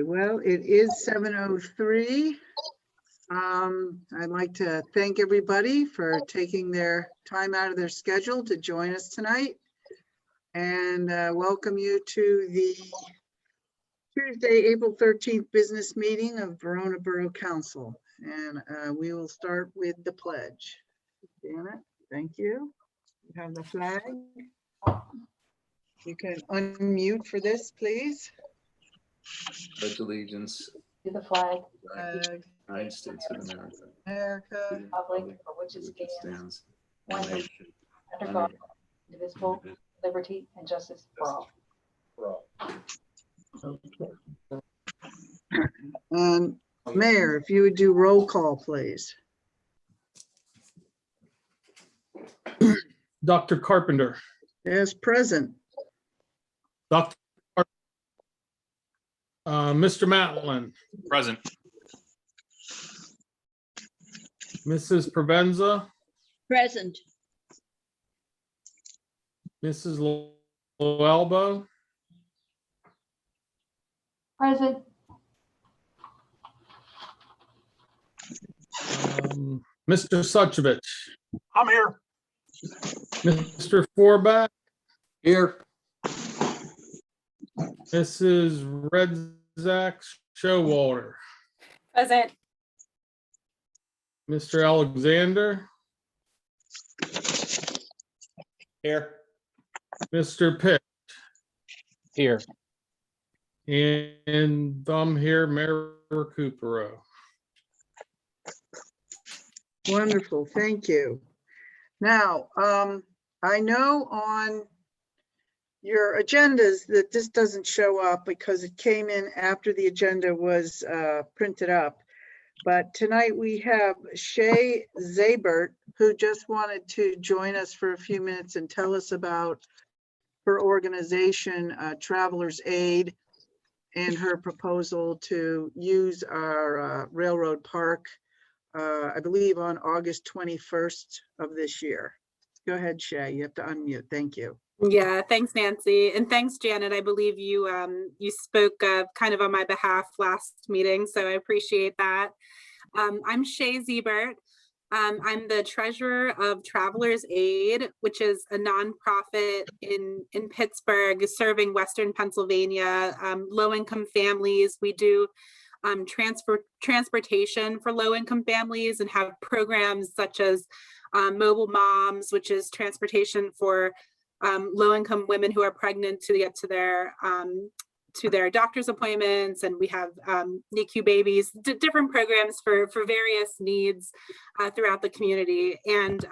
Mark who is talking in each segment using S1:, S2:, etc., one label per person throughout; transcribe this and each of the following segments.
S1: Well, it is 7:03. I'd like to thank everybody for taking their time out of their schedule to join us tonight, and welcome you to the Tuesday, April 13th business meeting of Verona Borough Council. And we will start with the pledge. Janet, thank you. You have the flag. You can unmute for this, please.
S2: Pledge allegiance
S3: To the flag,
S2: United States of America,
S1: America,
S3: republic for which it stands, one nation, under God, indivisible, liberty and justice for all.
S1: And Mayor, if you would do roll call, please.
S4: Dr. Carpenter.
S1: Yes, present.
S4: Dr. Mr. Matlin.
S5: Present.
S4: Mrs. Provenza.
S6: Present.
S4: Mrs. Loelbo.
S3: Present.
S4: Mr. Suchovich.
S5: I'm here.
S4: Mr. Forback.
S2: here.
S4: Mrs. Redzak Showalter.
S3: Present.
S4: Mr. Alexander.
S5: Here.
S4: Mr. Pitt.
S5: Here.
S4: And I'm here, Mayor Recupero.
S1: Wonderful, thank you. Now, I know on your agendas that this doesn't show up because it came in after the agenda was printed up. But tonight we have Shay Zabert, who just wanted to join us for a few minutes and tell us about her organization, Travelers Aid, and her proposal to use our railroad park, I believe on August 21st of this year. Go ahead, Shay, you have to unmute. Thank you.
S7: Yeah, thanks, Nancy. And thanks, Janet. I believe you you spoke kind of on my behalf last meeting, so I appreciate that. I'm Shay Zabert. I'm the treasurer of Travelers Aid, which is a nonprofit in Pittsburgh serving Western Pennsylvania, low-income families. We do transportation for low-income families and have programs such as Mobile Moms, which is transportation for low-income women who are pregnant to get to their doctor's appointments, and we have NICU babies, different programs for various needs throughout the community. And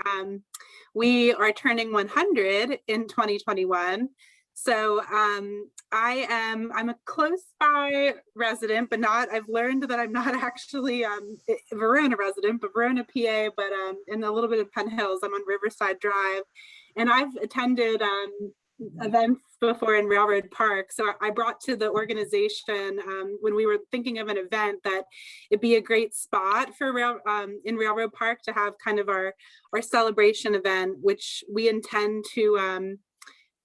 S7: we are turning 100 in 2021. So I'm a close by resident, but I've learned that I'm not actually a Verona resident, but Verona, PA, but in a little bit of Penn Hills. I'm on Riverside Drive, and I've attended events before in Railroad Park. So I brought to the organization when we were thinking of an event that it'd be a great spot for in Railroad Park to have kind of our celebration event, which we intend to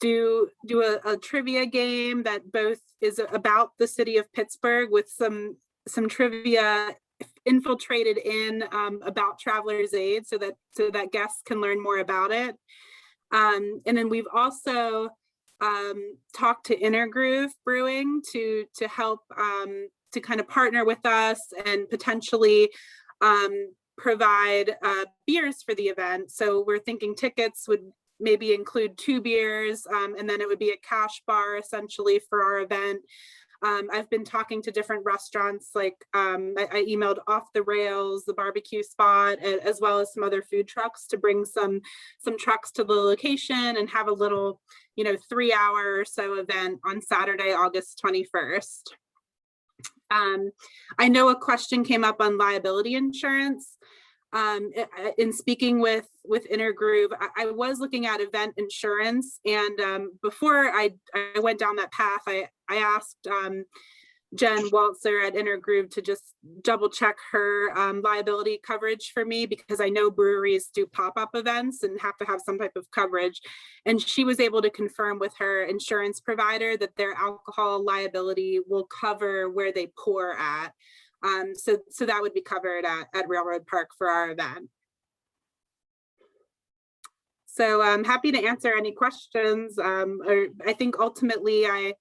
S7: do a trivia game that both is about the city of Pittsburgh with some trivia infiltrated in about Travelers Aid so that guests can learn more about it. And then we've also talked to Intergroove Brewing to help to kind of partner with us and potentially provide beers for the event. So we're thinking tickets would maybe include 2 beers, and then it would be a cash bar essentially for our event. I've been talking to different restaurants, like I emailed Off the Rails, the barbecue spot, as well as some other food trucks to bring some trucks to the location and have a little, 3-hour or so event on Saturday, August 21st. I know a question came up on liability insurance. In speaking with Intergroove, I was looking at event insurance, and before I went down that path, I asked Jen Waltzer at Intergroove to just double check her liability coverage for me, because I know breweries do pop-up events and have to have some type of coverage. And she was able to confirm with her insurance provider that their alcohol liability will cover where they pour at. So that would be covered at Railroad Park for our event. So I'm happy to answer any questions. Or I think ultimately I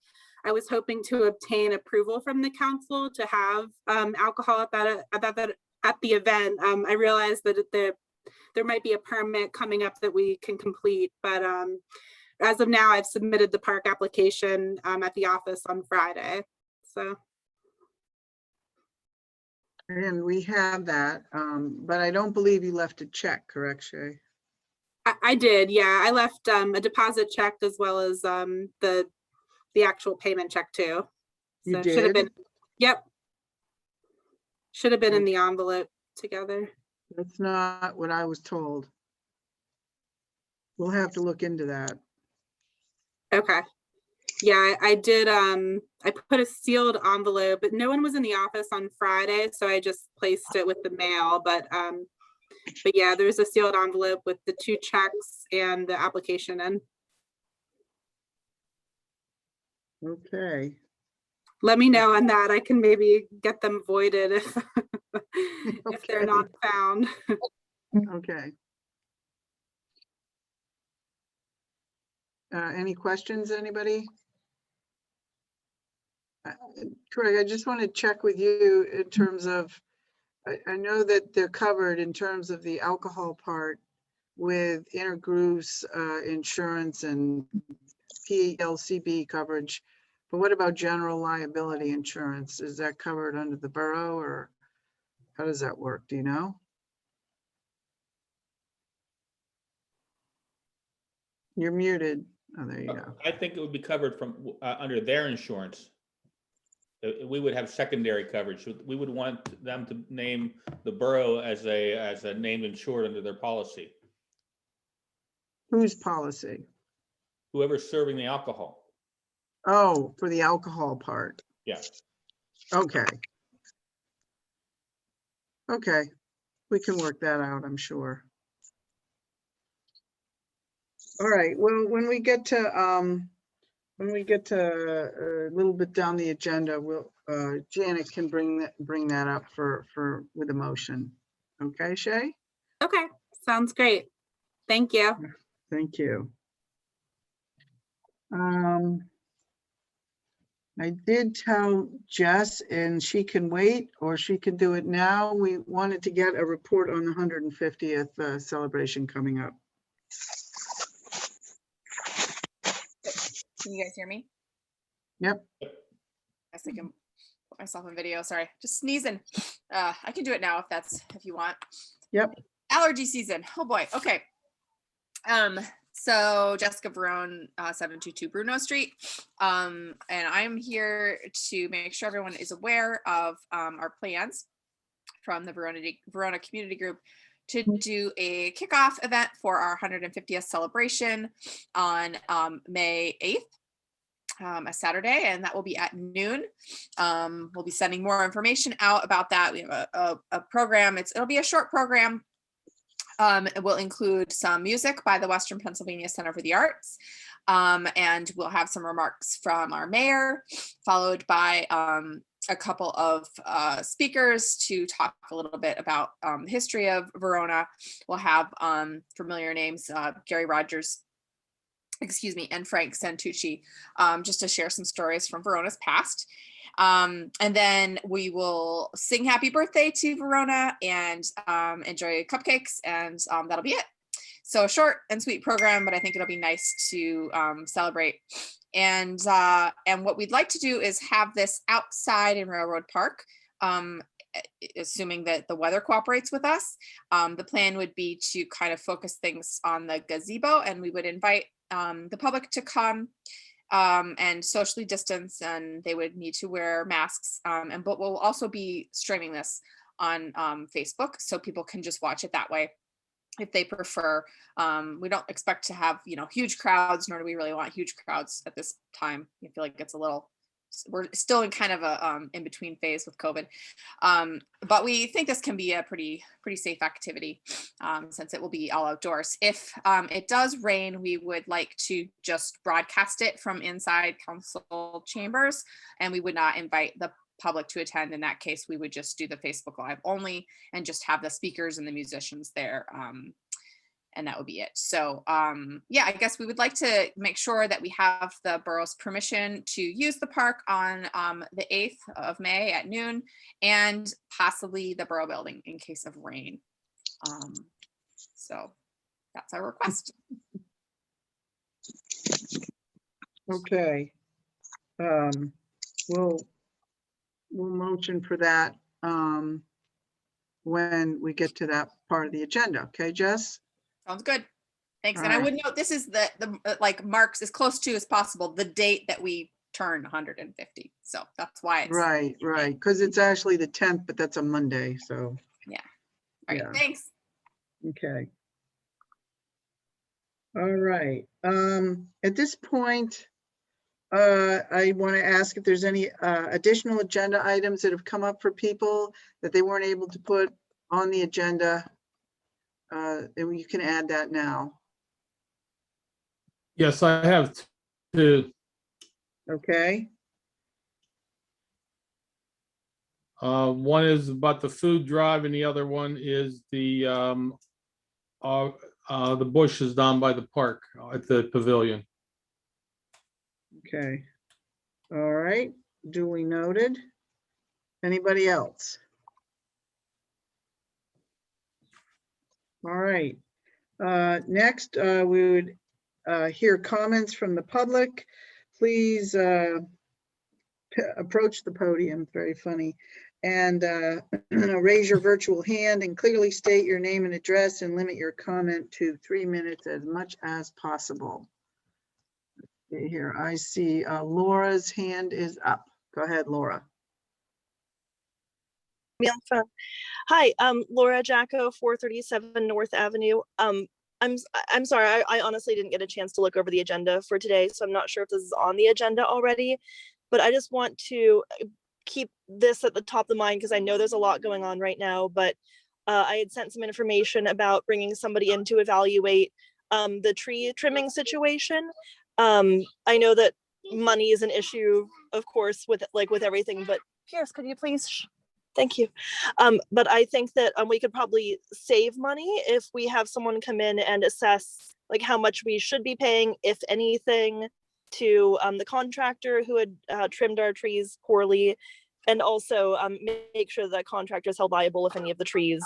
S7: was hoping to obtain approval from the council to have alcohol at the event. I realized that there might be a permit coming up that we can complete, but as of now, I've submitted the park application at the office on Friday. So.
S1: And we have that, but I don't believe you left a check, correct, Shay?
S7: I did, yeah. I left a deposit check as well as the actual payment check too.
S1: You
S7: So should have been,
S1: did?
S7: yep. Should have been in the envelope together.
S1: That's not what I was told. We'll have to look into that.
S7: Okay. Yeah, I did. I put a sealed envelope, but no one was in the office on Friday, so I just placed it with the mail. But yeah, there's a sealed envelope with the 2 checks and the application in.
S1: Okay.
S7: Let me know on that. I can maybe get them voided if if they're
S1: Okay.
S7: not found.
S1: Okay. Any questions, anybody? Craig, I just want to check with you in terms of, I know that they're covered in terms of the alcohol part with Intergroove's insurance and PLCB coverage, but what about general liability insurance? Is that covered under the borough, or how does that work? Do you know? You're muted. Oh, there you go.
S5: I think it would be covered from under their insurance. We would have secondary coverage. We would want them to name the borough as a named insured under their policy.
S1: Whose policy?
S5: Whoever's serving the alcohol.
S1: Oh, for the alcohol part.
S5: Yeah.
S1: Okay. Okay, we can work that out, I'm sure. All right, well, when we get to a little bit down the agenda, we'll Janet can bring that up with a motion. Okay, Shay?
S7: Okay, sounds great. Thank you.
S1: Thank you. I did tell Jess, and she can wait or she can do it now. We wanted to get a report on the 150th celebration coming up.
S6: Can you guys hear me?
S1: Yep.
S6: I think I can put myself in video. Sorry, just sneezing. I can do it now if you want.
S1: Yep.
S6: Allergy season. Oh boy. Okay. So Jessica Verona, 722 Bruno Street. And I'm here to make sure everyone is aware of our plans from the Verona Community Group to do a kickoff event for our 150th celebration on May 8th, a Saturday, and that will be at noon. We'll be sending more information out about that. We have a program. It'll be a short program. It will include some music by the Western Pennsylvania Center for the Arts. And we'll have some remarks from our mayor, followed by a couple of speakers to talk a little bit about the history of Verona. We'll have familiar names, Gary Rogers, and Frank Santucci, just to share some stories from Verona's past. And then we will sing happy birthday to Verona and enjoy cupcakes, and that'll be it. So a short and sweet program, but I think it'll be nice to celebrate. And what we'd like to do is have this outside in Railroad Park, assuming that the weather cooperates with us. The plan would be to kind of focus things on the gazebo, and we would invite the public to come and socially distance, and they would need to wear masks. But we'll also be streaming this on Facebook, so people can just watch it that way if they prefer. We don't expect to have, huge crowds, nor do we really want huge crowds at this time. I feel like it's a little we're still in kind of a in between phase with COVID. But we think this can be a pretty safe activity since it will be all outdoors. If it does rain, we would like to just broadcast it from inside council chambers, and we would not invite the public to attend. In that case, we would just do the Facebook Live only and just have the speakers and the musicians there. And that would be it. So yeah, I guess we would like to make sure that we have the borough's permission to use the park on the 8th of May at noon, and possibly the borough building in case of rain. So that's our request.
S1: Okay. We'll motion for that when we get to that part of the agenda. Okay, Jess?
S6: Sounds good. Thanks.
S1: All
S6: And I
S1: right.
S6: would note, this is the like marks as close to as possible the date that we turn 150. So that's why it's
S1: Right, because it's actually the 10th, but that's a Monday, so,
S6: all right.
S1: yeah.
S6: Thanks.
S1: okay. All right, at this point, I want to ask if there's any additional agenda items that have come up for people that they weren't able to put on the agenda. And you can add that now.
S4: Yes, I have two.
S1: Okay,
S4: One is about the food drive and the other one is the bushes down by the park at the pavilion.
S1: okay. All right, duly noted. Anybody else? All right. Next, we would hear comments from the public. Please approach the podium, very funny, and raise your virtual hand and clearly state your name and address and limit your comment to 3 minutes as much as possible. Okay, here, I see Laura's hand is up. Go ahead, Laura.
S8: Me on the phone. Hi, Laura Jacko, 437 North Avenue. I'm sorry, I honestly didn't get a chance to look over the agenda for today, so I'm not sure if this is on the agenda already, but I just want to keep this at the top of the mind because I know there's a lot going on right now, but I had sent some information about bringing somebody in to evaluate the tree trimming situation. I know that money is an issue, of course, with everything, but Pierce, could you please? Thank you. But I think that we could probably save money if we have someone come in and assess like how much we should be paying, if anything, to the contractor who had trimmed our trees poorly, and also make sure that contractor is held liable if any of the trees,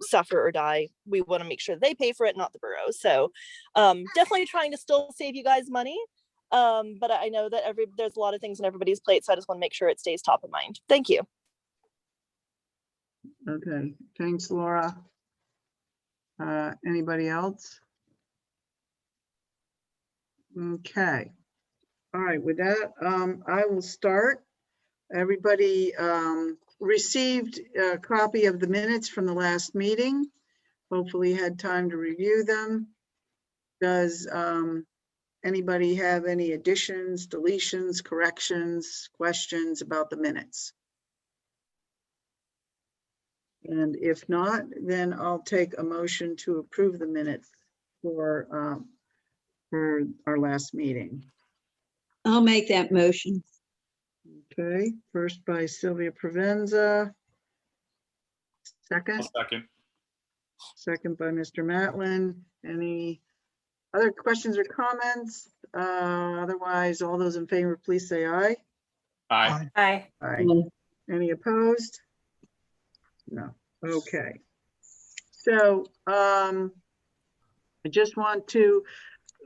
S8: suffer or die. We want to make sure they pay for it, not the borough. So definitely trying to still save you guys money. But I know that there's a lot of things on everybody's plate, so I just want to make sure it stays top of mind. Thank you.
S1: Okay, thanks, Laura. Anybody else? Okay. All right, with that, I will start. Everybody received a copy of the minutes from the last meeting. Hopefully had time to review them. Does anybody have any additions, deletions, corrections, questions about the minutes? And if not, then I'll take a motion to approve the minutes for our last meeting.
S9: I'll make that motion.
S1: Okay, first by Sylvia Provenza. Second, second by Mr. Matlin. Any other questions or comments? Otherwise, all those in favor, please say aye.
S5: Aye.
S6: Hi.
S1: Aye. Any opposed? No. Okay. So I just want to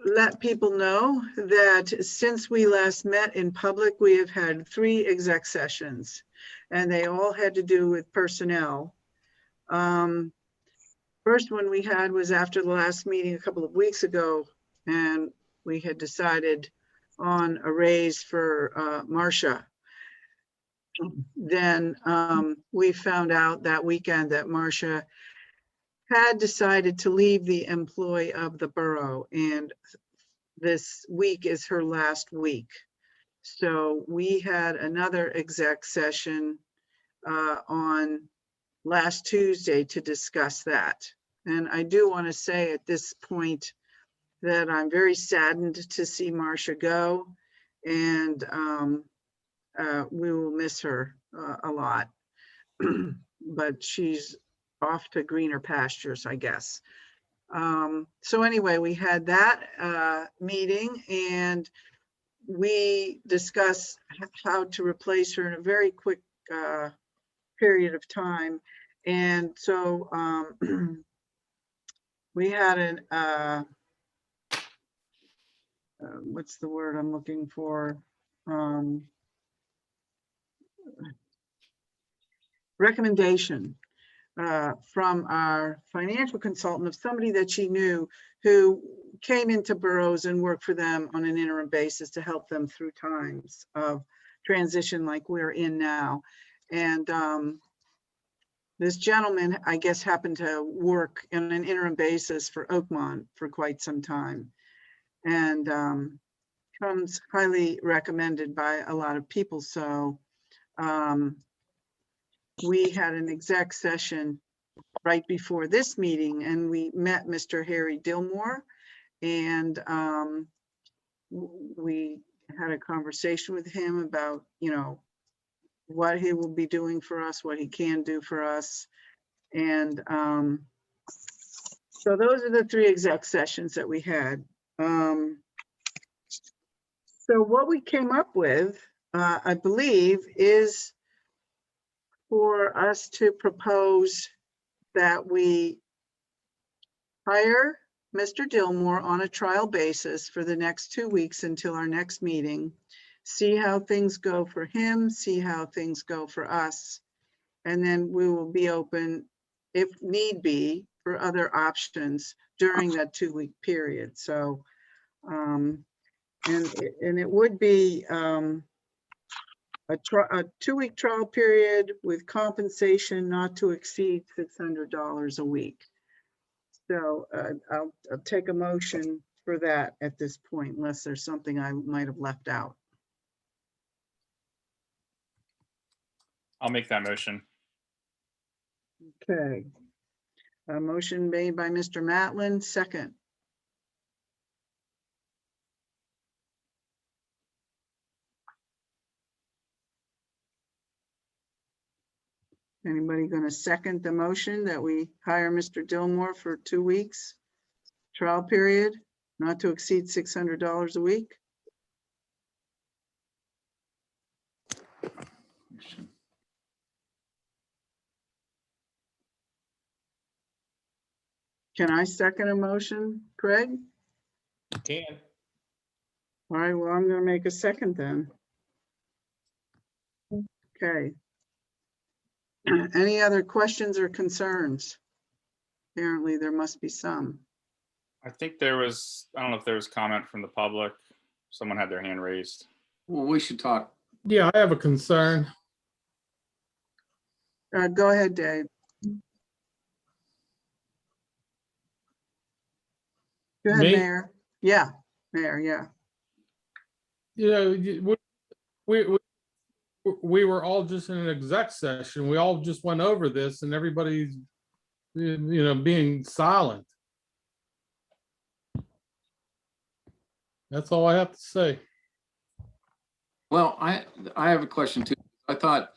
S1: let people know that since we last met in public, we have had 3 exec sessions, and they all had to do with personnel. First one we had was after the last meeting a couple of weeks ago, and we had decided on a raise for Marcia. Then we found out that weekend that Marcia had decided to leave the employ of the borough, and this week is her last week. So we had another exec session on last Tuesday to discuss that. And I do want to say at this point that I'm very saddened to see Marcia go, and we will miss her a lot. But she's off to greener pastures, I guess. So anyway, we had that meeting, and we discussed how to replace her in a very quick period of time. And so we had an, what's the word I'm looking for? Recommendation from our financial consultant of somebody that she knew who came into boroughs and worked for them on an interim basis to help them through times of transition like we're in now. And this gentleman, I guess, happened to work on an interim basis for Oakmont for quite some time, and comes highly recommended by a lot of people. So we had an exec session right before this meeting, and we met Mr. Harry Dillmore, and we had a conversation with him about, you know, what he will be doing for us, what he can do for us. And so those are the 3 exec sessions that we had. So what we came up with, I believe, is for us to propose that we hire Mr. Dillmore on a trial basis for the next 2 weeks until our next meeting, see how things go for him, see how things go for us, and then we will be open, if need be, for other options during that 2-week period. So, and it would be a 2-week trial period with compensation not to exceed $600 a week. So I'll take a motion for that at this point, unless there's something I might have left out.
S10: I'll make that motion.
S1: Okay. A motion made by Mr. Matlin, second. Anybody going to second the motion that we hire Mr. Dillmore for 2 weeks trial period, not to exceed $600 a week? Can I second a motion, Craig?
S5: You can.
S1: All right, well, I'm going to make a second then. Okay. Any other questions or concerns? Apparently there must be some.
S10: I think there was, I don't know if there was comment from the public. Someone had their hand raised.
S2: Well, we should talk.
S4: Yeah, I have a concern.
S1: Go ahead, Dave. Go ahead,
S4: Me?
S1: Mayor. Yeah, Mayor, yeah.
S4: You know, we were all just in an exec session. We all just went over this and everybody's, you know, being silent. That's all I have to say.
S2: Well, I have a question too. I thought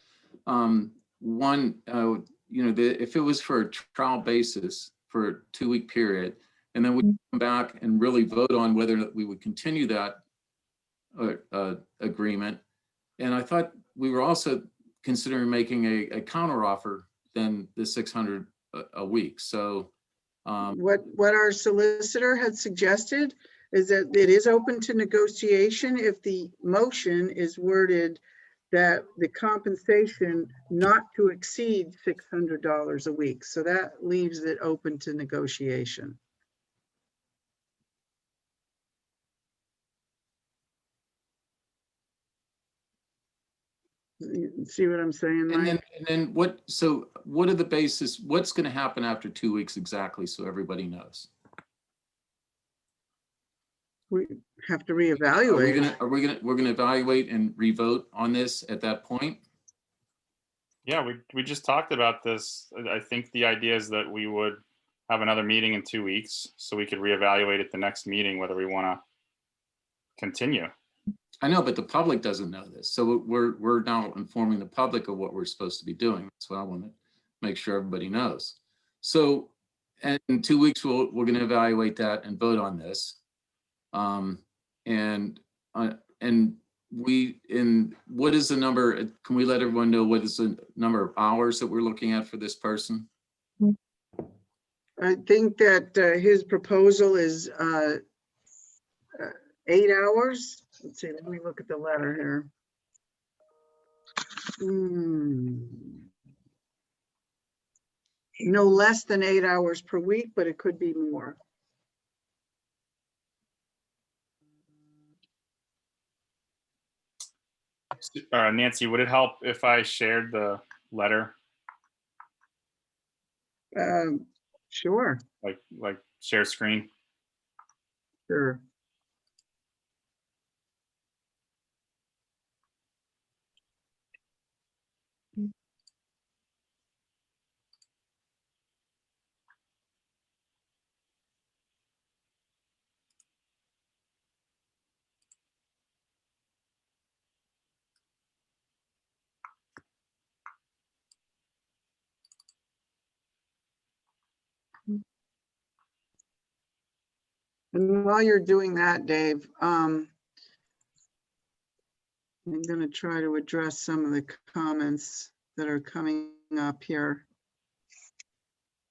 S2: one, you know, if it was for a trial basis for a 2-week period, and then we come back and really vote on whether we would continue that agreement. And I thought we were also considering making a counter offer than the 600 a week. So
S1: What our solicitor had suggested is that it is open to negotiation if the motion is worded that the compensation not to exceed $600 a week. So that leaves it open to negotiation. You see what I'm saying,
S2: and
S1: Mike?
S2: then what? So what are the basis? What's going to happen after 2 weeks exactly, so everybody knows?
S1: we have to
S2: Are we
S1: reevaluate.
S2: we're gonna evaluate and revote on this at that point?
S10: Yeah, we just talked about this. I think the idea is that we would have another meeting in 2 weeks so we could reevaluate at the next meeting whether we want to continue.
S2: I know, but the public doesn't know this. So we're now informing the public of what we're supposed to be doing. That's what I want to make sure everybody knows. So, and in 2 weeks, we're going to evaluate that and vote on this. And what is the number? Can we let everyone know what is the number of hours that we're looking at for this person?
S1: I think that his proposal is 8 hours. Let's see, let me look at the letter here. No less than 8 hours per week, but it could be more.
S10: Nancy, would it help if I shared the letter,
S1: Sure,
S10: like share screen?
S1: sure. And while you're doing that, Dave, I'm going to try to address some of the comments that are coming up here.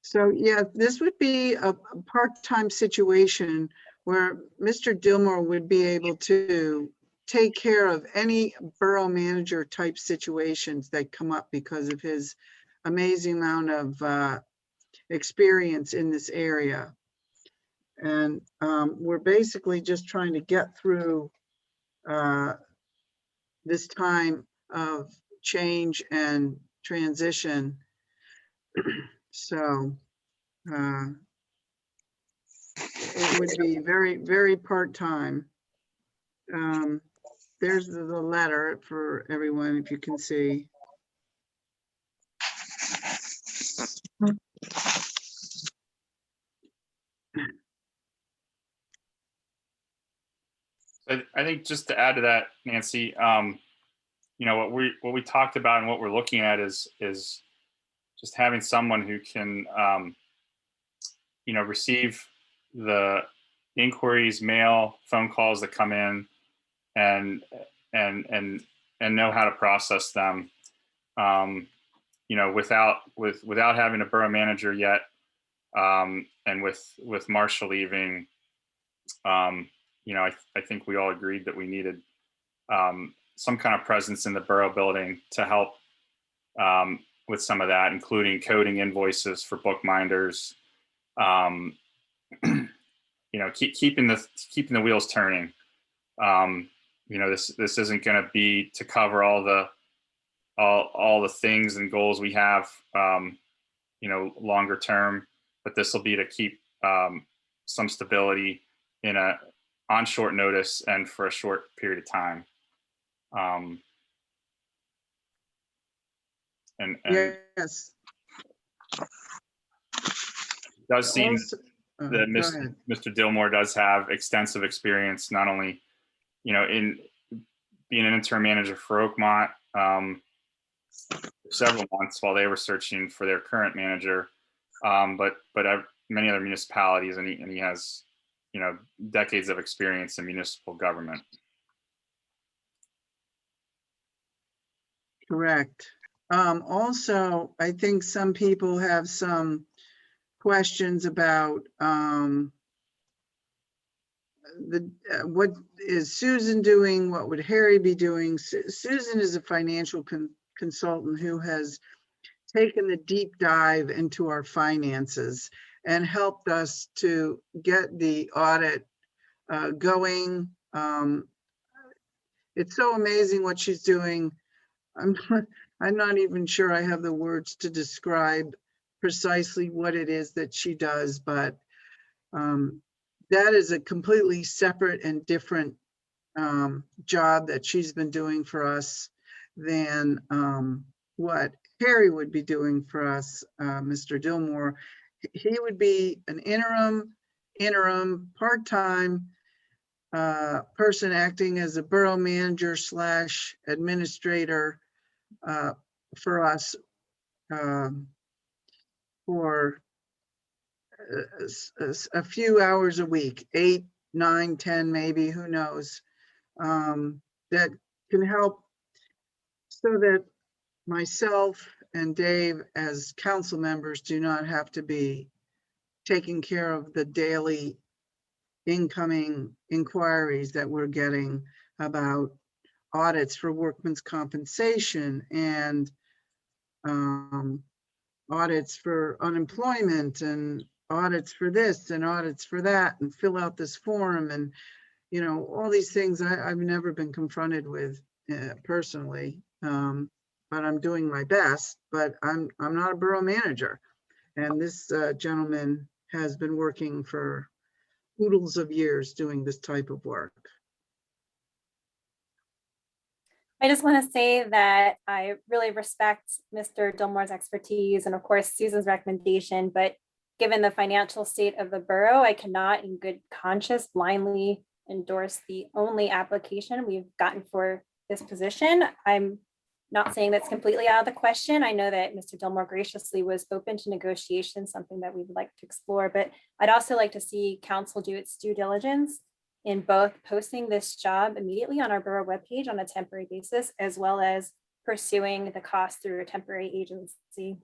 S1: So yeah, this would be a part-time situation where Mr. Dillmore would be able to take care of any borough manager type situations that come up because of his amazing amount of experience in this area. And we're basically just trying to get through this time of change and transition. So it would be very, very part-time. There's the letter for everyone, if you can see.
S10: I think just to add to that, Nancy, you know, what we talked about and what we're looking at is just having someone who can, you know, receive the inquiries, mail, phone calls that come in, and know how to process them. You know, without having a borough manager yet, and with Marcia leaving, you know, I think we all agreed that we needed some kind of presence in the borough building to help with some of that, including coding invoices for bookminders. You know, keeping the wheels turning. You know, this isn't going to be to cover all the things and goals we have, you know, longer term, but this will be to keep some stability on short notice and for a short period of time. And
S1: Yes.
S10: it does seem
S1: Also,
S10: that
S1: go ahead.
S10: Mr. Dillmore does have extensive experience, not only, you know, in being an interim manager for Oakmont several months while they were searching for their current manager, but many other municipalities, and he has, you know, decades of experience in municipal government.
S1: Correct. Also, I think some people have some questions about what is Susan doing? What would Harry be doing? Susan is a financial consultant who has taken the deep dive into our finances and helped us to get the audit going. It's so amazing what she's doing. I'm not even sure I have the words to describe precisely what it is that she does, but that is a completely separate and different job that she's been doing for us than what Harry would be doing for us, Mr. Dillmore. He would be an interim part-time person acting as a borough manager slash administrator for us for a few hours a week, 8, 9, 10, maybe, who knows, that can help so that myself and Dave as council members do not have to be taking care of the daily incoming inquiries that we're getting about audits for workman's compensation and audits for unemployment and audits for this and audits for that and fill out this form and, you know, all these things I've never been confronted with personally. But I'm doing my best, but I'm not a borough manager. And this gentleman has been working for oodles of years doing this type of work.
S11: I just want to say that I really respect Mr. Dillmore's expertise and of course Susan's recommendation, but given the financial state of the borough, I cannot in good conscience blindly endorse the only application we've gotten for this position. I'm not saying that's completely out of the question. I know that Mr. Dillmore graciously was open to negotiation, something that we would like to explore, but I'd also like to see council do its due diligence in both posting this job immediately on our borough webpage on a temporary basis, as well as pursuing the cost through a temporary agency.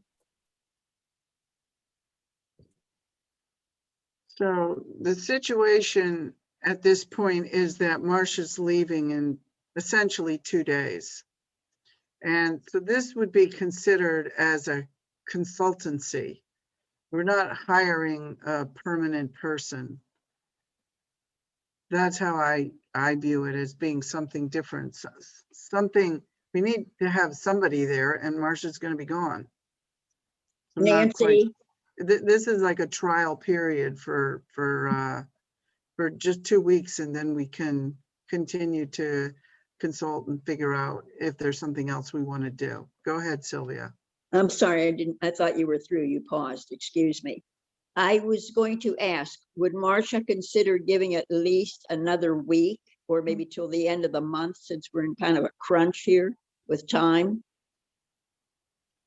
S1: So the situation at this point is that Marcia's leaving in essentially 2 days. And so this would be considered as a consultancy. We're not hiring a permanent person. That's how I view it, as being something different. Something, we need to have somebody there and Marcia's going to be gone. I'm not quite-
S9: Nancy,
S1: This is like a trial period for just 2 weeks, and then we can continue to consult and figure out if there's something else we want to do. Go ahead, Sylvia.
S9: I'm sorry, I thought you were through. You paused, excuse me. I was going to ask, would Marcia consider giving at least another week or maybe till the end of the month, since we're in kind of a crunch here with time?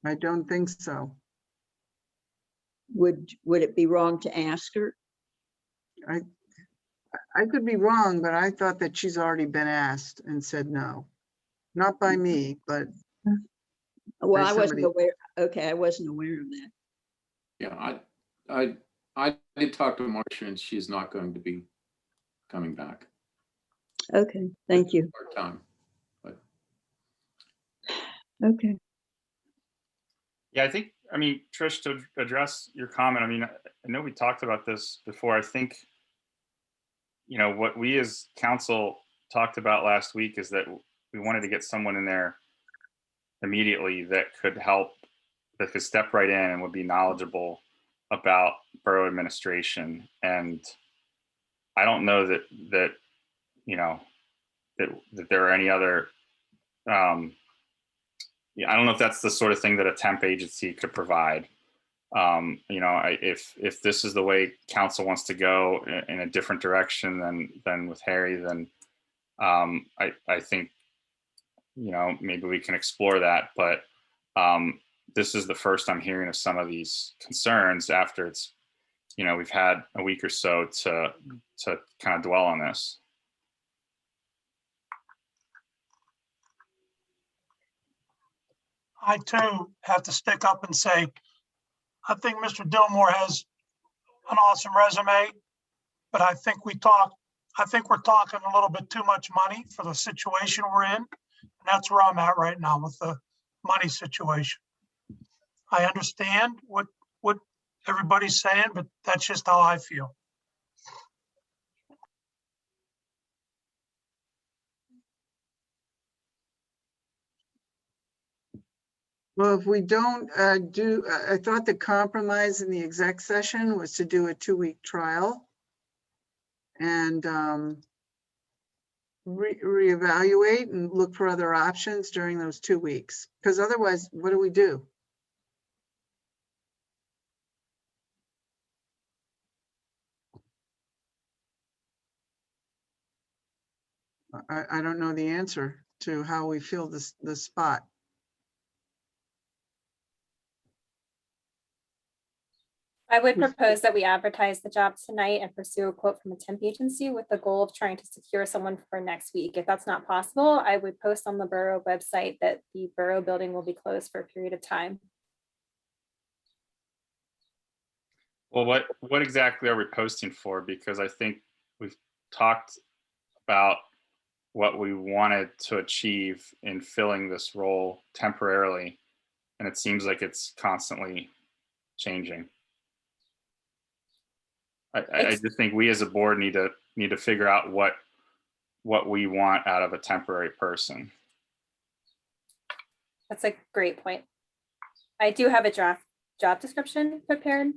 S1: I don't think so.
S9: Would it be wrong to ask her?
S1: I could be wrong, but I thought that she's already been asked and said no. Not by me, but
S9: Well,
S1: by
S9: I wasn't
S1: somebody.
S9: aware. Okay, I wasn't aware of that.
S2: Yeah, I did talk to Marcia and she's not going to be coming back
S9: Okay, thank you.
S2: part-time. But
S9: Okay.
S10: Yeah, I mean, Trish, to address your comment, I mean, I know we talked about this before. I think, you know, what we as council talked about last week is that we wanted to get someone in there immediately that could help, that could step right in and would be knowledgeable about borough administration. And I don't know that you know, that there are any other, yeah, I don't know if that's the sort of thing that a temp agency could provide. You know, if this is the way council wants to go in a different direction than with Harry, then I think, you know, maybe we can explore that. But this is the first I'm hearing of some of these concerns after it's, you know, we've had a week or so to kind of dwell on this.
S12: I too have to stick up and say, I think Mr. Dillmore has an awesome resume, but I think we're talking a little bit too much money for the situation we're in. And that's where I'm at right now with the money situation. I understand what everybody's saying, but that's just how I feel.
S1: Well, if we don't I thought the compromise in the exec session was to do a 2-week trial. and reevaluate and look for other options during those 2 weeks. Because otherwise, what do we do? I don't know the answer to how we fill this spot.
S11: I would propose that we advertise the job tonight and pursue a quote from a temp agency with the goal of trying to secure someone for next week. If that's not possible, I would post on the borough website that the borough building will be closed for a period of time.
S10: Well, what exactly are we posting for? Because I think we've talked about what we wanted to achieve in filling this role temporarily, and it seems like it's constantly changing. I just think we as a board need to figure out what we want out of a temporary person.
S11: That's a great point. I do have a draft job description prepared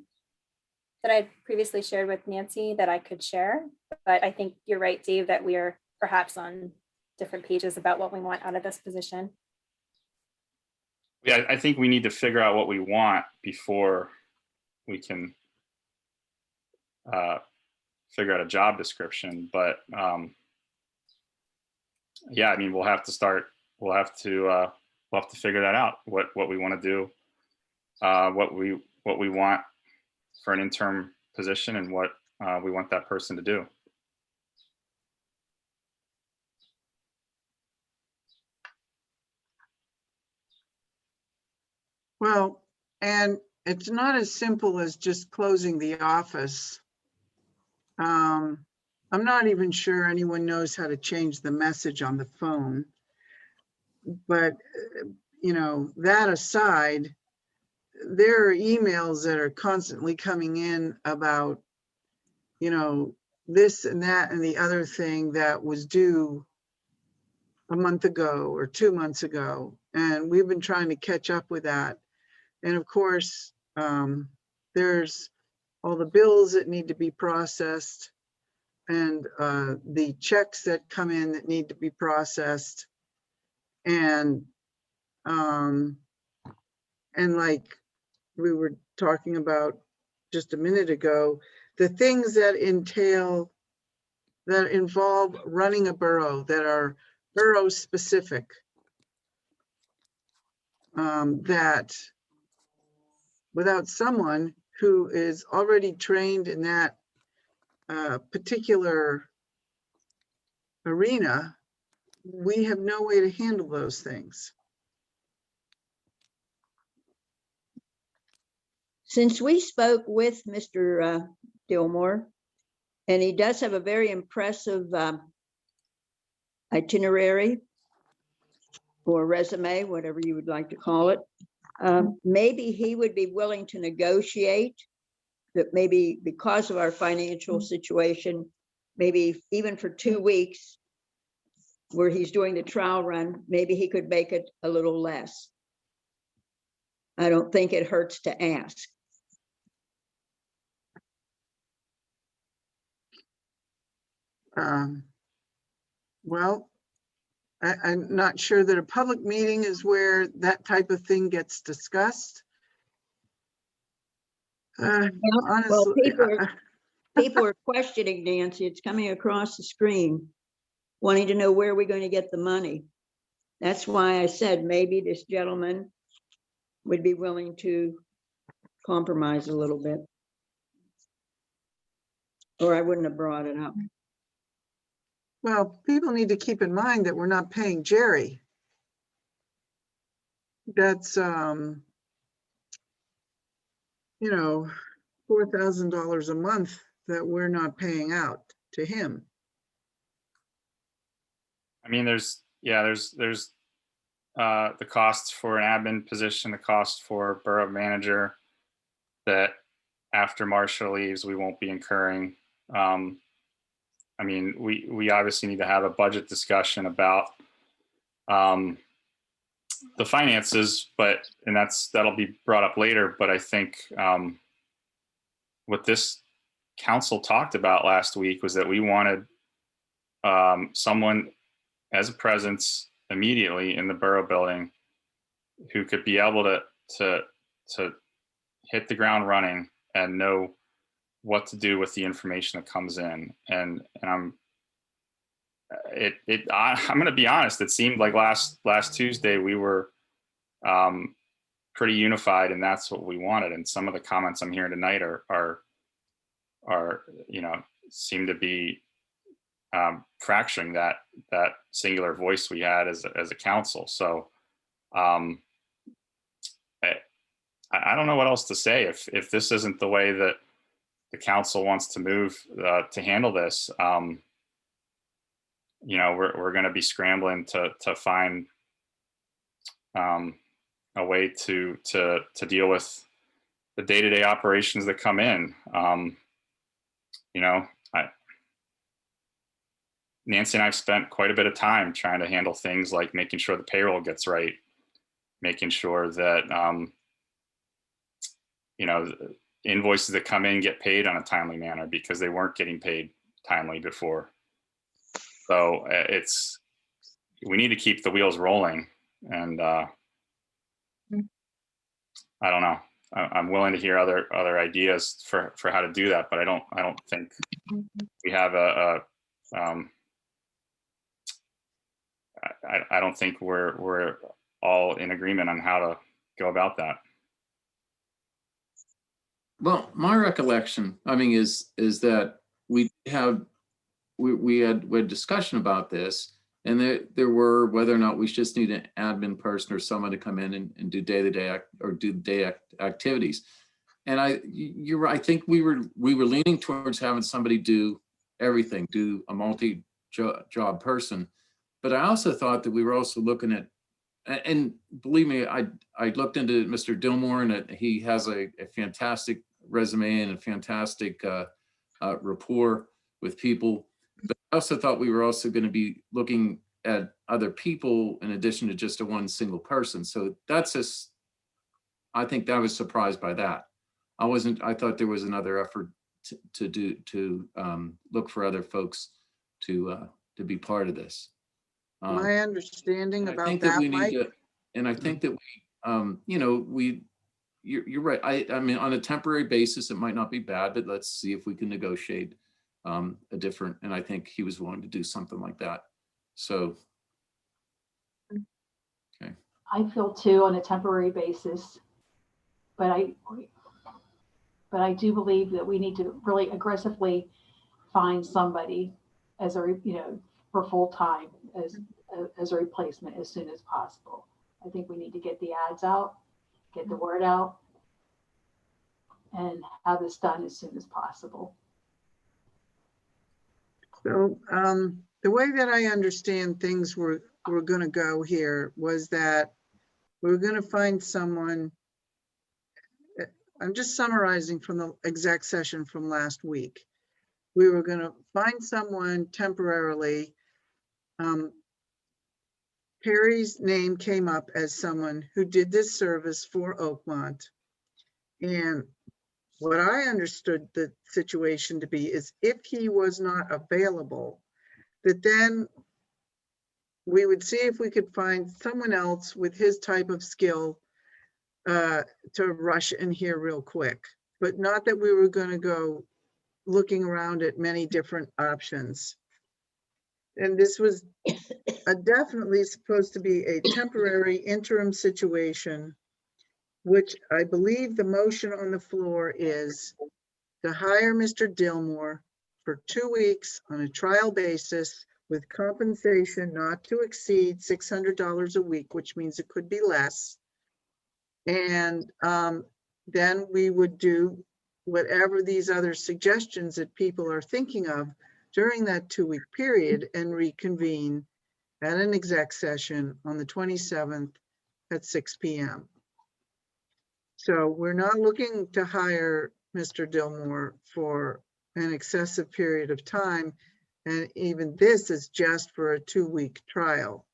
S11: that I previously shared with Nancy that I could share, but I think you're right, Dave, that we are perhaps on different pages about what we want out of this position.
S10: Yeah, I think we need to figure out what we want before we can figure out a job description. But yeah, I mean, we'll have to figure that out, what we want to do, what we want for an interim position, and what we want that person to do.
S1: Well, and it's not as simple as just closing the office. I'm not even sure anyone knows how to change the message on the phone. But, you know, that aside, there are emails that are constantly coming in about, you know, this and that and the other thing that was due a month ago or 2 months ago. And we've been trying to catch up with that. And of course, there's all the bills that need to be processed and the checks that come in that need to be processed. And like we were talking about just a minute ago, the things that involve running a borough, that are borough specific, that without someone who is already trained in that particular arena, we have no way to handle those things.
S9: Since we spoke with Mr. Dillmore, and he does have a very impressive itinerary or resume, whatever you would like to call it, maybe he would be willing to negotiate that maybe because of our financial situation, maybe even for 2 weeks where he's doing the trial run, maybe he could make it a little less. I don't think it hurts to ask.
S1: Well, I'm not sure that a public meeting is where that type of thing gets discussed. Honestly,
S9: People are questioning, Nancy, it's coming across the screen, wanting to know where we're going to get the money. That's why I said maybe this gentleman would be willing to compromise a little bit. Or I wouldn't have brought it up.
S1: well, people need to keep in mind that we're not paying Jerry. That's, you know, $4,000 a month that we're not paying out to him.
S10: I mean, there's the costs for an admin position, the cost for borough manager that after Marcia leaves, we won't be incurring. I mean, we obviously need to have a budget discussion about the finances, that'll be brought up later. But I think with this council talked about last week was that we wanted someone as a presence immediately in the borough building who could be able to hit the ground running and know what to do with the information that comes in. And I'm going to be honest, it seemed like last Tuesday we were pretty unified, and that's what we wanted. And some of the comments I'm hearing tonight are seem to be fracturing that singular voice we had as a council. So I don't know what else to say. If this isn't the way that the council wants to move to handle this, we're going to be scrambling to find a way to deal with the day-to-day operations that come in. Nancy and I've spent quite a bit of time trying to handle things like making sure the payroll gets right, making sure that invoices that come in get paid on a timely manner because they weren't getting paid timely before. So we need to keep the wheels rolling, and I don't know. I'm willing to hear other ideas for how to do that, but I don't think we have I don't think we're all in agreement on how to go about that.
S2: Well, my recollection, is that we had discussion about this, and there were whether or not we just need an admin person or someone to come in and do day-to-day activities. And you're right. I think we were leaning towards having somebody do everything, do a multi-job person. But I also thought that we were also looking at, and believe me, I looked into Mr. Dillmore, and he has a fantastic resume and a fantastic rapport with people. But I also thought we were also going to be looking at other people in addition to just a one single person. So I think I was surprised by that. I thought there was another effort to look for other folks to be part of this.
S1: My understanding
S2: I
S1: about
S2: think that
S1: that,
S2: we need
S1: Mike,
S2: to, and I think that you're right. On a temporary basis, it might not be bad, but let's see if we can negotiate a different, and I think he was willing to do something like that. So. Okay.
S3: I feel too on a temporary basis, but I do believe that we need to really aggressively find somebody as for full time as a replacement as soon as possible. I think we need to get the ads out, get the word out, and have this done as soon as possible.
S1: so the way that I understand things were going to go here was that we were going to find someone. I'm just summarizing from the exec session from last week. We were going to find someone temporarily. Perry's name came up as someone who did this service for Oakmont. And what I understood the situation to be is if he was not available, that then we would see if we could find someone else with his type of skill to rush in here real quick, but not that we were going to go looking around at many different options. And this was definitely supposed to be a temporary interim situation, which I believe the motion on the floor is to hire Mr. Dillmore for 2 weeks on a trial basis with compensation not to exceed $600 a week, which means it could be less. And then we would do whatever these other suggestions that people are thinking of during that 2-week period and reconvene at an exec session on the 27th at 6 p.m. So we're not looking to hire Mr. Dillmore for an excessive period of time. And even this is just for a 2-week trial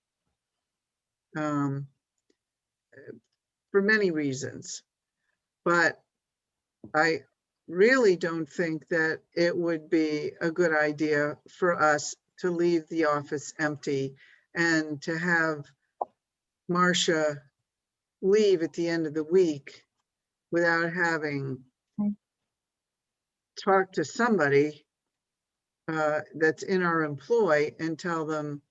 S1: for many reasons. But really don't think that it would be a good idea for us to leave the office empty and to have Marcia leave at the end of the week without having talked to somebody that's in our employ and tell them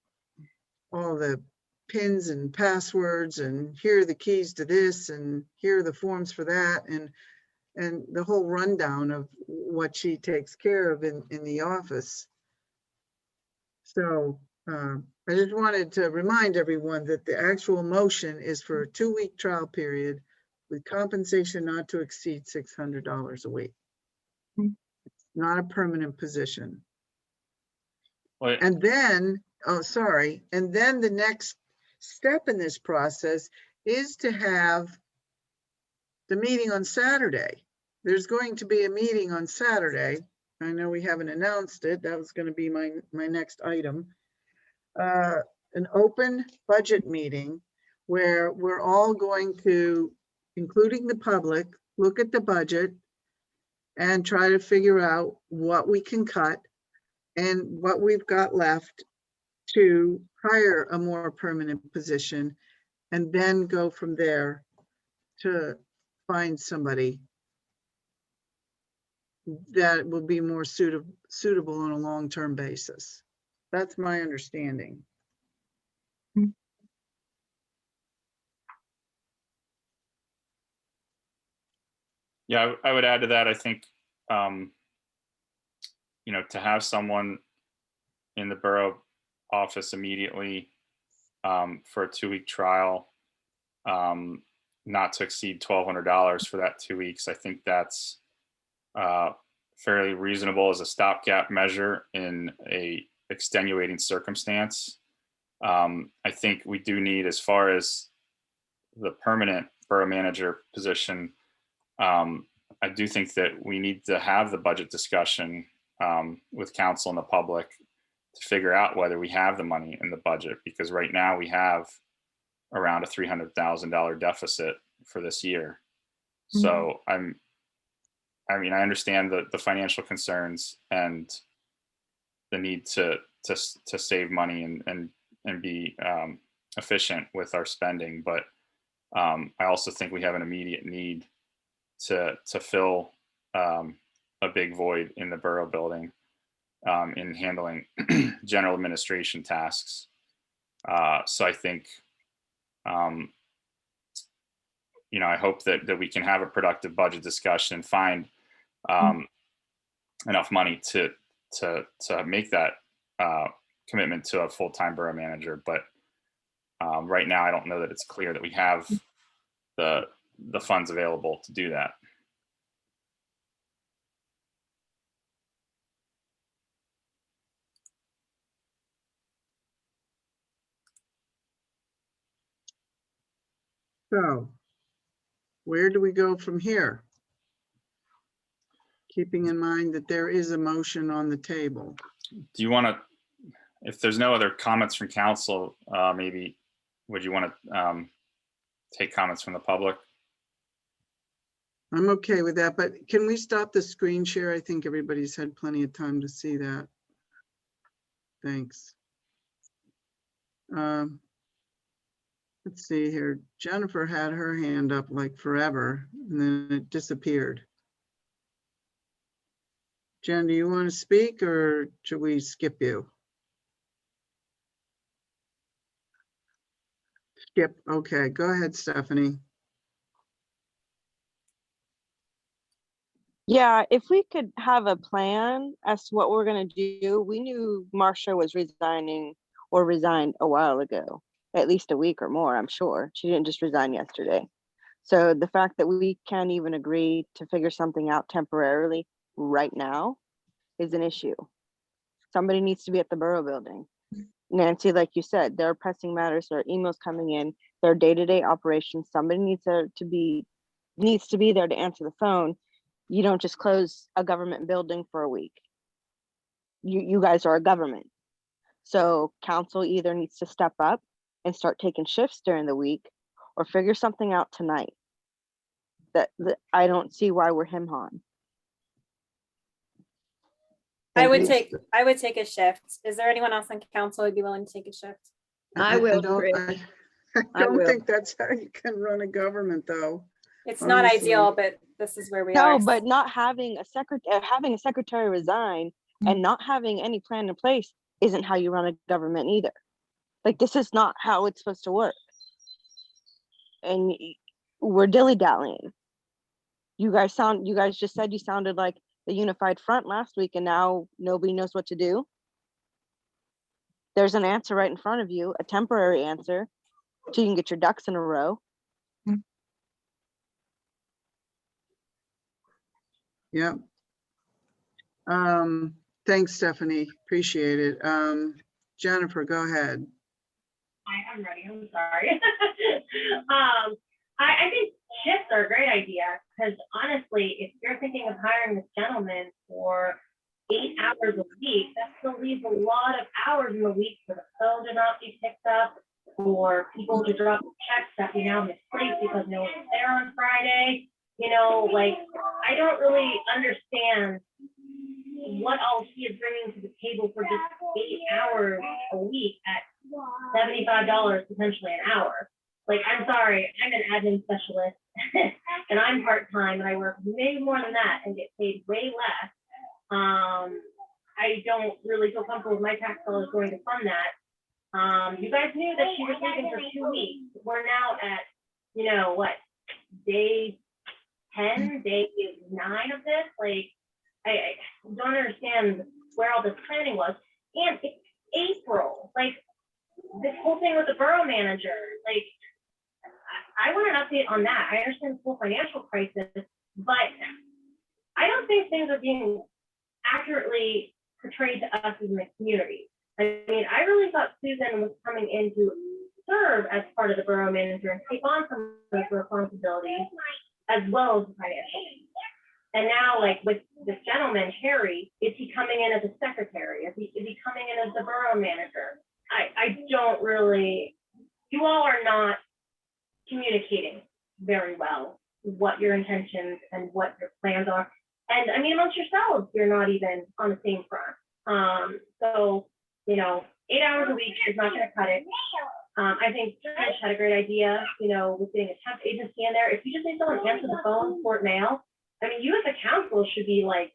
S1: all the pins and passwords and here are the keys to this and here are the forms for that and the whole rundown of what she takes care of in the office. So I just wanted to remind everyone that the actual motion is for a 2-week trial period with compensation not to exceed $600 a week. It's not a permanent position.
S10: Well,
S1: And then, oh, sorry. And then the next step in this process is to have the meeting on Saturday. There's going to be a meeting on Saturday. I know we haven't announced it. That was going to be my next item. An open budget meeting where we're all going to, including the public, look at the budget and try to figure out what we can cut and what we've got left to hire a more permanent position, and then go from there to find somebody that will be more suitable on a long-term basis. That's my understanding.
S10: yeah, I would add to that. I think, to have someone in the borough office immediately for a 2-week trial, not to exceed $1,200 for that 2 weeks. I think that's fairly reasonable as a stopgap measure in a extenuating circumstance. I think we do need, as far as the permanent borough manager position, I do think that we need to have the budget discussion with council and the public to figure out whether we have the money in the budget, because right now we have around a $300,000 deficit for this year. So I understand the financial concerns and the need to save money and be efficient with our spending, but I also think we have an immediate need to fill a big void in the borough building in handling general administration tasks. So I think, I hope that we can have a productive budget discussion and find enough money to make that commitment to a full-time borough manager. But right now, I don't know that it's clear that we have the funds available to do that.
S1: So where do we go from here? Keeping in mind that there is a motion on the table.
S10: Do you want to, if there's no other comments from council, maybe would you want to take comments from the public?
S1: I'm okay with that, but can we stop the screen share? I think everybody's had plenty of time to see that. Thanks. Let's see here. Jennifer had her hand up like forever and then it disappeared. Jen, do you want to speak or should we skip you? Skip. Okay, go ahead, Stephanie.
S13: Yeah, if we could have a plan as to what we're going to do. We knew Marcia was resigning or resigned a while ago, at least a week or more, I'm sure. She didn't just resign yesterday. So the fact that we can't even agree to figure something out temporarily right now is an issue. Somebody needs to be at the borough building. Nancy, like you said, there are pressing matters, there are emails coming in, there are day-to-day operations. Somebody needs to be there to answer the phone. You don't just close a government building for a week. You guys are a government. So council either needs to step up and start taking shifts during the week or figure something out tonight. That I don't see why we're hem-hawing.
S11: I would
S1: Thanks.
S11: take a shift. Is there anyone else on council who'd be willing to take a shift?
S9: I will,
S1: don't-
S9: Chris.
S1: I
S9: I
S1: don't
S9: will.
S1: think that's how you can run a government, though.
S11: It's not
S1: Honestly.
S11: ideal, but this is where we
S13: No,
S11: are.
S13: but not having a secretary resign and not having any plan in place isn't how you run a government either. Like, this is not how it's supposed to work. And we're dilly-dallying. You guys just said you sounded like the unified front last week, and now nobody knows what to do. There's an answer right in front of you, a temporary answer, so you can get your ducks in a row.
S1: Yep. Thanks, Stephanie. Appreciate it. Jennifer, go ahead.
S14: Hi, I'm ready. I'm sorry. I think shifts are a great idea because honestly, if you're thinking of hiring this gentleman for 8 hours a week, that still leaves a lot of hours in the week for the phone to not be picked up, for people to drop checks that we now misplaced because no one was there on Friday. You know, like, I don't really understand what all he is bringing to the table for just 8 hours a week at $75 potentially an hour. Like, I'm sorry, I'm an admin specialist and I'm part-time and I work way more than that and get paid way less. I don't really feel comfortable with my tax dollars going to fund that. You guys knew that she was leaving for 2 weeks. We're now at, you know, what, day 10, day 9 of this? Like, I don't understand where all this planning was. And it's April. Like, this whole thing with the borough manager, like, I want an update on that. I understand the whole financial crisis, but I don't think things are being accurately portrayed to us as in the community. I mean, I really thought Susan was coming in to serve as part of the borough manager and take on some of those responsibilities as well as the financial. And now, like with this gentleman, Harry, is he coming in as a secretary? Is he coming in as the borough manager? I don't really, you all are not communicating very well what your intentions and what your plans are. And I mean, amongst yourselves, you're not even on the same front. So, you know, 8 hours a week is not going to cut it. I think Trish had a great idea, you know, with getting a temp agency in there. If you just need someone to answer the phone, sort mail, I mean, you as a council should be like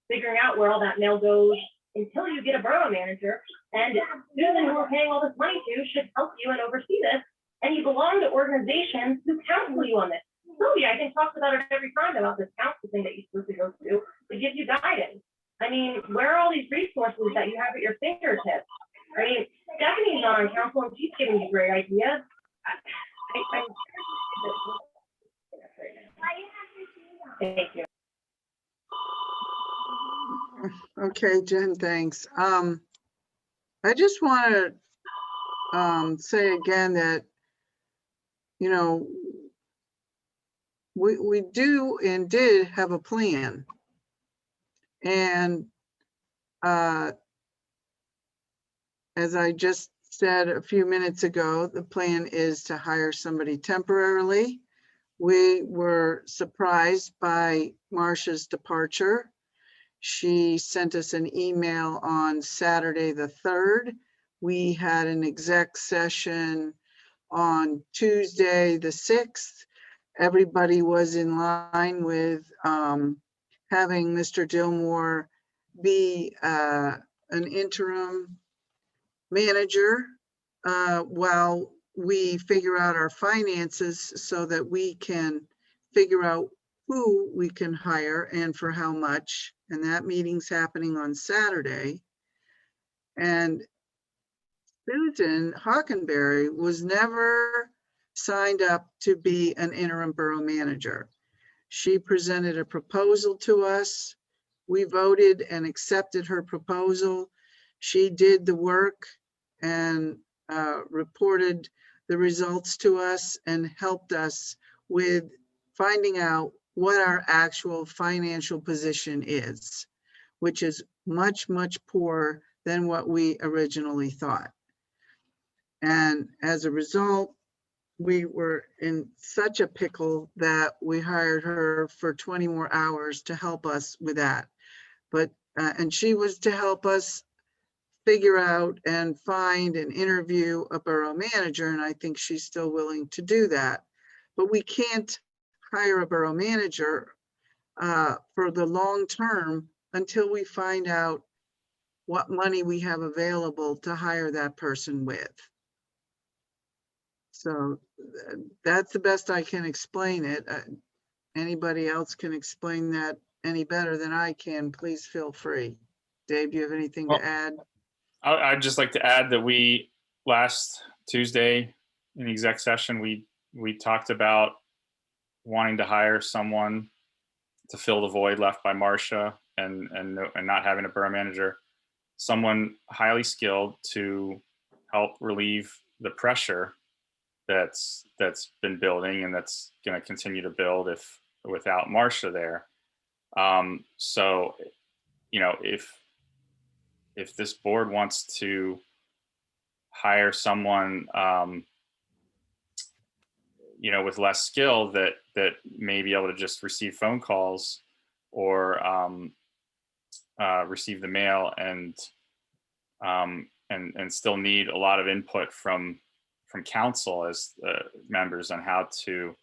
S14: figuring out where all that mail goes until you get a borough manager. And Susan, who we're paying all this money to, should help you and oversee this. And you belong to organizations who counsel you on this. Sylvia, I think, talks about it every time about this council thing that you're supposed to go to give you guidance. I mean, where are all these resources that you have at your fingertips? I mean, Stephanie's not on council and she's giving you great ideas. Thank you.
S1: Okay, Jen, thanks. I just want to say again that, you know, we do and did have a plan. And as I just said a few minutes ago, the plan is to hire somebody temporarily. We were surprised by Marcia's departure. She sent us an email on Saturday the 3rd. We had an exec session on Tuesday the 6th. Everybody was in line with having Mr. Dillmore be an interim manager while we figure out our finances so that we can figure out who we can hire and for how much. And that meeting's happening on Saturday. And Susan Hockenberry was never signed up to be an interim borough manager. She presented a proposal to us. We voted and accepted her proposal. She did the work and reported the results to us and helped us with finding out what our actual financial position is, which is much, much poorer than what we originally thought. And as a result, we were in such a pickle that we hired her for 20 more hours to help us with that. But And she was to help us figure out and find and interview a borough manager, and I think she's still willing to do that. But we can't hire a borough manager for the long term until we find out what money we have available to hire that person with. So that's the best I can explain it. Anybody else can explain that any better than I can, please feel free. Dave, do you have anything to add?
S10: I'd just like to add that we, last Tuesday in the exec session, we talked about wanting to hire someone to fill the void left by Marcia and not having a borough manager, someone highly skilled to help relieve the pressure that's been building and that's going to continue to build without Marcia there. So, you know, if this board wants to hire someone, you know, with less skill that may be able to just receive phone calls or receive the mail and still need a lot of input from council as members on how to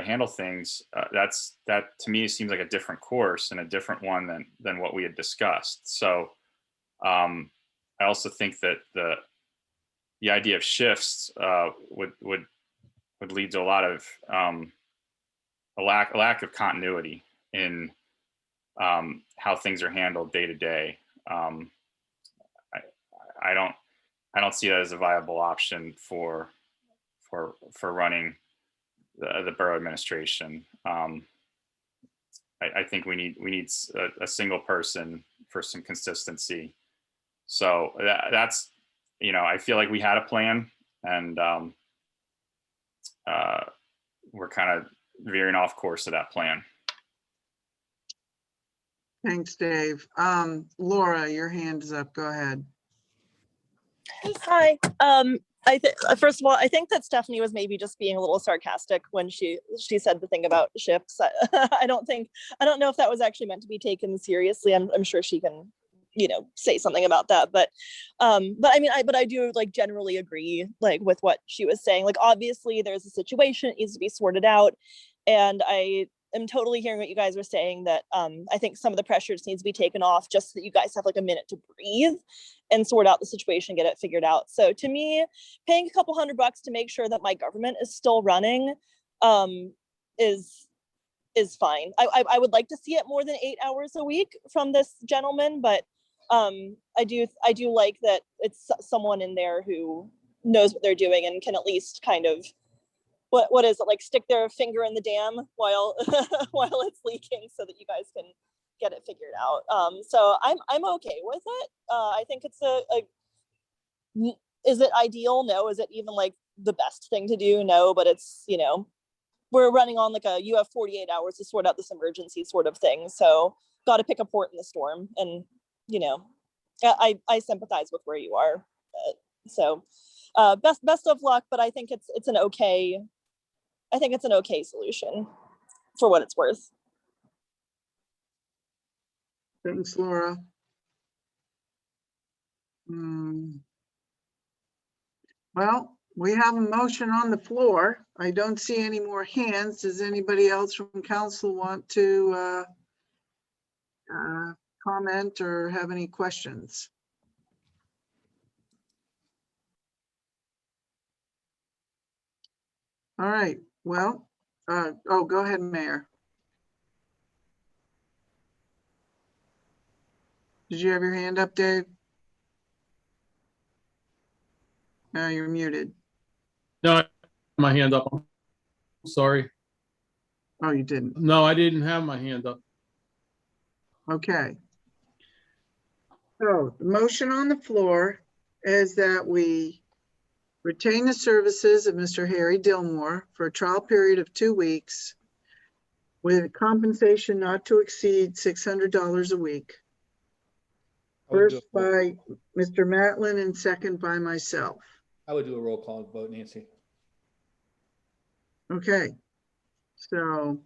S10: handle things, that to me seems like a different course and a different one than what we had discussed. So I also think that the idea of shifts would lead to a lot of a lack of continuity in how things are handled day to day. I don't see that as a viable option for running the borough administration. I think we need a single person for some consistency. So that's, you know, I feel like we had a plan, and we're kind of veering off course of that plan.
S1: Thanks, Dave. Laura, your hand is up. Go ahead.
S8: Hi. First of all, I think that Stephanie was maybe just being a little sarcastic when she said the thing about shifts. I don't know if that was actually meant to be taken seriously. I'm sure she can, you know, say something about that. But I mean, I do like generally agree like with what she was saying. Like obviously there's a situation, it needs to be sorted out, and I am totally hearing what you guys are saying, that I think some of the pressures needs to be taken off just so that you guys have like a minute to breathe and sort out the situation, get it figured out. So to me, paying a couple $100 to make sure that my government is still running is fine. I would like to see it more than 8 hours a week from this gentleman, but I do like that it's someone in there who knows what they're doing and can at least kind of, what is it, like stick their finger in the dam while while it's leaking so that you guys can get it figured out. So I'm okay with it. I think it's is it ideal? No. Is it even like the best thing to do? No, but it's, you know, we're running on like you have 48 hours to sort out this emergency sort of thing. So got to pick a port in the storm, and, you know, I sympathize with where you are. So best of luck, but I think it's an okay solution for what it's worth.
S1: Thanks, Laura. Well, we have a motion on the floor. I don't see any more hands. Does anybody else from council want to comment or have any questions? All right, well, oh, go ahead, Mayor. Did you have your hand up, Dave? No, you're muted.
S4: No, I have my hand up. I'm sorry.
S1: Oh, you didn't.
S4: No, I didn't have my hand up.
S1: Okay. So the motion on the floor is that we retain the services of Mr. Harry Dillmore for a trial period of 2 weeks with compensation not to exceed $600 a week. First by Mr. Matlin and second by myself.
S5: I would do a roll call vote, Nancy.
S1: Okay. So,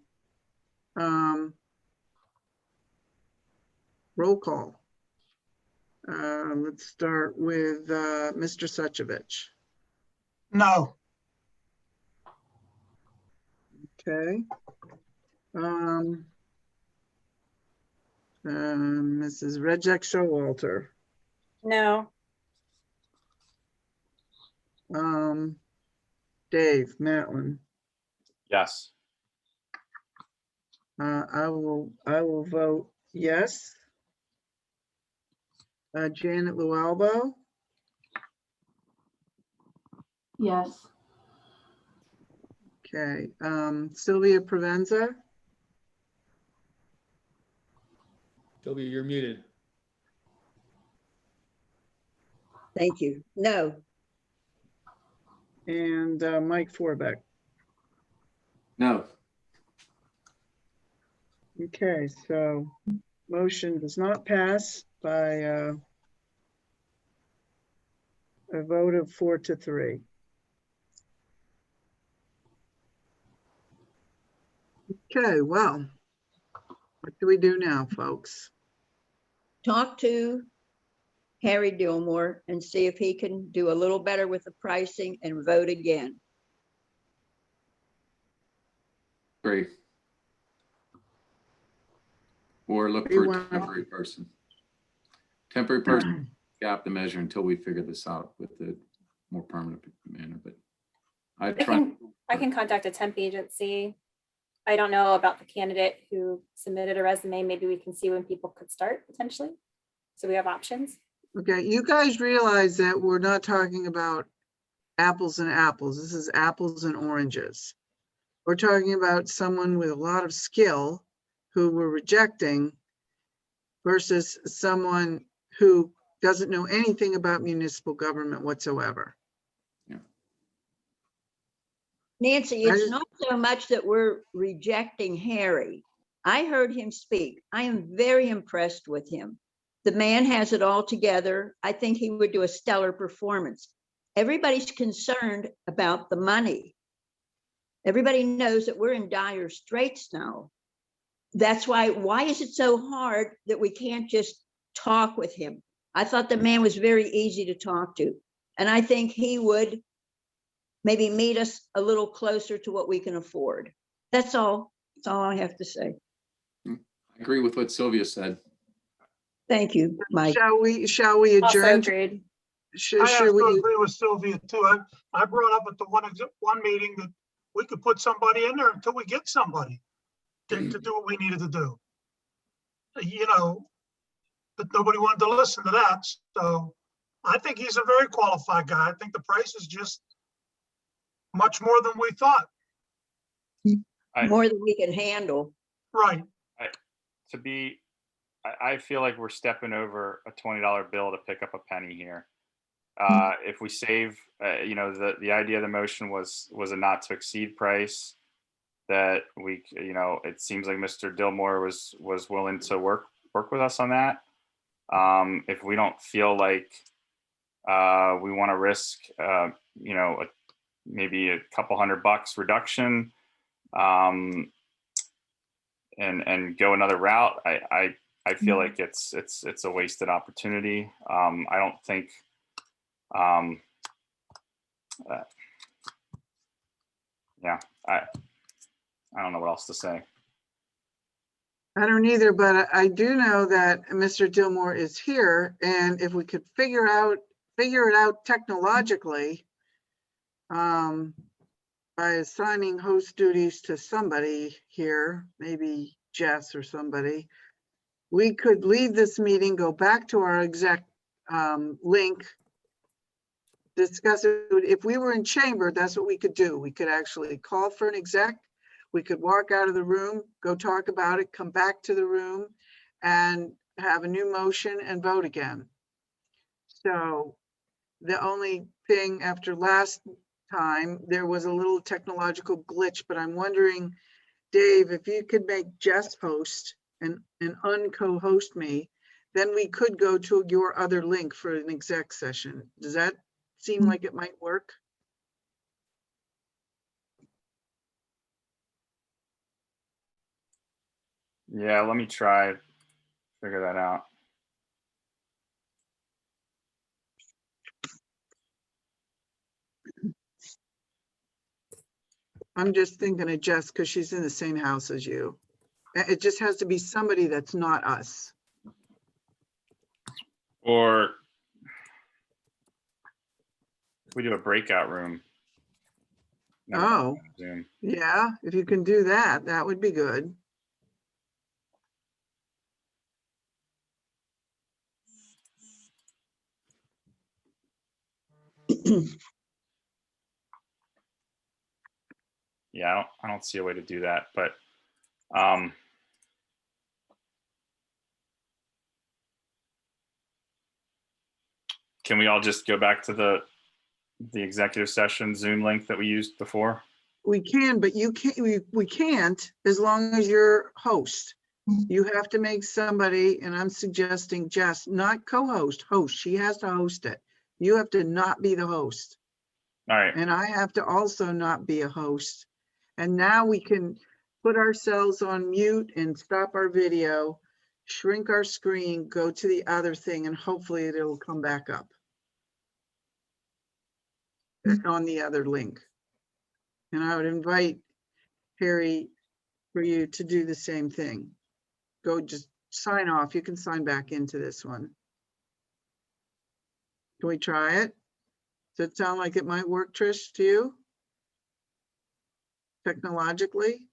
S1: Roll call. Let's start with Mr. Suchovich.
S12: No,
S1: Okay. Mrs. Rejek Showalter.
S11: No.
S1: Dave Matlin.
S10: Yes.
S1: I will vote yes. Janet Lualbo.
S3: Yes.
S1: Okay. Sylvia Provenza.
S5: Sylvia, you're muted.
S9: Thank you. No,
S1: And Mike Forbeck.
S2: No.
S1: Okay, so motion does not pass by a vote of 4-3. Okay, well, what do we do now, folks?
S9: talk to Harry Dillmore and see if he can do a little better with the pricing and vote again.
S2: Agree. Or look
S1: You
S2: for a
S1: want-
S2: temporary person. Temporary person, gap the measure until we figure this out with the more permanent manner, but
S11: I can contact a temp agency. I don't know about the candidate who submitted a resume. Maybe we can see when people could start potentially. So we have options.
S1: Okay, you guys realize that we're not talking about apples and apples. This is apples and oranges. We're talking about someone with a lot of skill who we're rejecting versus someone who doesn't know anything about municipal government whatsoever.
S9: Nancy, it's not so much that we're rejecting Harry. I heard him speak. I am very impressed with him. The man has it all together. I think he would do a stellar performance. Everybody's concerned about the money. Everybody knows that we're in dire straits now. That's why is it so hard that we can't just talk with him? I thought the man was very easy to talk to. And I think he would maybe meet us a little closer to what we can afford. That's all. That's all I have to say.
S2: I agree with what Sylvia said.
S9: Thank you, Mike.
S1: Shall we
S11: Also
S1: adjourn?
S11: agreed.
S12: I have
S1: Should
S12: to
S1: we?
S12: agree with Sylvia too. I brought up at the one meeting that we could put somebody in there until we get somebody to do what we needed to do. You know, but nobody wanted to listen to that. So I think he's a very qualified guy. I think the price is just much more than we thought.
S9: More than we can handle.
S12: Right.
S10: I feel like we're stepping over a $20 bill to pick up a penny here. If we save, the idea of the motion was a not to exceed price that we, it seems like Mr. Dillmore was willing to work with us on that. If we don't feel like we want to risk, maybe a couple $100 reduction, and go another route, I feel like it's a wasted opportunity. I don't think, I don't know what else to say.
S1: I don't either, but I do know that Mr. Dillmore is here, and if we could figure it out technologically, by assigning host duties to somebody here, maybe Jess or somebody, we could leave this meeting, go back to our exec link, discuss it. If we were in chamber, that's what we could do. We could actually call for an exec. We could walk out of the room, go talk about it, come back to the room and have a new motion and vote again. So the only thing after last time, there was a little technological glitch, but I'm wondering, Dave, if you could make Jess host and unco-host me, then we could go to your other link for an exec session. Does that seem like it might work?
S10: Yeah, let me try figure that out.
S1: I'm just thinking of Jess because she's in the same house as you. It just has to be somebody that's not us.
S10: Or we do a breakout room. Never mind,
S1: Oh,
S10: Zoom.
S1: yeah, if you can do that, that would be good.
S10: Yeah, I don't see a way to do that, but can we all just go back to the executive session Zoom link that we used before?
S1: We can, but you can't, we can't as long as you're host. You have to make somebody, and I'm suggesting Jess, not co-host, host. She has to host it. You have to not be the host.
S10: All right.
S1: And I have to also not be a host. And now we can put ourselves on mute and stop our video, shrink our screen, go to the other thing, and hopefully it'll come back up on the other link. And I would invite Harry for you to do the same thing. Go just sign off. You can sign back into this one. Can we try it? Does it sound like it might work, Trish, to you? Technologically?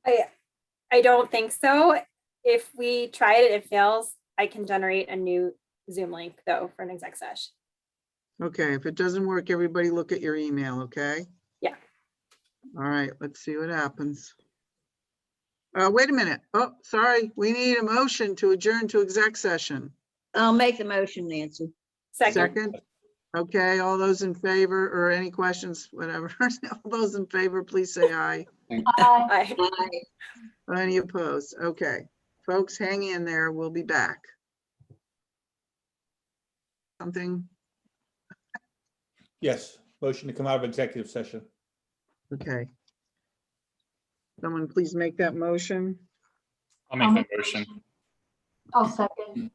S11: I don't think so. If we try it, it fails, I can generate a new Zoom link though for an exec session.
S1: Okay, if it doesn't work, everybody look at your email, okay?
S11: Yeah.
S1: All right, let's see what happens. Wait a minute. Oh, sorry. We need a motion to adjourn to exec session.
S9: I'll make the motion, Nancy.
S11: Second.
S1: Okay, all those in favor or any questions, whatever. All those in favor, please say aye.
S11: Aye.
S1: Any opposed? Okay, folks, hang in there. We'll be back. Something?
S5: Yes, motion to come out of executive session.
S1: Okay. Someone please make that motion.
S10: I'll make that motion.
S3: I'll second.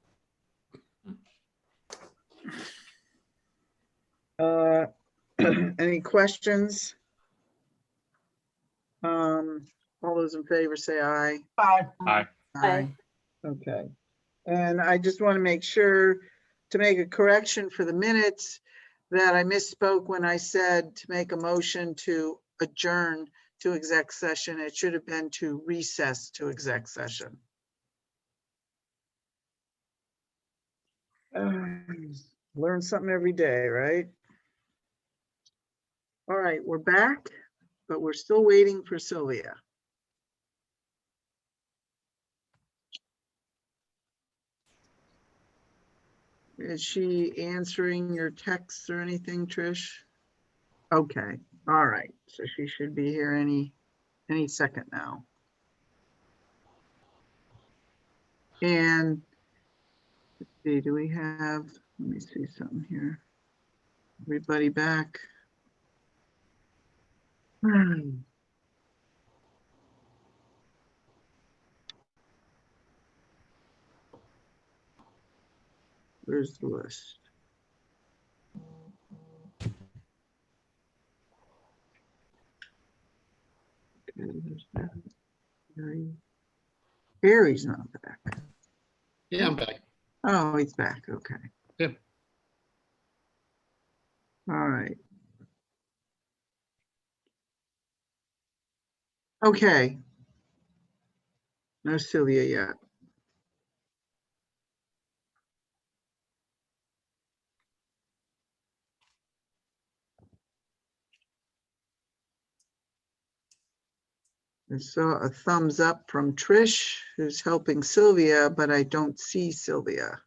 S1: Any questions? All those in favor say aye.
S12: Aye.
S10: Aye.
S11: Aye.
S1: Okay. And I just want to make sure to make a correction for the minutes that I misspoke when I said to make a motion to adjourn to exec session. It should have been to recess to exec session. Learn something every day, right? All right, we're back, but we're still waiting for Sylvia. Is she answering your texts or anything, Trish? Okay, all right. So she should be here any second now. And let's see, do we have, let me see something here. Everybody back? Where's the list? Okay, there's that. Harry's not back.
S15: Yeah, I'm back.
S1: Oh, he's back. Okay.
S15: Good.
S1: All right. Okay. No Sylvia yet. I saw a thumbs up from Trish, who's helping Sylvia, but I don't see Sylvia.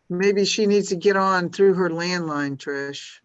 S1: Maybe she needs to get on through her landline, Trish.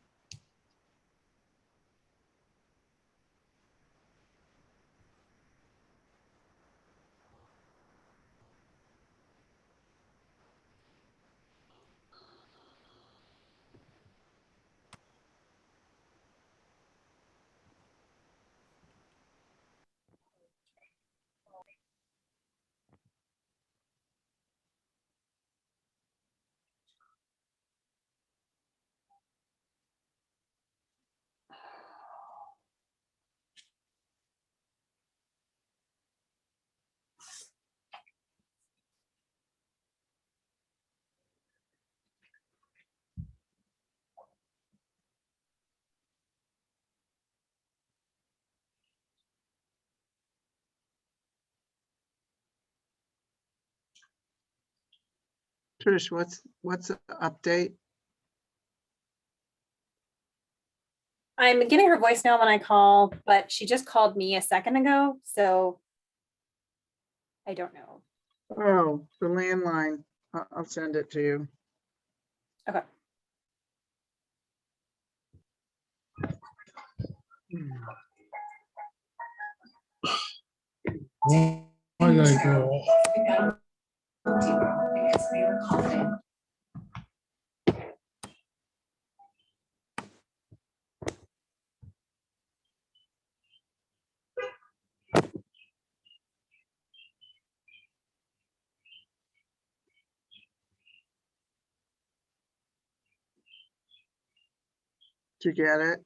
S1: Trish, what's the update?
S11: I'm getting her voicemail when I call, but she just called me a second ago, so I don't know.
S1: Oh, the landline. I'll send it to you.
S11: Okay.
S4: Why did I go?
S1: Did you get it?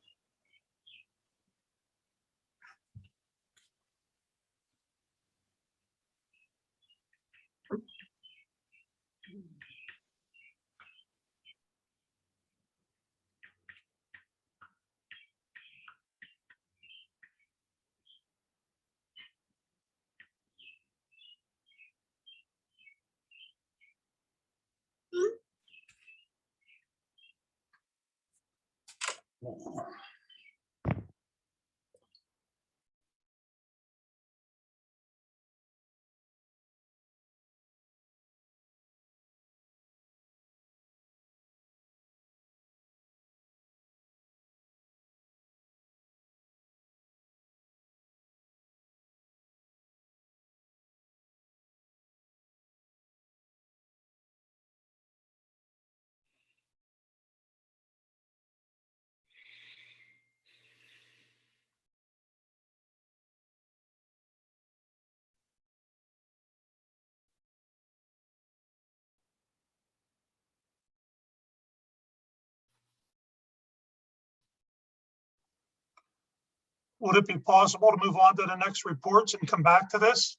S12: Would it be possible to move on to the next reports and come back to this?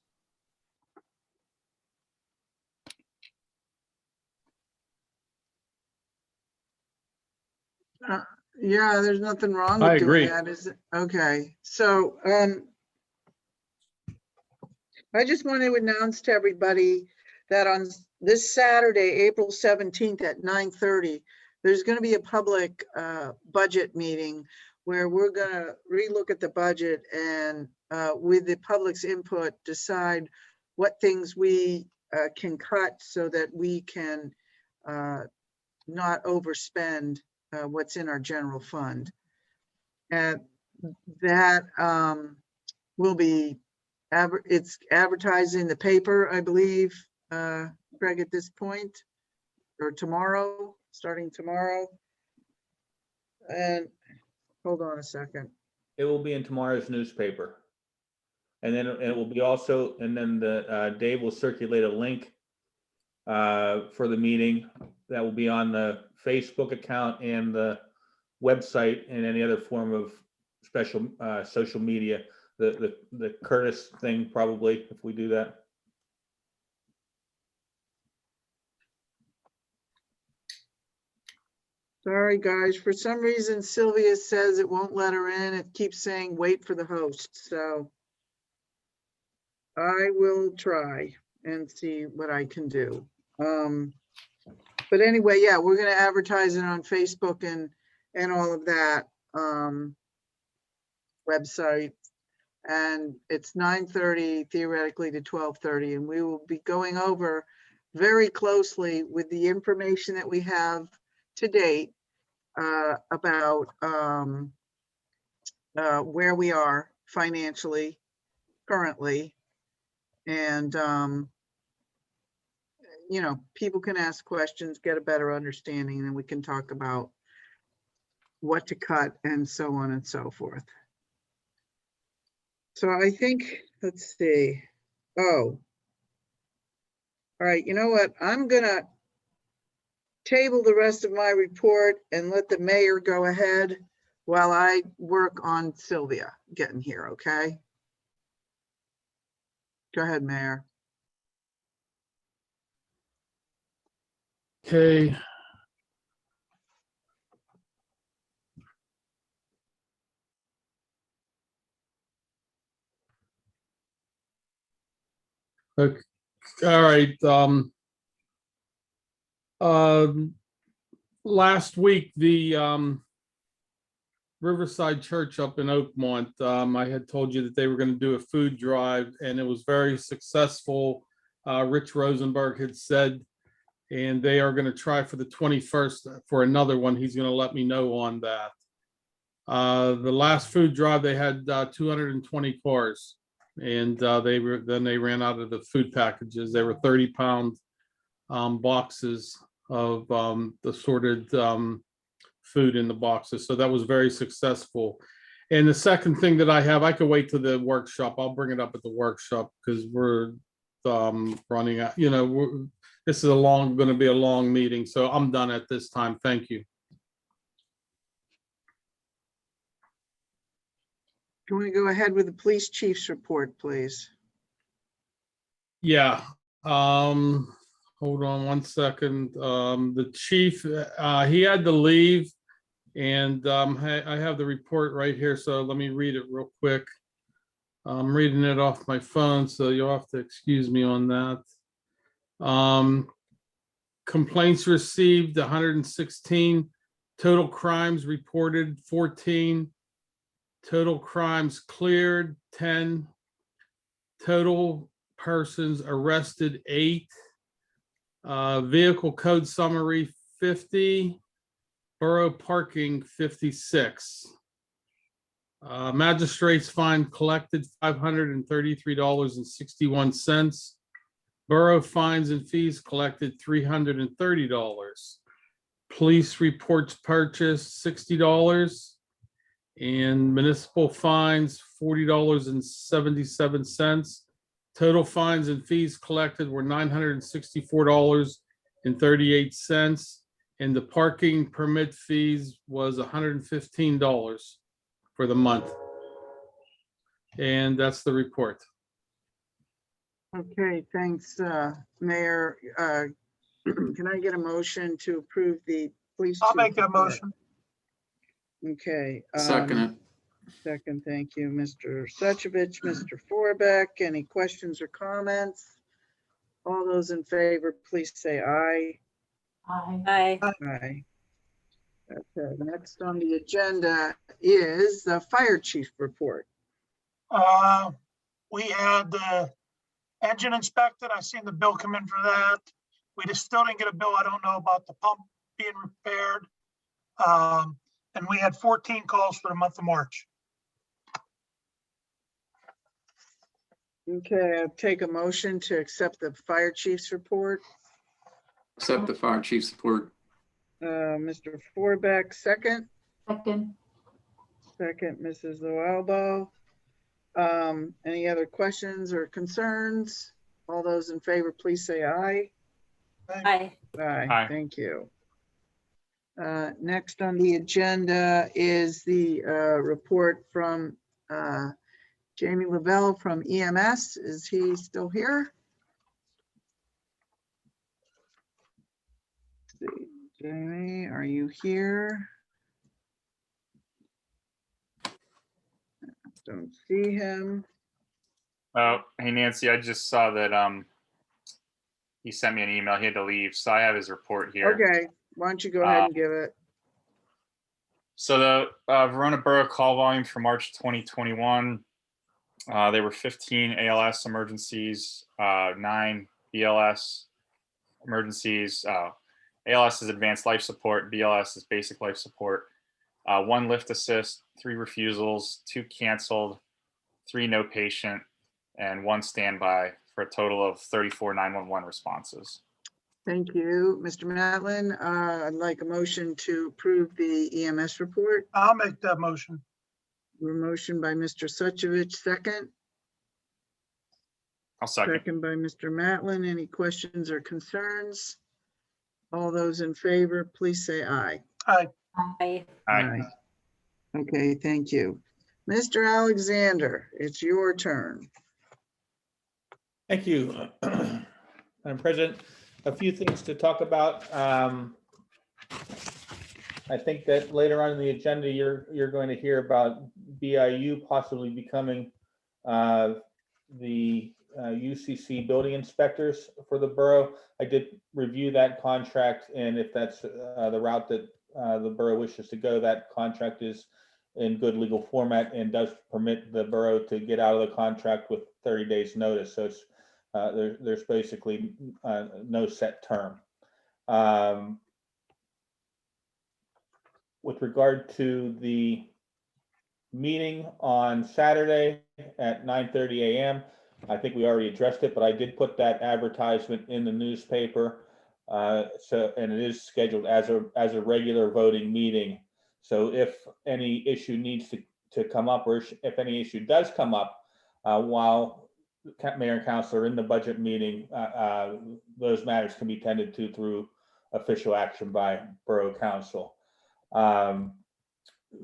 S1: Yeah, there's nothing wrong
S4: I
S1: with doing
S4: agree.
S1: that, is it? Okay, so, I just want to announce to everybody that on this Saturday, April 17th at 9:30, there's going to be a public budget meeting where we're going to relook at the budget and with the public's input, decide what things we can cut so that we can not overspend what's in our general fund. And that will be it's advertised in the paper, I believe, Greg, at this point, or tomorrow, starting tomorrow. And hold on a second.
S5: It will be in tomorrow's newspaper. And then it will be also, and then Dave will circulate a link for the meeting that will be on the Facebook account and the website and any other form of special social media. The Curtis thing probably, if we do that.
S1: Sorry, guys. For some reason, Sylvia says it won't let her in. It keeps saying, wait for the host. So I will try and see what I can do. But anyway, yeah, we're going to advertise it on Facebook and all of that website. And it's 9:30 theoretically to 12:30. And we will be going over very closely with the information that we have to date about where we are financially currently. And, you know, people can ask questions, get a better understanding, and we can talk about what to cut and so on and so forth. So I think, let's see. Oh, all right. You know what? I'm going to table the rest of my report and let the mayor go ahead while I work on Sylvia getting here, okay? Go ahead, Mayor.
S4: Okay. Okay. All right. Last week, the Riverside Church up in Oakmont, I had told you that they were going to do a food drive, and it was very successful. Rich Rosenberg had said, and they are going to try for the 21st for another one. He's going to let me know on that. The last food drive, they had 220 cars, and then they ran out of the food packages. They were 30-pound boxes of the sorted food in the boxes. So that was very successful. And the second thing that I have, I could wait till the workshop. I'll bring it up at the workshop because we're running out. This is going to be a long meeting, so I'm done at this time. Thank you.
S1: Can we go ahead with the police chief's report, please?
S4: Yeah. Hold on one second. The chief, he had to leave, and I have the report right here, so let me read it real quick. I'm reading it off my phone, so you'll have to excuse me on that. Complaints received 116, total crimes reported 14, total crimes cleared 10, total persons arrested 8, vehicle code summary 50, borough parking 56. Magistrates fine collected $533.61. Borough fines and fees collected $330. Police reports purchased $60. And municipal fines $40.77. Total fines and fees collected were $964.38. And the parking permit fees was $115 for the month. And that's the report.
S1: Okay, thanks, Mayor. Can I get a motion to approve the police?
S12: I'll
S1: chief
S12: make that
S1: report?
S12: motion.
S1: Okay.
S2: Second it.
S1: Second, thank you, Mr. Suchovich. Mr. Forbeck, any questions or comments? All those in favor, please say aye.
S3: Aye.
S1: Aye. Okay, next on the agenda is the fire chief report.
S12: We had the engine inspected. I seen the bill come in for that. We just still didn't get a bill. I don't know about the pump being repaired. And we had 14 calls for the month of March.
S1: Okay, I'll take a motion to accept the fire chief's report.
S2: Accept the fire chief's report.
S1: Mr. Forbeck, second.
S3: Second.
S1: Second, Mrs. Loalbo. Any other questions or concerns? All those in favor, please say aye.
S11: Aye.
S1: Aye,
S10: Aye.
S1: thank you. Next on the agenda is the report from Jamie Lavelle from EMS. Is he still here? Let's see. Jamie, are you here? Don't see him.
S10: Oh, hey Nancy, I just saw that he sent me an email. He had to leave, so I have his report here.
S1: Okay, why don't you go ahead and give it?
S10: So the Verona Borough call volume for March 2021, there were 15 ALS emergencies, 9 BLS emergencies. ALS is advanced life support, BLS is basic life support. 1 lift assist, 3 refusals, 2 canceled, 3 no patient, and 1 standby for a total of 34 911 responses.
S1: Thank you, Mr. Matlin. I'd like a motion to approve the EMS report.
S12: I'll make that motion.
S1: A motion by Mr. Suchovich, second.
S10: I'll second.
S1: Second by Mr. Matlin. Any questions or concerns? All those in favor, please say aye.
S12: Aye.
S11: Aye.
S10: Aye.
S1: Okay, thank you. Mr. Alexander, it's your turn.
S5: Thank you, Madam President. A few things to talk about. I think that later on in the agenda, you're going to hear about BIU possibly becoming the UCC building inspectors for the borough. I did review that contract, and if that's the route that the borough wishes to go, that contract is in good legal format and does permit the borough to get out of the contract with 30 days notice. So it's there's basically no set term. With regard to the meeting on Saturday at 9:30 a.m., I think we already addressed it, but I did put that advertisement in the newspaper. And it is scheduled as a regular voting meeting. So if any issue needs to come up, or if any issue does come up while mayor and council are in the budget meeting, those matters can be tended to through official action by borough council.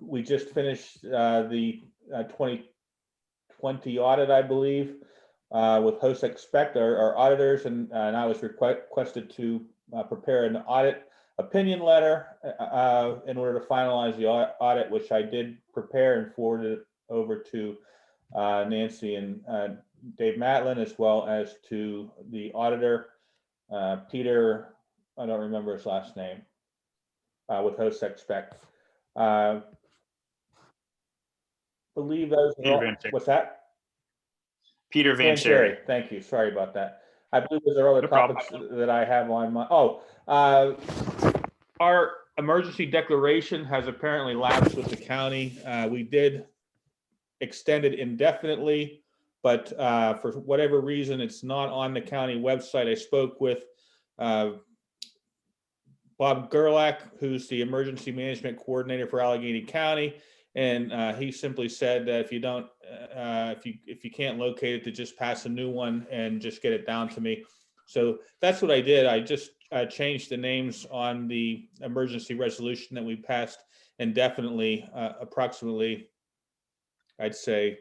S5: We just finished the 2020 audit, I believe, with Host Expect, our auditors, and I was requested to prepare an audit opinion letter in order to finalize the audit, which I did prepare and forwarded over to Nancy and Dave Matlin, as well as to the auditor, Peter, I don't remember his last name, with Host Expect. Believe those are all, what's that?
S10: Peter Van Cherry.
S5: Thank you. Sorry about that. I believe those are all the topics that I have on my. Our emergency declaration has apparently lapsed with the county. We did extend it indefinitely, but for whatever reason, it's not on the county website. I spoke with Bob Gerlach, who's the emergency management coordinator for Allegheny County. And he simply said that if you don't, if you can't locate it, to just pass a new one and just get it down to me. So that's what I did. I just changed the names on the emergency resolution that we passed indefinitely, approximately, I'd say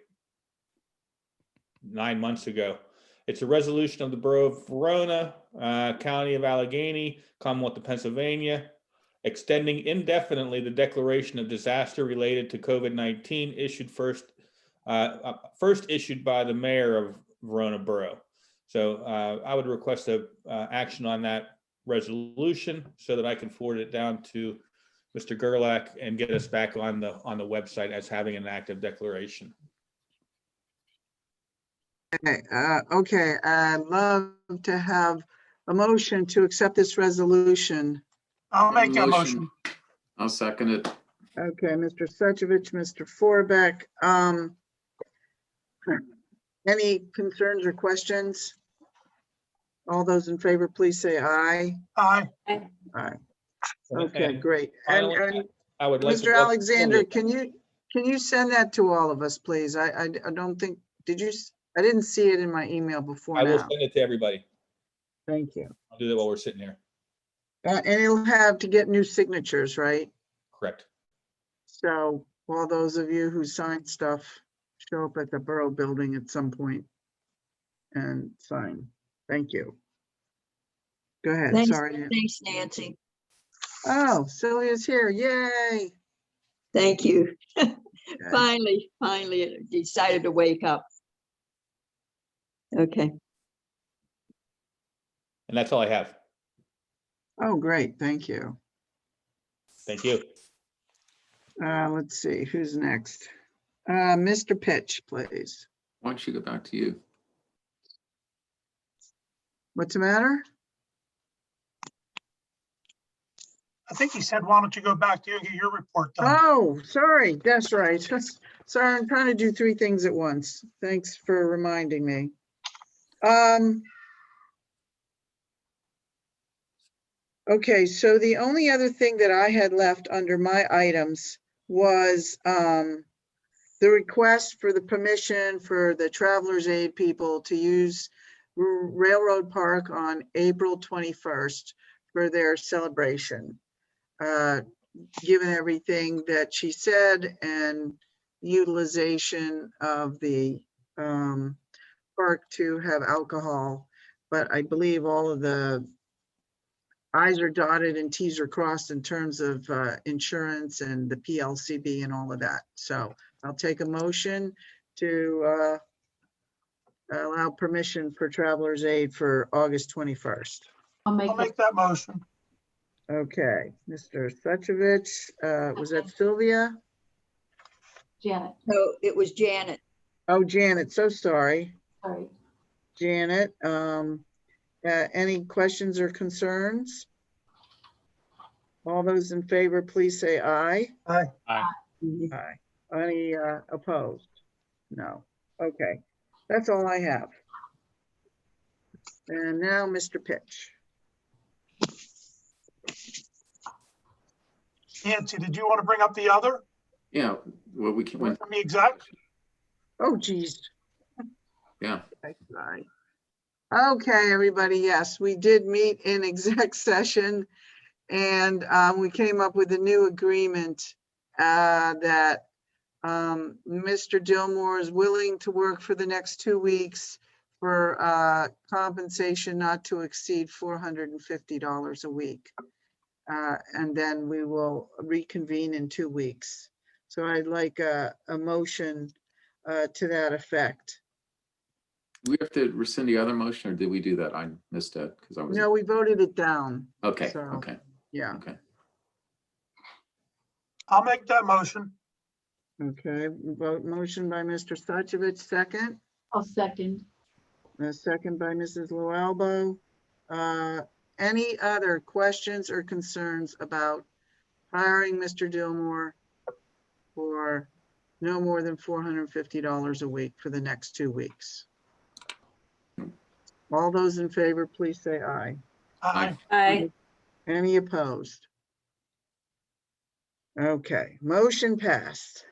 S5: 9 months ago. It's a resolution of the Borough of Verona, County of Allegheny, Commonwealth of Pennsylvania, extending indefinitely the declaration of disaster related to COVID-19 issued first issued by the mayor of Verona Borough. So I would request a action on that resolution so that I can forward it down to Mr. Gerlach and get us back on the website as having an active declaration.
S1: Okay, I'd love to have a motion to accept this resolution.
S12: I'll make that motion.
S2: I'll second it.
S1: Okay, Mr. Suchovich, Mr. Forbeck. Any concerns or questions? All those in favor, please say aye.
S12: Aye.
S1: Aye. Okay,
S5: And
S1: great.
S5: finally, I would like
S1: Mr. Alexander, can you send that to all of us, please? I don't think, I didn't see it in my email before
S5: I will
S1: now.
S5: send it to everybody.
S1: Thank you.
S5: I'll do that while we're sitting here.
S1: And it'll have to get new signatures, right?
S5: Correct.
S1: So all those of you who signed stuff, show up at the Borough Building at some point and sign. Thank you. Go ahead,
S9: Thanks,
S1: sorry.
S9: thanks, Nancy.
S1: Oh, Celia's here, yay.
S9: Thank you. Finally, it decided to wake up. Okay.
S5: And that's all I have.
S1: Oh, great, thank you.
S5: Thank you.
S1: Let's see, who's next? Mr. Pitch, please.
S2: Why don't you go back to you?
S1: What's the matter?
S12: I think he said, why don't you go back to you and get your report done?
S1: Oh, sorry, that's right. Sorry, I'm trying to do three things at once. Thanks for reminding me. Okay, so the only other thing that I had left under my items was the request for the permission for the Travelers Aid people to use Railroad Park on April 21st for their celebration. Given everything that she said and utilization of the park to have alcohol, but I believe all of the I's are dotted and T's are crossed in terms of insurance and the PLCB and all of that. So I'll take a motion to allow permission for traveler's aid for August 21st.
S3: I'll
S12: I'll make that motion.
S1: Okay, Mr. Suchovich, was that Sylvia?
S3: Janet,
S9: No, it was Janet.
S1: Oh, Janet, so sorry.
S3: sorry.
S1: Janet, any questions or concerns? All those in favor, please say aye.
S12: Aye.
S10: Aye.
S1: Aye. Any opposed? No. Okay, that's all I have. And now, Mr. Pitch.
S12: Nancy, did you want to bring up the other?
S2: Yeah, well, we can,
S12: From the exec?
S1: Oh, geez.
S2: yeah.
S1: Sorry. Okay, everybody, yes, we did meet in exec session and we came up with a new agreement that Mr. Dillmore is willing to work for the next 2 weeks for compensation not to exceed $450 a week. And then we will reconvene in 2 weeks. So I'd like a motion to that effect.
S2: Do we have to rescind the other motion, or did we do that? I missed it because I was.
S1: No, we voted it down.
S2: Okay,
S1: so,
S2: okay,
S1: Yeah,
S2: okay.
S12: I'll make that motion.
S1: okay. Motion by Mr. Suchovich, second.
S3: I'll second.
S1: A second by Mrs. Lualbo. Any other questions or concerns about hiring Mr. Dillmore for no more than $450 a week for the next 2 weeks? All those in favor, please say aye.
S12: Aye.
S11: Aye.
S1: Any opposed? Okay, motion passed.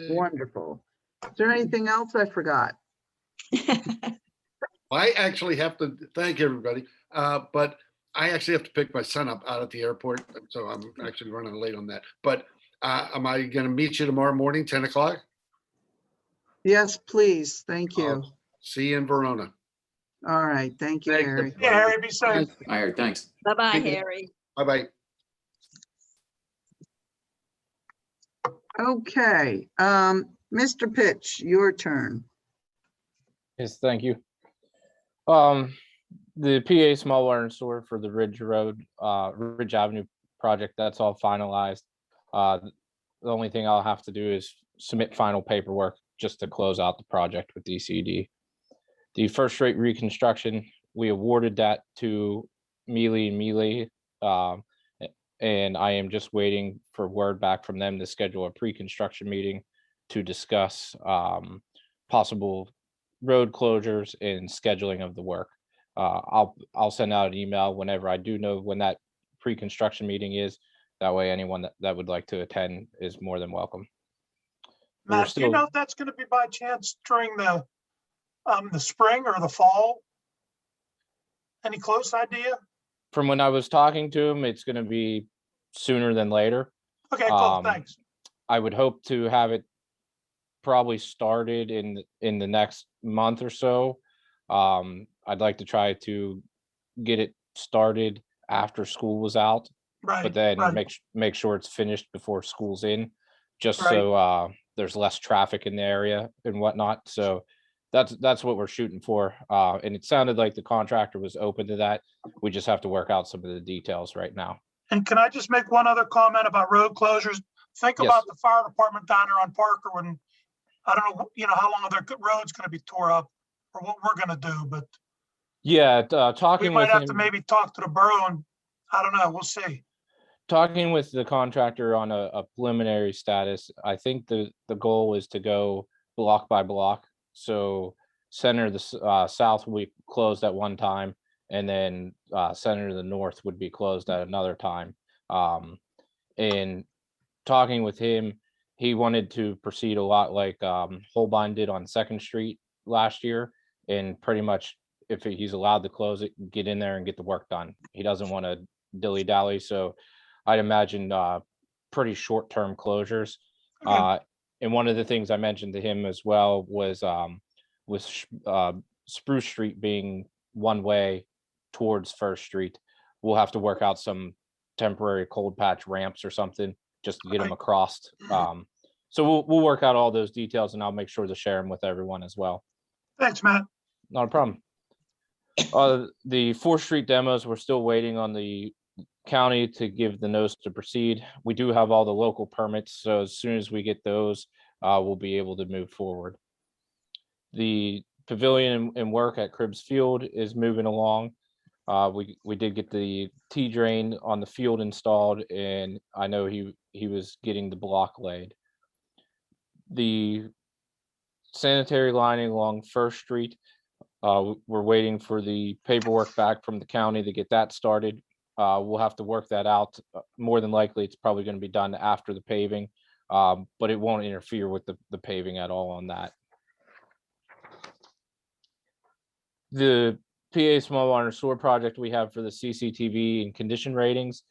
S1: Wonderful. Is there anything else I forgot?
S15: I actually have to thank everybody, but I actually have to pick my son up out at the airport, so I'm actually running late on that. But am I going to meet you tomorrow morning, 10 o'clock?
S1: Yes, please. Thank you.
S15: See you in Verona.
S1: All right, thank you,
S15: Thanks,
S1: Harry.
S12: Yeah, Harry, be safe.
S2: All right, thanks.
S9: Bye-bye,
S15: Thank you.
S9: Harry.
S15: Bye-bye.
S1: Okay, Mr. Pitch, your turn.
S16: Yes, thank you. The PA small water and sewer for the Ridge Avenue project, that's all finalized. The only thing I'll have to do is submit final paperwork just to close out the project with DCD. The first rate reconstruction, we awarded that to Mealy and Mealy, and I am just waiting for word back from them to schedule a pre-construction meeting to discuss possible road closures and scheduling of the work. I'll send out an email whenever I do know when that pre-construction meeting is. That way anyone that would like to attend is more than welcome.
S12: Matt, do you know if that's going to be by chance during the spring or the fall? Any close idea?
S16: From when I was talking to him, it's going to be sooner than later.
S12: Okay, cool, thanks.
S16: I would hope to have it probably started in the next month or so. I'd like to try to get it started after school was out,
S12: Right,
S16: but then
S12: right.
S16: make sure it's finished before school's in, just
S12: Right.
S16: so there's less traffic in the area and whatnot. So that's what we're shooting for. And it sounded like the contractor was open to that. We just have to work out some of the details right now.
S12: And can I just make one other comment about road closures? Think
S16: Yes.
S12: about the fire department down there on Parker when, I don't know, how long their road's gonna be tore up or what we're gonna do, but
S16: Yeah,
S12: we
S16: talking
S12: might
S16: with
S12: have to
S16: him,
S12: maybe talk to the borough and, I don't know, we'll see.
S16: talking with the contractor on a preliminary status. I think the goal is to go block by block. So center of the south will be closed at one time, and then center of the north would be closed at another time. And talking with him, he wanted to proceed a lot like Holbein did on 2nd Street last year, and pretty much if he's allowed to close it, get in there and get the work done. He doesn't want to dilly dally, so I'd imagine pretty short-term closures.
S12: Okay.
S16: And one of the things I mentioned to him as well was with Spruce Street being one way towards First Street, we'll have to work out some temporary cold patch ramps or something just to get them across. So we'll work out all those details, and I'll make sure to share them with everyone as well.
S12: Thanks, Matt.
S16: Not a problem. The 4th Street demos, we're still waiting on the county to give the notice to proceed. We do have all the local permits, so as soon as we get those, we'll be able to move forward. The pavilion and work at Cribbs Field is moving along. We did get the T-drain on the field installed, and I know he was getting the block laid. The sanitary lining along First Street, we're waiting for the paperwork back from the county to get that started. We'll have to work that out. More than likely, it's probably going to be done after the paving, but it won't interfere with the paving at all on that. The PA Small Water Sewer project we have for the CCTV and condition ratings.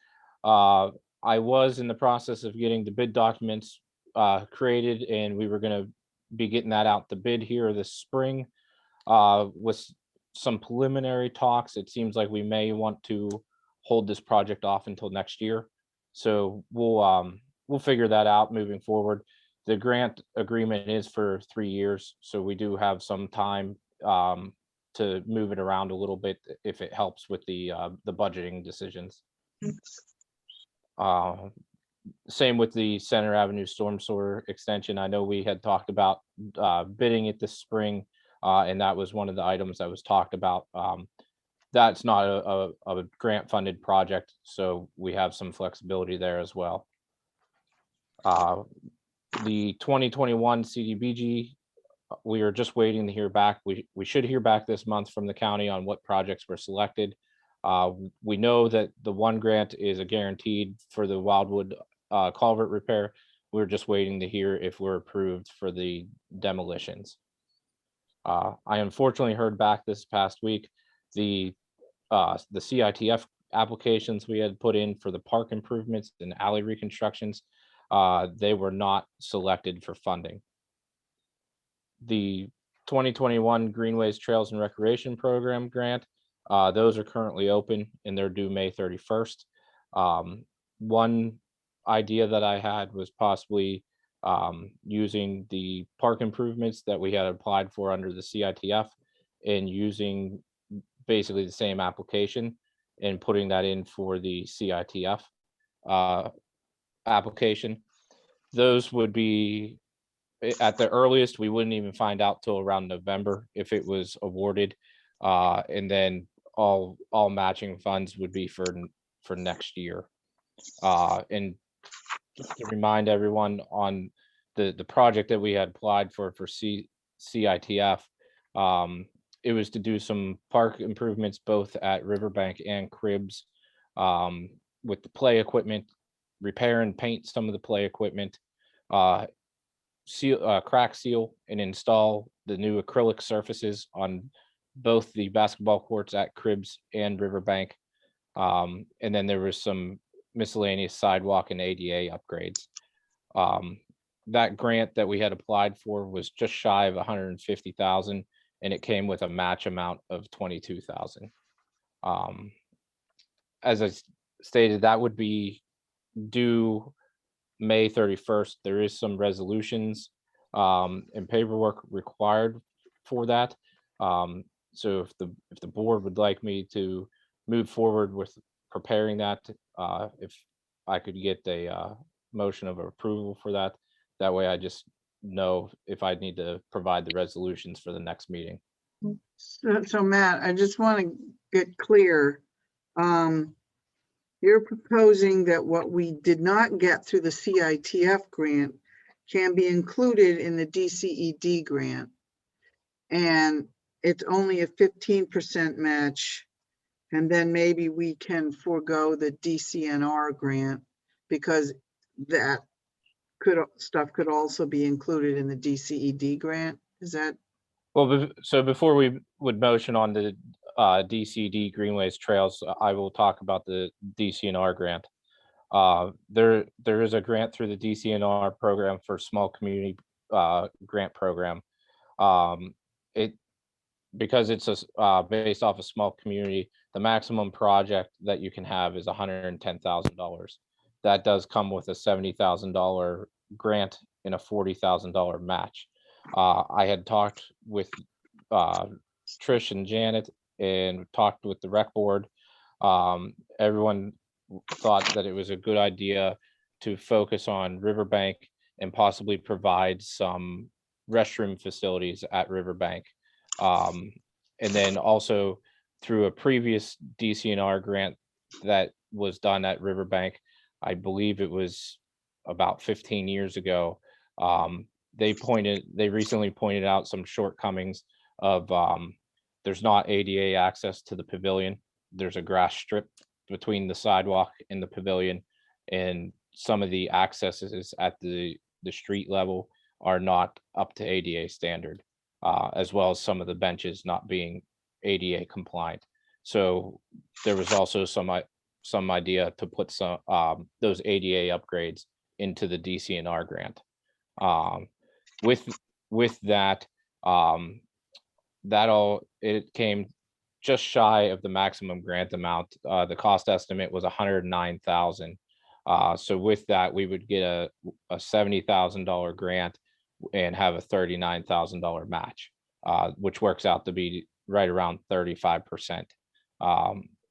S16: I was in the process of getting the bid documents created, and we were going to be getting that out to bid here this spring. With some preliminary talks, it seems like we may want to hold this project off until next year. So we'll figure that out moving forward. The grant agreement is for 3 years, so we do have some time to move it around a little bit if it helps with the budgeting decisions. Same with the Center Avenue Storm Sewer extension. I know we had talked about bidding it this spring, and that was one of the items that was talked about. That's not a grant funded project, so we have some flexibility there as well. The 2021 CDBG, we are just waiting to hear back. We should hear back this month from the county on what projects were selected. We know that the one grant is a guaranteed for the Wildwood culvert repair. We're just waiting to hear if we're approved for the demolitions. I unfortunately heard back this past week the CITF applications we had put in for the park improvements and alley reconstructions. They were not selected for funding. The 2021 Greenways Trails and Recreation Program grant, those are currently open and they're due May 31st. One idea that I had was possibly using the park improvements that we had applied for under the CITF and using basically the same application and putting that in for the CITF application. Those would be at the earliest, we wouldn't even find out till around November if it was awarded. And then all matching funds would be for next year. And just to remind everyone on the project that we had applied for CITF, it was to do some park improvements both at Riverbank and Cribbs with the play equipment, repair and paint some of the play equipment, crack seal and install the new acrylic surfaces on both the basketball courts at Cribbs and Riverbank. And then there was some miscellaneous sidewalk and ADA upgrades. That grant that we had applied for was just shy of 150,000, and it came with a match amount of 22,000. As I stated, that would be due May 31st. There is some resolutions and paperwork required for that. So if the board would like me to move forward with preparing that, if I could get a motion of approval for that, that way I just know if I need to provide the resolutions for the next meeting.
S1: So Matt, I just want to get clear. You're proposing that what we did not get through the CITF grant can be included in the DCED grant. And it's only a 15% match. And then maybe we can forego the DCNR grant because that stuff could also be included in the DCED grant. Is that?
S16: Well, so before we would motion on the DCD Greenways Trails, I will talk about the DCNR grant. There is a grant through the DCNR program for small community grant program. Because it's based off a small community, the maximum project that you can have is $110,000. That does come with a $70,000 grant and a $40,000 match. I had talked with Trish and Janet and talked with the rec board. Everyone thought that it was a good idea to focus on Riverbank and possibly provide some restroom facilities at Riverbank. And then also through a previous DCNR grant that was done at Riverbank, I believe it was about 15 years ago. They recently pointed out some shortcomings of there's not ADA access to the pavilion. There's a grass strip between the sidewalk and the pavilion, and some of the accesses at the street level are not up to ADA standard, as well as some of the benches not being ADA compliant. So there was also some idea to put some those ADA upgrades into the DCNR grant. With that, it came just shy of the maximum grant amount. The cost estimate was $109,000. So with that, we would get a $70,000 grant and have a $39,000 match, which works out to be right around 35%.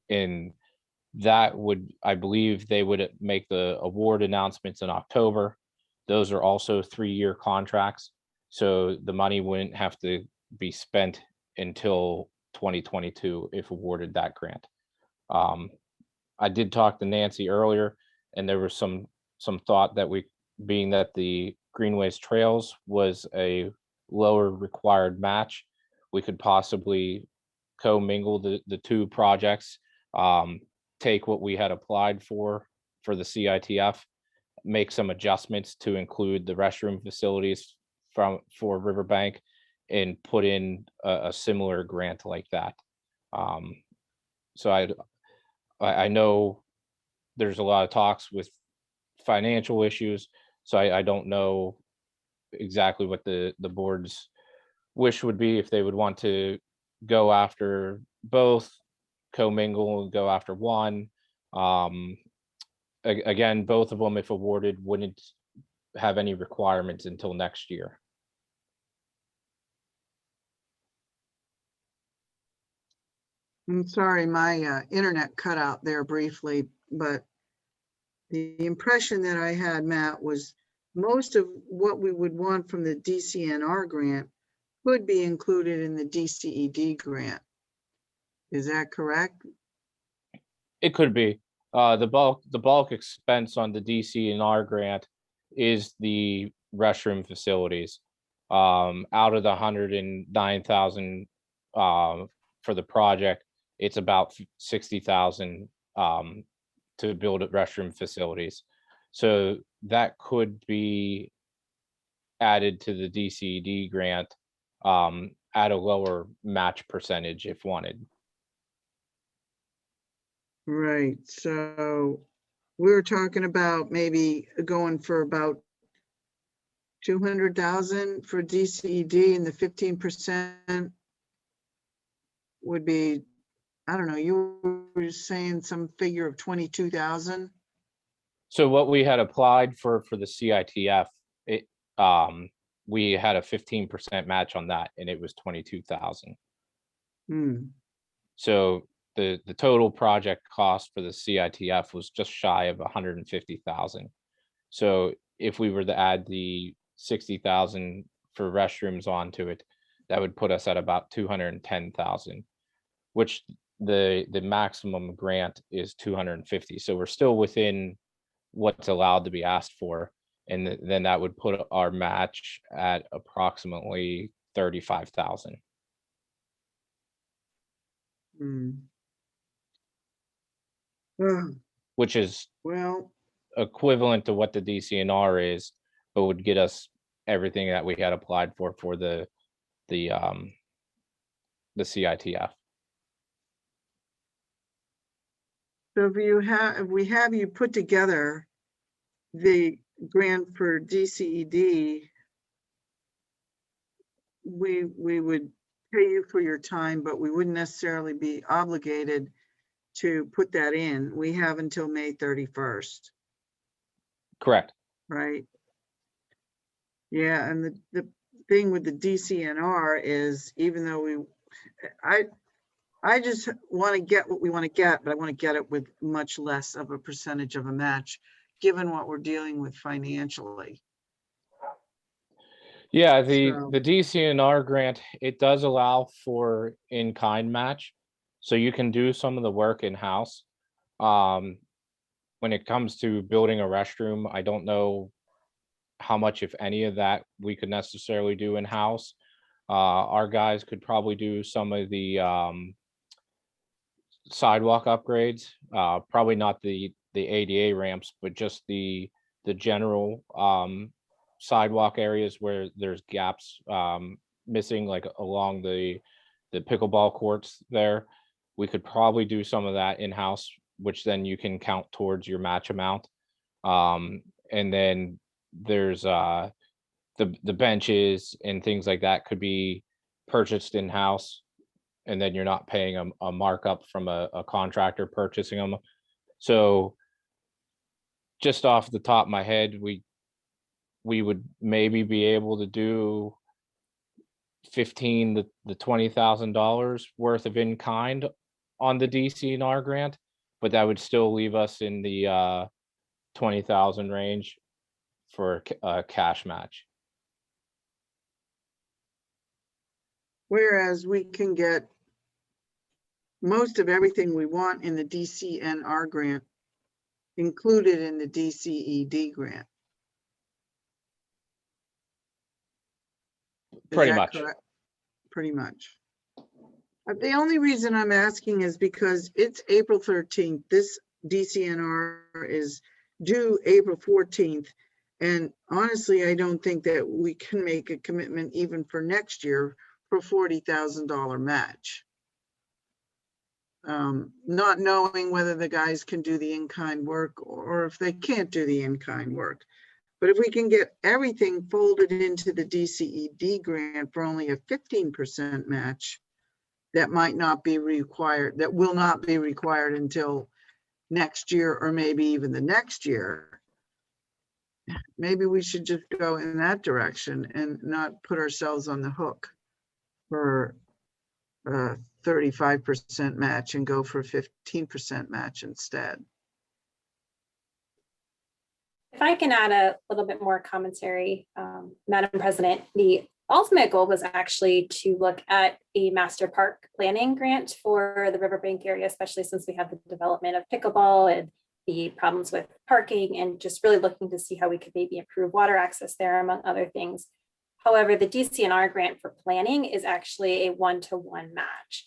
S16: And that would, I believe they would make the award announcements in October. Those are also 3-year contracts. So the money wouldn't have to be spent until 2022 if awarded that grant. I did talk to Nancy earlier, and there was some thought that being that the Greenways Trails was a lower required match, we could possibly co-mingle the two projects, take what we had applied for the CITF, make some adjustments to include the restroom facilities for Riverbank, and put in a similar grant like that. So I know there's a lot of talks with financial issues, so I don't know exactly what the board's wish would be, if they would want to go after both, co-mingle and go after one. Again, both of them, if awarded, wouldn't have any requirements until next year.
S1: I'm sorry, my internet cut out there briefly, but the impression that I had, Matt, was most of what we would want from the DCNR grant would be included in the DCED grant. Is that correct?
S16: It could be. The bulk expense on the DCNR grant is the restroom facilities. Out of the $109,000 for the project, it's about $60,000 to build restroom facilities. So that could be added to the DCED grant at a lower match percentage if wanted.
S1: Right, so we were talking about maybe going for about 200,000 for DCED, and the 15% would be, I don't know, you were saying some figure of 22,000?
S16: So what we had applied for the CITF, we had a 15% match on that, and it was 22,000. So the total project cost for the CITF was just shy of 150,000. So if we were to add the 60,000 for restrooms onto it, that would put us at about 210,000, which the maximum grant is 250. So we're still within what's allowed to be asked for. And then that would put our match at approximately 35,000. Which is
S1: well
S16: equivalent to what the DCNR is, but would get us everything that we had applied for the CITF.
S1: So if we have you put together the grant for DCED, we would pay you for your time, but we wouldn't necessarily be obligated to put that in. We have until May 31st.
S16: Correct.
S1: Right. Yeah, and thing with the DCNR is, even though I just want to get what we want to get, but I want to get it with much less of a percentage of a match, given what we're dealing with financially.
S16: Yeah,
S1: So-
S16: the DCNR grant, it does allow for in-kind match. So you can do some of the work in-house. When it comes to building a restroom, I don't know how much, if any of that, we could necessarily do in-house. Our guys could probably do some of the sidewalk upgrades, probably not the ADA ramps, but just the general sidewalk areas where there's gaps missing, like along the pickleball courts there. We could probably do some of that in-house, which then you can count towards your match amount. And then there's the benches and things like that could be purchased in-house, and then you're not paying a markup from a contractor purchasing them. So just off the top of my head, we would maybe be able to do $15,000 to $20,000 worth of in-kind on the DCNR grant, but that would still leave us in the 20,000 range for a cash match.
S1: Whereas we can get most of everything we want in the DCNR grant included in the DCED grant. Is
S16: Pretty
S1: that
S16: much.
S1: correct? Pretty much. The only reason I'm asking is because it's April 13th. This DCNR is due April 14th. And honestly, I don't think that we can make a commitment even for next year for $40,000 match. Not knowing whether the guys can do the in-kind work or if they can't do the in-kind work. But if we can get everything folded into the DCED grant for only a 15% match, that might not be required, that will not be required until next year or maybe even the next year. Maybe we should just go in that direction and not put ourselves on the hook for a 35% match and go for a 15% match instead.
S11: If I can add a little bit more commentary, Madam President, the ultimate goal was actually to look at a master park planning grant for the Riverbank area, especially since we have the development of pickleball and the problems with parking, and just really looking to see how we could maybe improve water access there, among other things. However, the DCNR grant for planning is actually a one-to-one match.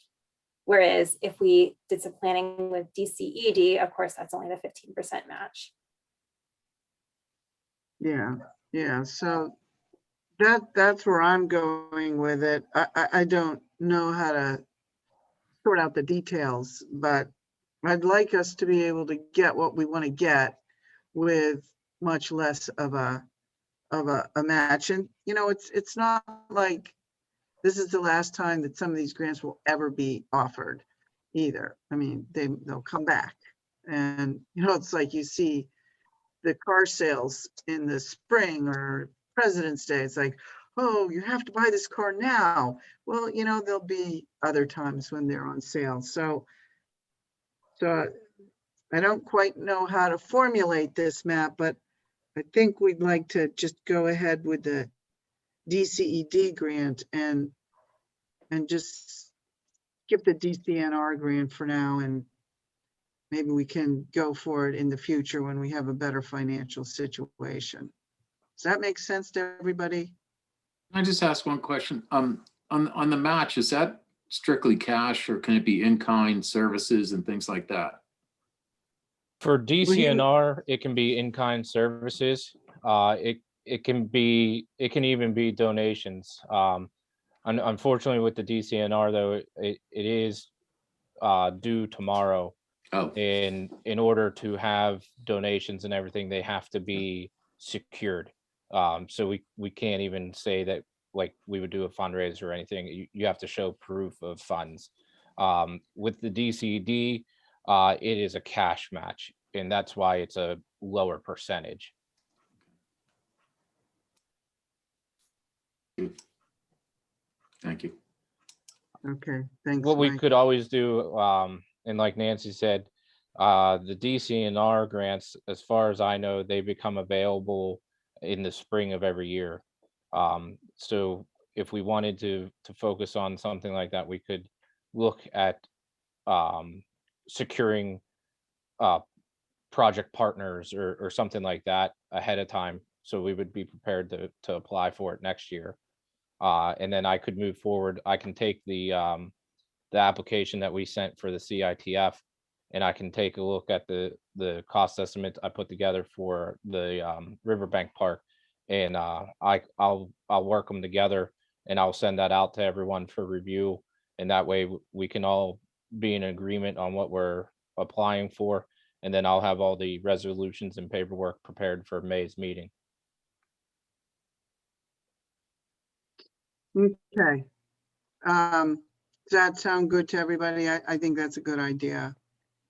S11: Whereas if we did some planning with DCED, of course, that's only the 15% match.
S1: Yeah. So that's where I'm going with it. I don't know how to sort out the details, but I'd like us to be able to get what we want to get with much less of a match. And you know, it's not like this is the last time that some of these grants will ever be offered either. I mean, they'll come back, and you know, it's like you see the car sales in the spring or President's Day. It's like, oh, you have to buy this car now. Well, you know, there'll be other times when they're on sale. So I don't quite know how to formulate this map, but I think we'd like to just go ahead with the DCED grant and just skip the DCNR grant for now, and maybe we can go for it in the future when we have a better financial situation. Does that make sense to everybody?
S2: Can I just ask one question? On the match, is that strictly cash, or can it be in-kind services and things like that?
S16: For DCNR, it can be in-kind services. It can even be donations. Unfortunately, with the DCNR though, it is due tomorrow.
S2: Oh.
S16: And in order to have donations and everything, they have to be secured. So we can't even say that like we would do a fundraiser or anything. You have to show proof of funds. With the DCD, it is a cash match, and that's why it's a lower percentage.
S2: Thank you.
S1: Okay, thanks,
S16: What we
S1: Mike.
S16: could always do, and like Nancy said, the DCNR grants, as far as I know, they become available in the spring of every year. So if we wanted to focus on something like that, we could look at securing project partners or something like that ahead of time. So we would be prepared to apply for it next year. And then I could move forward. I can take the application that we sent for the CITF, and I can take a look at the cost estimate I put together for the Riverbank Park, and I'll work them together, and I'll send that out to everyone for review, and that way we can all be in agreement on what we're applying for, and then I'll have all the resolutions and paperwork prepared for May's meeting.
S1: Okay. Does that sound good to everybody? I think that's a good idea,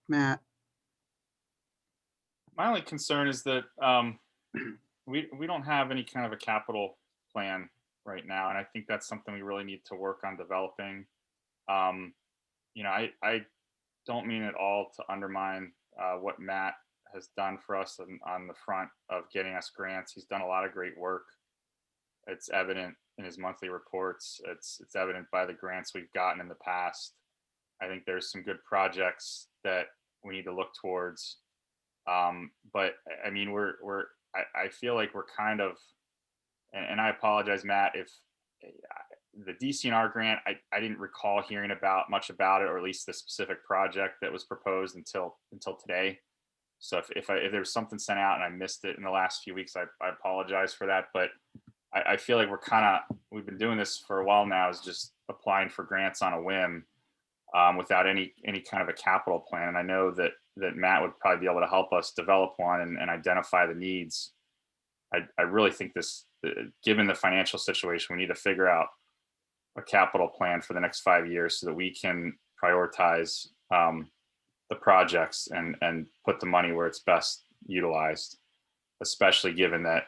S1: Matt.
S10: My only concern is that we don't have any kind of a capital plan right now, and I think that's something we really need to work on developing. You know, I don't mean at all to undermine what Matt has done for us on the front of getting us grants. He's done a lot of great work. It's evident in his monthly reports. It's evident by the grants we've gotten in the past. I think there's some good projects that we need to look towards. But I mean, I feel like we're kind of, and I apologize, Matt, if the DCNR grant, I didn't recall hearing much about it, or at least the specific project that was proposed until today. So if there was something sent out and I missed it in the last few weeks, I apologize for that. But I feel like we've been doing this for a while now, is just applying for grants on a whim, without any kind of a capital plan. And I know that Matt would probably be able to help us develop one and identify the needs. I really think given the financial situation, we need to figure out a capital plan for the next 5 years so that we can prioritize the projects and put the money where it's best utilized, especially given that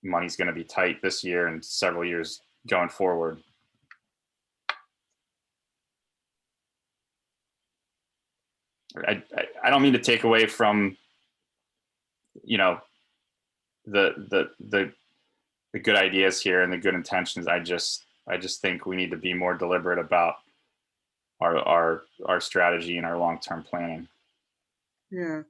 S10: money's going to be tight this year and several years going forward. I don't mean to take away from, you know, the good ideas here and the good intentions. I just think we need to be more deliberate about our strategy and our long-term planning.
S1: Yeah,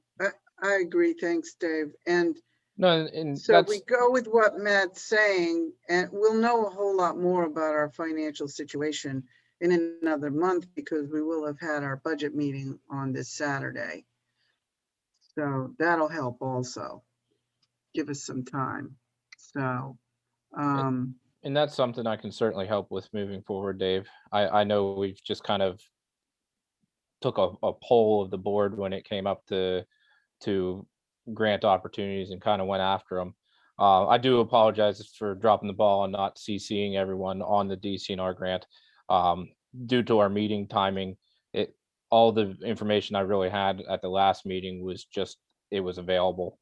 S1: I agree. Thanks, Dave. And
S16: No, and
S1: so we go with what Matt's saying, and we'll know a whole lot more about our financial situation in another month, because we will have had our budget meeting on this Saturday. So that'll help also. Give us some time. So,
S16: and that's something I can certainly help with moving forward, Dave. I know we've just kind of took a poll of the board when it came up to grant opportunities and kind of went after them. I do apologize for dropping the ball and not CCing everyone on the DCNR grant. Due to our meeting timing, all the information I really had at the last meeting was just, it was available.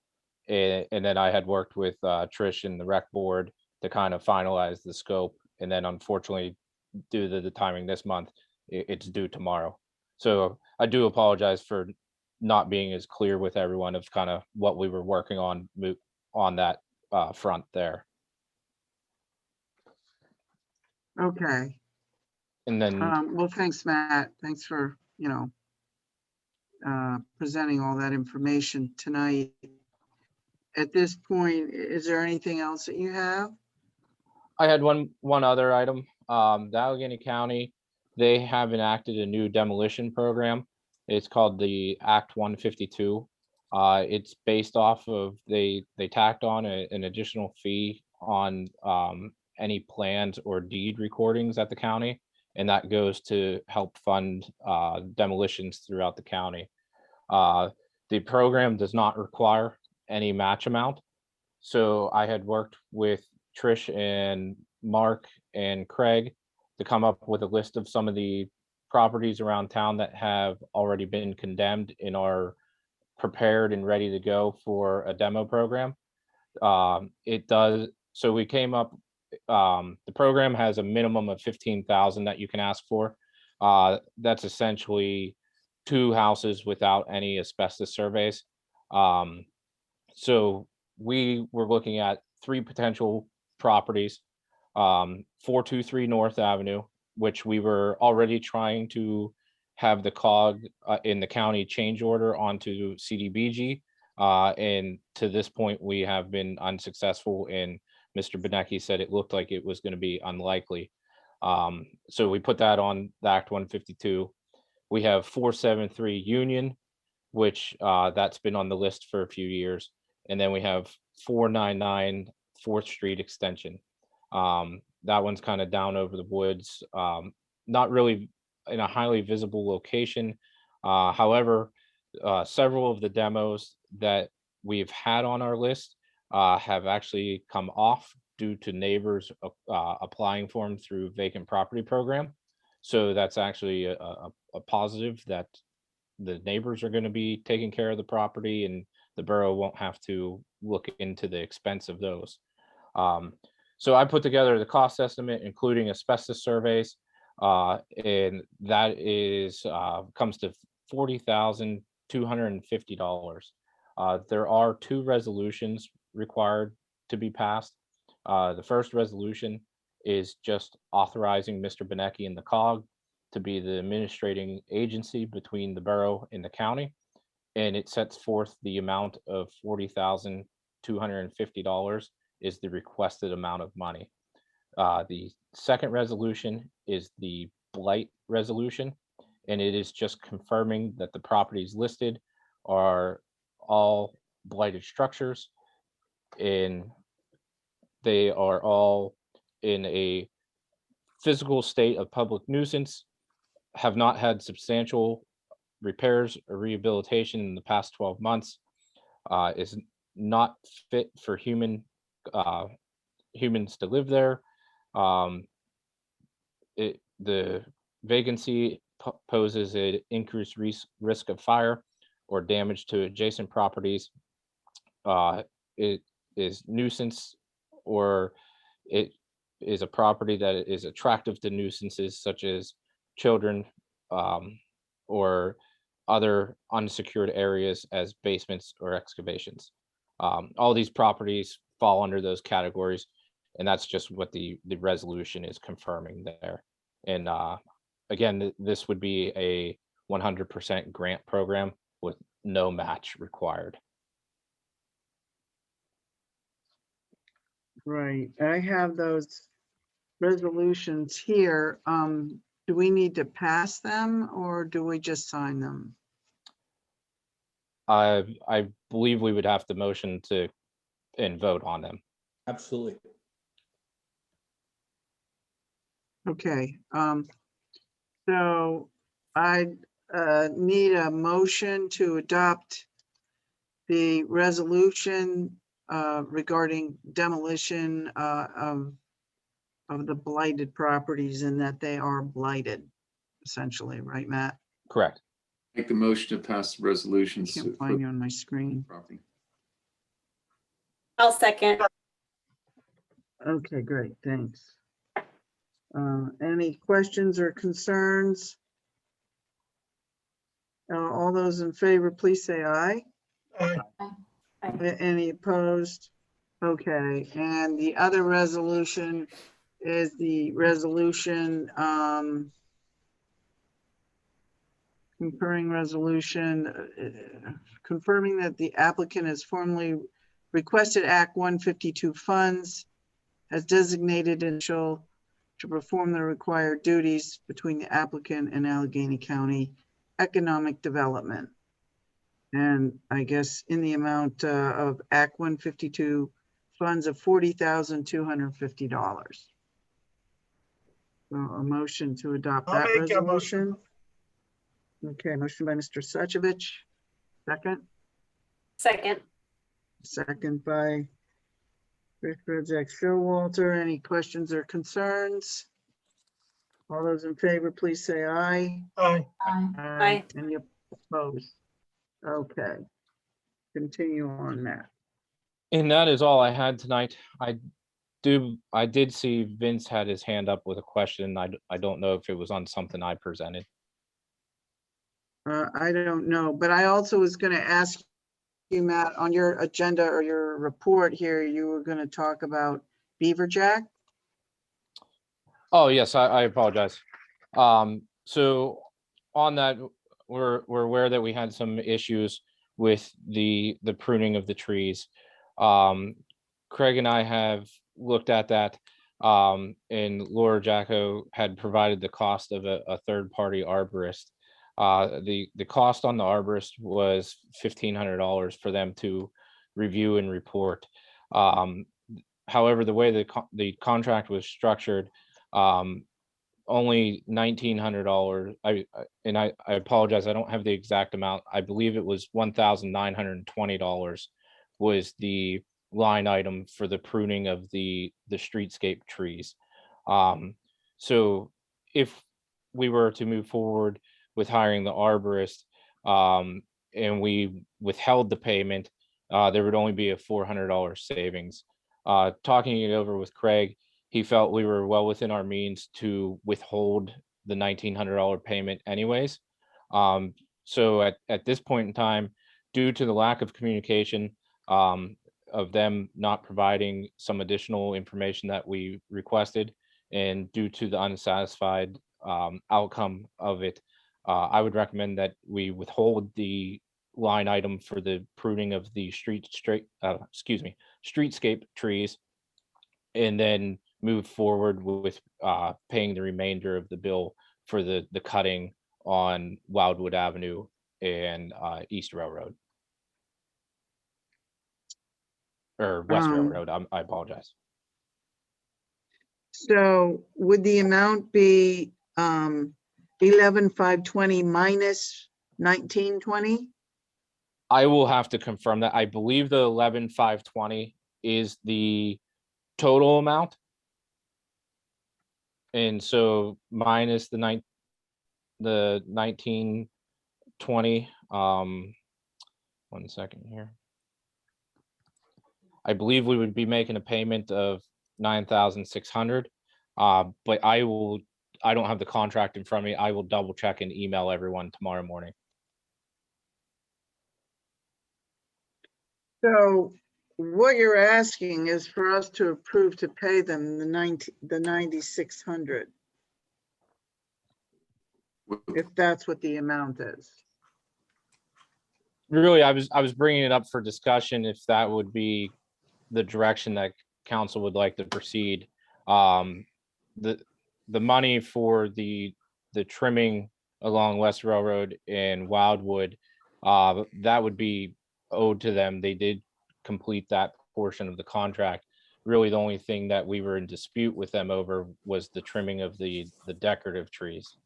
S16: And then I had worked with Trish and the rec board to kind of finalize the scope. And then unfortunately, due to the timing this month, it's due tomorrow. So I do apologize for not being as clear with everyone of kind of what we were working on that front there.
S1: okay.
S16: And then
S1: Well, thanks, Matt. Thanks for, presenting all that information tonight. At this point, is there anything else that you have?
S16: I had one other item. The Allegheny County, they have enacted a new demolition program. It's called the Act 152. It's based off of, they tacked on an additional fee on any plans or deed recordings at the county, and that goes to help fund demolitions throughout the county. The program does not require any match amount. So I had worked with Trish and Mark and Craig to come up with a list of some of the properties around town that have already been condemned and are prepared and ready to go for a demo program. So we came up the program has a minimum of 15,000 that you can ask for. That's essentially 2 houses without any asbestos surveys. So we were looking at 3 potential properties, 423 North Avenue, which we were already trying to have the COG in the county change order onto CDBG. And to this point, we have been unsuccessful, and Mr. Benecki said it looked like it was going to be unlikely. So we put that on the Act 152. We have 473 Union, which that's been on the list for a few years. And then we have 499 4th Street Extension. That one's kind of down over the woods, not really in a highly visible location. However, several of the demos that we've had on our list have actually come off due to neighbors applying for them through vacant property program. So that's actually a positive that the neighbors are going to be taking care of the property, and the borough won't have to look into the expense of those. So I put together the cost estimate, including asbestos surveys, and that is comes to $40,250. There are 2 resolutions required to be passed. The first resolution is just authorizing Mr. Benecki and the COG to be the administrating agency between the borough and the county. And it sets forth the amount of $40,250 is the requested amount of money. The second resolution is the blight resolution, and it is just confirming that the properties listed are all blighted structures, and they are all in a physical state of public nuisance, have not had substantial repairs or rehabilitation in the past 12 months, is not fit for humans to live there. The vacancy poses an increased risk of fire or damage to adjacent properties. It is nuisance, or it is a property that is attractive to nuisances such as children or other unsecured areas as basements or excavations. All these properties fall under those categories, and that's just what the resolution is confirming there. And again, this would be a 100% grant program with no match required.
S1: Right, I have those resolutions here. Do we need to pass them or do we just sign them?
S16: I believe we would have to motion to and vote on them.
S5: Absolutely.
S1: Okay, so I need a motion to adopt the resolution regarding demolition of the blighted properties, and that they are blighted, essentially, right, Matt?
S16: Correct.
S2: Make the motion to pass the resolutions.
S1: Can't find you on my screen.
S2: Property.
S11: I'll second.
S1: Okay, great, thanks. Any questions or concerns? All those in favor, please say aye.
S12: Aye.
S1: Any opposed? Okay, and the other resolution is the resolution, concurring resolution, confirming that the applicant has formally requested Act 152 funds, has designated initial to perform the required duties between the applicant and Allegheny County Economic Development. And I guess in the amount of Act 152 funds of $40,250. So a motion to adopt
S12: I'll
S1: that
S12: make that
S1: resolution. Okay, motion by Mr. Suchovich. Second.
S11: Second.
S1: Second by Jack Showalter. Any questions or concerns? All those in favor, please say aye.
S12: Aye.
S11: Aye.
S1: Any opposed? Okay. Continue on, Matt.
S16: And that is all I had tonight. I I did see Vince had his hand up with a question. I don't know if it was on something I presented.
S1: I don't know, but I also was going to ask you, Matt, on your agenda or your report here, you were going to talk about Beaver Jack.
S16: Oh, yes, I apologize. So on that, we're aware that we had some issues with the pruning of the trees. Craig and I have looked at that, and Laura Jacko had provided the cost of a third-party arborist. The cost on the arborist was $1,500 for them to review and report. However, the way the contract was structured, only $1,900. I apologize, I don't have the exact amount. I believe it was $1,920 was the line item for the pruning of the streetscape trees. So if we were to move forward with hiring the arborist, and we withheld the payment, there would only be a $400 savings. Talking it over with Craig, he felt we were well within our means to withhold the $1,900 payment anyways. So at this point in time, due to the lack of communication, of them not providing some additional information that we requested, and due to the unsatisfied outcome of it, I would recommend that we withhold the line item for the pruning of the streetscape trees, and then move forward with paying the remainder of the bill for the cutting on Wildwood Avenue and East Railroad. Or West Railroad, I apologize.
S1: So would the amount be 11,520 minus 1920?
S16: I will have to confirm that. I believe the 11,520 is the total amount. And so minus the 1920, 1 second here. I believe we would be making a payment of 9,600. But I don't have the contract in front of me. I will double check and email everyone tomorrow morning.
S1: So what you're asking is for us to approve to pay them the 9,600, if that's what the amount is.
S16: Really, I was bringing it up for discussion if that would be the direction that council would like to proceed. The money for the trimming along West Railroad and Wildwood, that would be owed to them. They did complete that portion of the contract. Really, the only thing that we were in dispute with them over was the trimming of the decorative trees.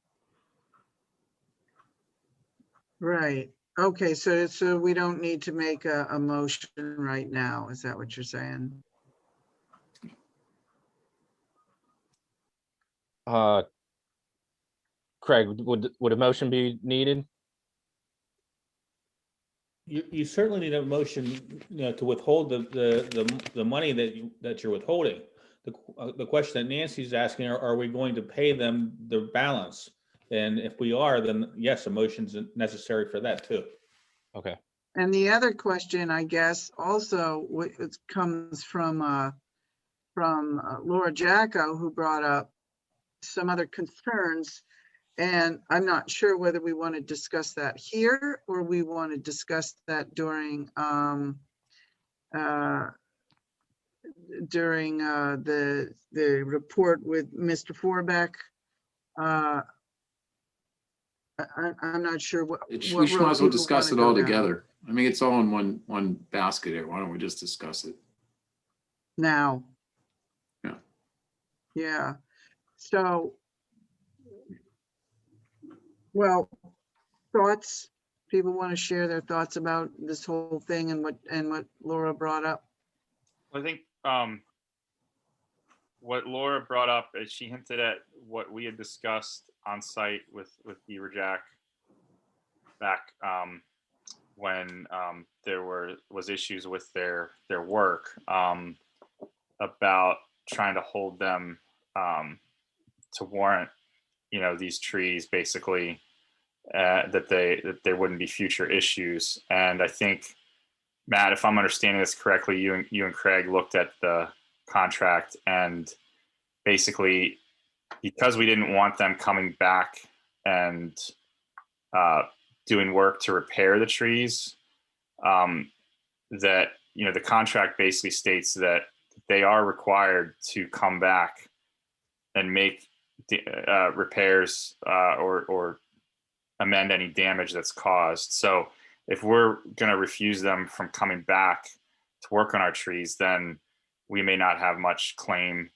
S1: Right. Okay, so we don't need to make a motion right now. Is that what you're saying?
S16: Craig, would a motion be needed?
S5: You certainly need a motion, to withhold the money that you're withholding. The question that Nancy's asking, are we going to pay them the balance? And if we are, then yes, a motion's necessary for that too.
S16: Okay.
S1: And the other question, I guess, also it comes from Laura Jacko, who brought up some other concerns. And I'm not sure whether we want to discuss that here or we want to discuss that during the report with Mr. Forbeck. I'm not sure what.
S2: We
S1: what
S2: should
S1: road
S2: might as well
S1: people
S2: discuss it
S1: wanna
S2: all
S1: go down.
S2: together. I mean, it's all in one basket here. Why don't we just discuss it?
S1: Now.
S2: Yeah.
S1: Yeah. So, well, thoughts, people want to share their thoughts about this whole thing and what Laura brought up.
S10: I think what Laura brought up is she hinted at what we had discussed on site with Beaver Jack back when there was issues with their work, about trying to hold them to warrant, these trees basically, that there wouldn't be future issues. And I think, Matt, if I'm understanding this correctly, you and Craig looked at the contract, and basically, because we didn't want them coming back and doing work to repair the trees, that the contract basically states that they are required to come back and make repairs or amend any damage that's caused. So if we're going to refuse them from coming back to work on our trees, then we may not have much claim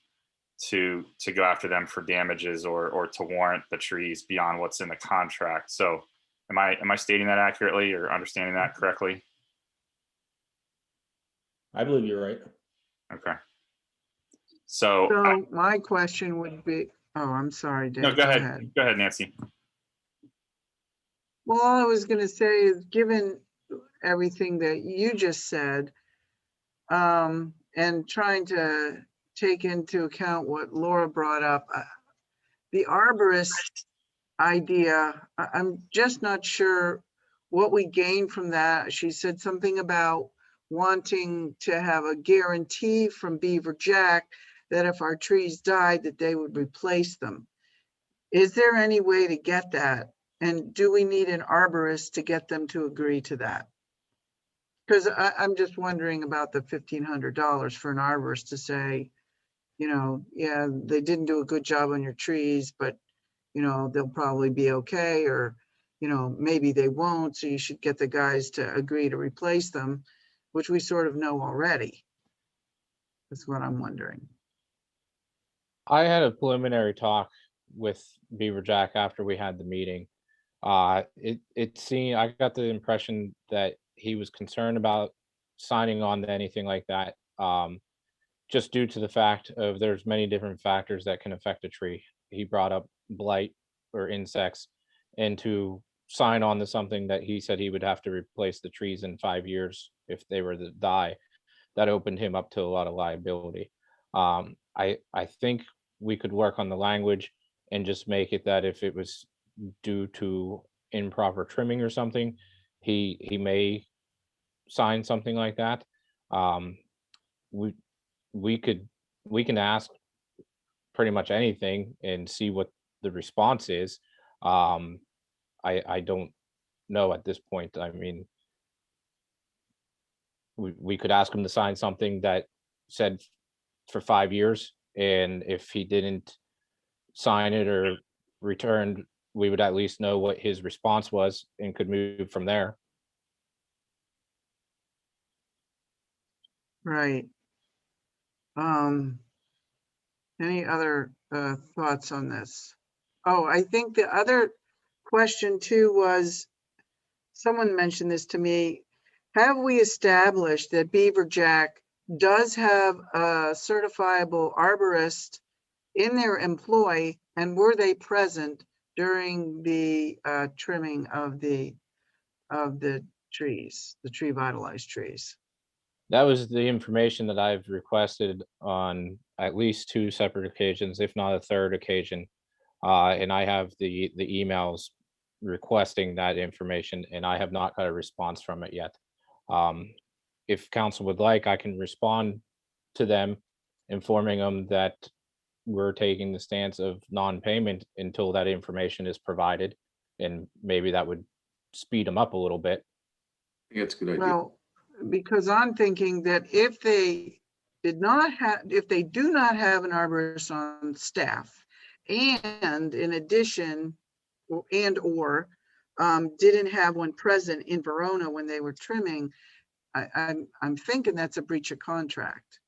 S10: to go after them for damages or to warrant the trees beyond what's in the contract. So am I stating that accurately or understanding that correctly?
S5: I believe you're right.
S10: Okay. So
S1: my question would be, oh, I'm sorry, Dave.
S10: no, go ahead. Go ahead, Nancy.
S1: Well, all I was going to say is, given everything that you just said, and trying to take into account what Laura brought up, the arborist idea, I'm just not sure what we gain from that. She said something about wanting to have a guarantee from Beaver Jack that if our trees died, that they would replace them. Is there any way to get that? And do we need an arborist to get them to agree to that? Because I'm just wondering about the $1,500 for an arborist to say, yeah, they didn't do a good job on your trees, but, they'll probably be okay, or, maybe they won't. So you should get the guys to agree to replace them, which we sort of know already. That's what I'm wondering.
S16: I had a preliminary talk with Beaver Jack after we had the meeting. It seemed, I got the impression that he was concerned about signing on to anything like that, just due to the fact of there's many different factors that can affect a tree. He brought up blight or insects, and to sign on to something that he said he would have to replace the trees in 5 years if they were to die, that opened him up to a lot of liability. I think we could work on the language and just make it that if it was due to improper trimming or something, he may sign something like that. We can ask pretty much anything and see what the response is. I don't know at this point. I mean, we could ask him to sign something that said for 5 years, and if he didn't sign it or returned, we would at least know what his response was and could move from there.
S1: Right. Any other thoughts on this? Oh, I think the other question too was, someone mentioned this to me. Have we established that Beaver Jack does have a certifiable arborist in their employ, and were they present during the trimming of the trees, the tree vitalized trees?
S16: That was the information that I've requested on at least 2 separate occasions, if not a third occasion. And I have the emails requesting that information, and I have not got a response from it yet. If council would like, I can respond to them, informing them that we're taking the stance of non-payment until that information is provided, and maybe that would speed them up a little bit.
S2: I think that's a good idea.
S1: Well, because I'm thinking that if they do not have an arborist on staff, and in addition, or didn't have one present in Verona when they were trimming, I'm thinking that's a breach of contract.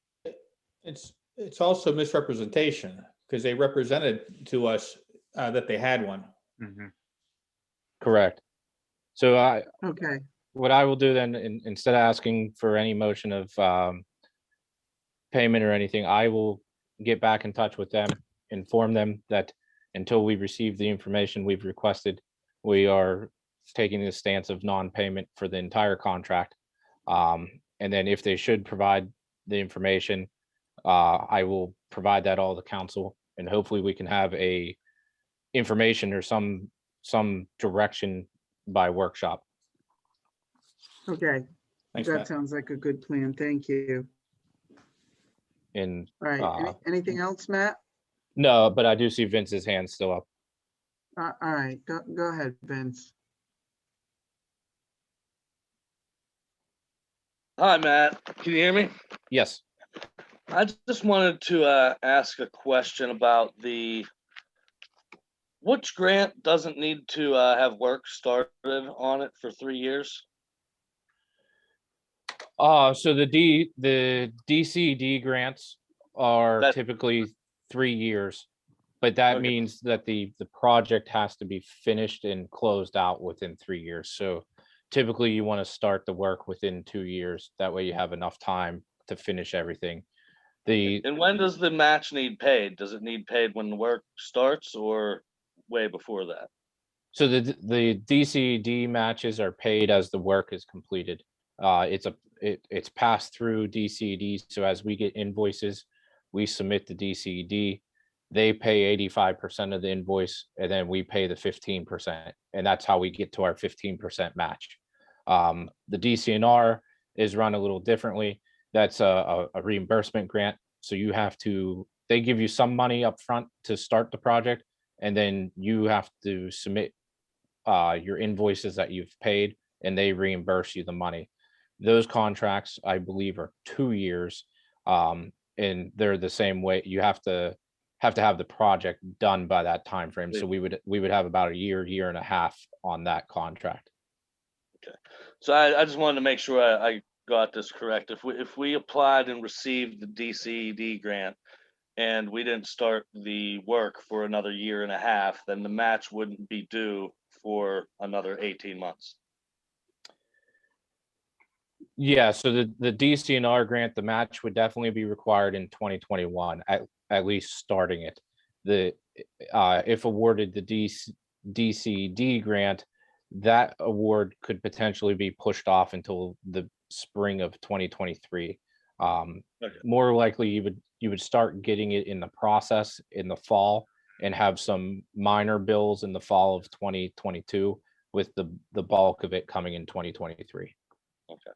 S5: It's also misrepresentation, because they represented to us that they had one.
S16: Correct. So
S1: Okay.
S16: what I will do then, instead of asking for any motion of payment or anything, I will get back in touch with them, inform them that until we receive the information we've requested, we are taking the stance of non-payment for the entire contract. And then if they should provide the information, I will provide that all to council, and hopefully we can have a information or some direction by workshop.
S1: Okay,
S5: Thanks,
S1: that
S5: Matt.
S1: sounds like a good plan. Thank you.
S16: And
S1: All right, anything else, Matt?
S16: no, but I do see Vince's hand still up.
S1: All right, go ahead, Vince.
S17: Hi, Matt. Can you hear me?
S16: Yes.
S17: I just wanted to ask a question about which grant doesn't need to have work started on it for 3 years?
S16: So the DCD grants are
S17: That-
S16: typically 3 years, but that
S17: Okay.
S16: means that the project has to be finished and closed out within 3 years. So typically you want to start the work within 2 years. That way you have enough time to finish everything.
S17: And when does the match need paid? Does it need paid when the work starts or way before that?
S16: So the DCD matches are paid as the work is completed. It's passed through DCD. So as we get invoices, we submit the DCD. They pay 85% of the invoice, and then we pay the 15%, and that's how we get to our 15% match. The DCNR is run a little differently. That's a reimbursement grant. So they give you some money up front to start the project, and then you have to submit your invoices that you've paid, and they reimburse you the money. Those contracts, I believe, are 2 years, and they're the same way. You have to have the project done by that time frame. So we would have about a year and a half on that contract.
S17: Okay. So I just wanted to make sure I got this correct. If we applied and received the DCD grant and we didn't start the work for another year and a half, then the match wouldn't be due for another 18 months.
S16: Yeah, so the DCNR grant, the match would definitely be required in 2021, at least starting it. If awarded the DCD grant, that award could potentially be pushed off until the spring of 2023. More likely you would start getting it in the process in the fall and have some minor bills in the fall of 2022 with the bulk of it coming in 2023.
S17: Okay.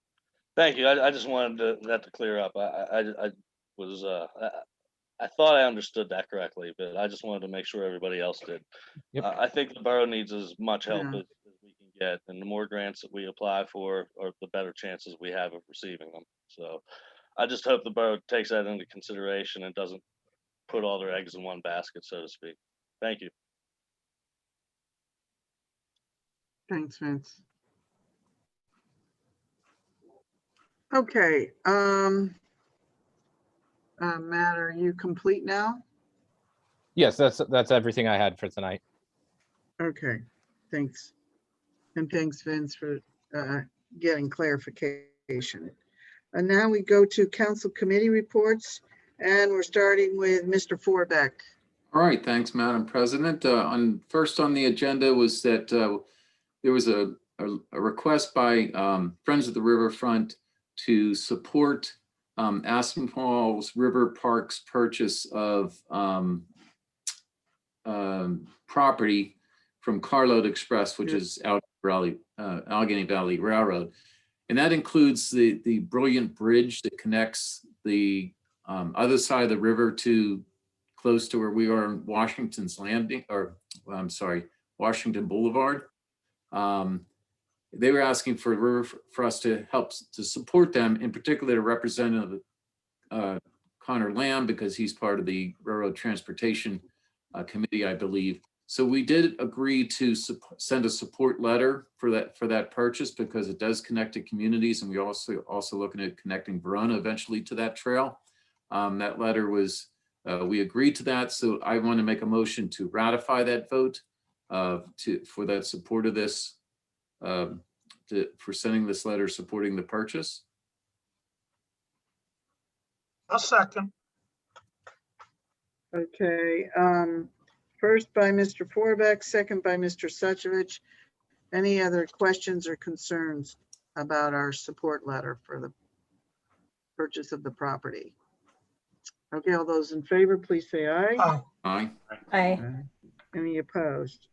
S17: Thank you. I just wanted that to clear up. I thought I understood that correctly, but I just wanted to make sure everybody else did.
S16: Yep.
S17: I think the borough needs as much help
S1: Yeah.
S17: as we can get, and the more grants that we apply for, or the better chances we have of receiving them. So I just hope the borough takes that into consideration and doesn't put all their eggs in one basket, so to speak. Thank you.
S1: Thanks, Vince. Okay, Matt, are you complete now?
S16: Yes, that's everything I had for tonight.
S1: Okay, thanks. And thanks, Vince, for getting clarification. And now we go to council committee reports, and we're starting with Mr. Forbeck.
S2: All right, thanks, Madam President. First on the agenda was that there was a request by Friends of the Riverfront to support Aspen Falls River Park's purchase of property from Carload Express, which is Allegheny Valley Railroad. And that includes the brilliant bridge that connects the other side of the river to close to where we are in Washington's Landing, or I'm sorry, Washington Boulevard. They were asking for us to help to support them, in particular Representative Connor Lamb, because he's part of the Railroad Transportation Committee, I believe. So we did agree to send a support letter for that purchase, because it does connect to communities, and we also looking at connecting Verona eventually to that trail. That letter was we agreed to that, so I want to make a motion to ratify that vote for that support of this. For sending this letter supporting the purchase.
S12: A second.
S1: Okay, first by Mr. Forbeck, second by Mr. Suchovich. Any other questions or concerns about our support letter for the purchase of the property? Okay, all those in favor, please say aye.
S12: Aye.
S2: Aye.
S11: Aye.
S1: Any opposed?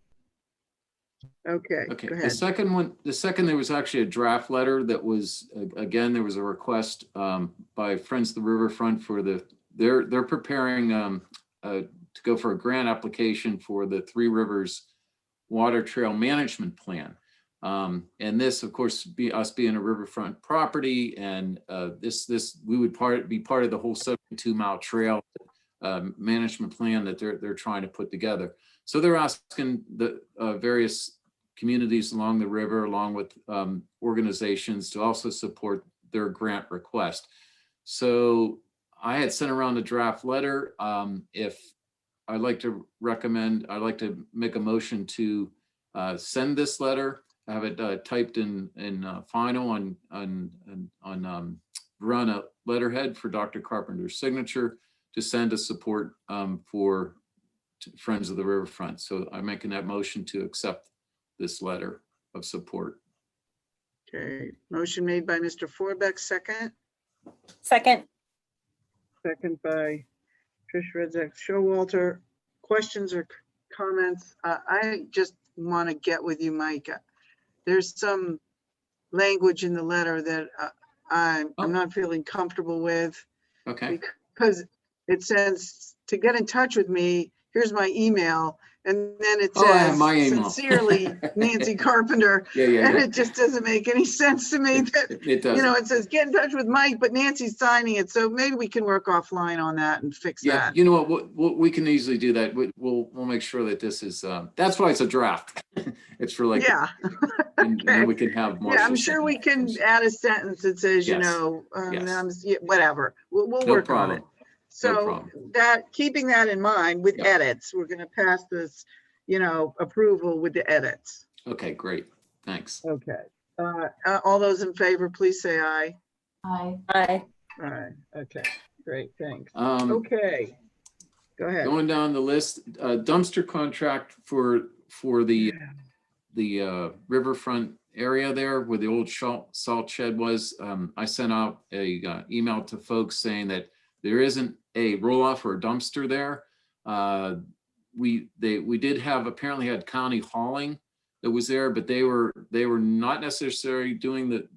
S1: Okay,
S2: Okay,
S1: go
S2: the
S1: ahead.
S2: second one, there was actually a draft letter that was, again, there was a request by Friends of the Riverfront for they're preparing to go for a grant application for the Three Rivers Water Trail Management Plan. And this, of course, us being a riverfront property, and we would be part of the whole 72-mile trail management plan that they're trying to put together. So they're asking the various communities along the river, along with organizations, to also support their grant request. So I had sent around a draft letter. If I'd like to make a motion to send this letter, have it typed in final on Verona letterhead for Dr. Carpenter's signature to send a support for Friends of the Riverfront. So I'm making that motion to accept this letter of support.
S1: Okay, motion made by Mr. Forbeck, second.
S11: Second.
S1: Second by Trish Redzak Showalter. Questions or comments? I just want to get with you, Mike. There's some language in the letter that I'm not feeling comfortable with.
S2: Okay.
S1: Because it says to get in touch with me, here's my email. And then it
S2: Oh, I have
S1: says,
S2: my email.
S1: sincerely, Nancy Carpenter.
S2: Yeah.
S1: And it just doesn't make any sense to me that,
S2: It doesn't.
S1: it says get in touch with Mike, but Nancy's signing it. So maybe we can work offline on that and fix
S2: Yeah,
S1: that.
S2: you know what, we can easily do that. We'll make sure that this is, that's why it's a draft. It's for like,
S1: Yeah.
S2: and then we can have more.
S1: Yeah, I'm sure we can add a sentence that says,
S2: Yes.
S1: whatever. We'll
S2: No
S1: work on it.
S2: problem.
S1: So
S2: problem.
S1: keeping that in mind with
S2: Yep.
S1: edits, we're going to pass this, approval with the edits.
S2: Okay, great. Thanks.
S1: Okay. All those in favor, please say aye.
S3: Aye.
S11: Aye.
S1: Aye. Okay, great, thanks.
S2: Um,
S1: Okay. Go ahead.
S2: Going down the list, dumpster contract for the riverfront area there where the old salt shed was. I sent out a email to folks saying that there isn't a roll-off or a dumpster there. We did have, apparently had county hauling that was there, but they were not necessarily doing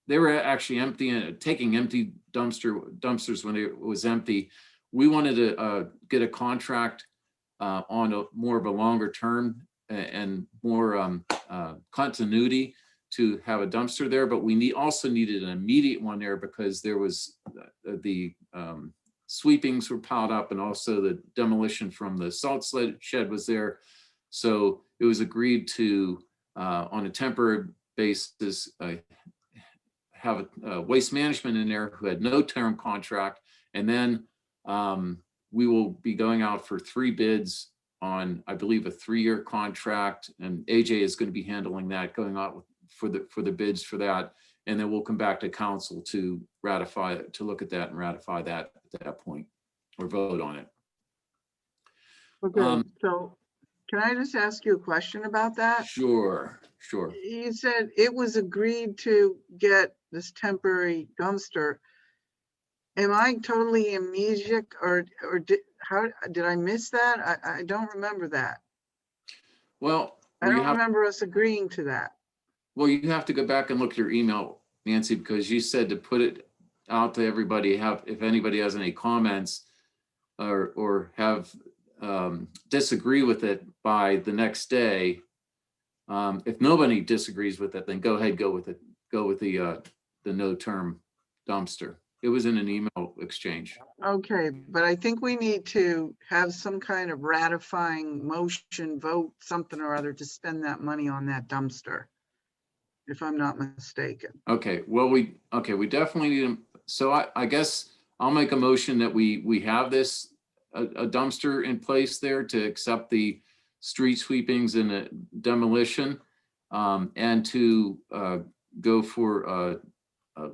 S2: they were actually taking empty dumpsters when it was empty. We wanted to get a contract on more of a longer term and more continuity to have a dumpster there, but we also needed an immediate one there because there was the sweepings were piled up and also the demolition from the salt shed was there. So it was agreed to, on a temporary basis, have a waste management in there who had no term contract. And then we will be going out for 3 bids on, I believe, a 3-year contract. And AJ is going to be handling that, going out for the bids for that. And then we'll come back to council to look at that and ratify that at that point or vote on it.
S1: Okay, so can I just ask you a question about that?
S2: Sure.
S1: You said it was agreed to get this temporary dumpster. Am I totally amnesiac or did I miss that? I don't remember that.
S2: Well,
S1: I don't remember us agreeing to that.
S2: Well, you have to go back and look at your email, Nancy, because you said to put it out to everybody, if anybody has any comments or have disagree with it by the next day. If nobody disagrees with it, then go ahead, go with the no term dumpster. It was in an email exchange.
S1: Okay, but I think we need to have some kind of ratifying motion, vote, something or other to spend that money on that dumpster, if I'm not mistaken.
S2: Okay, well, we definitely need them. So I guess I'll make a motion that we have this, a dumpster in place there to accept the street sweepings and the demolition, and to go for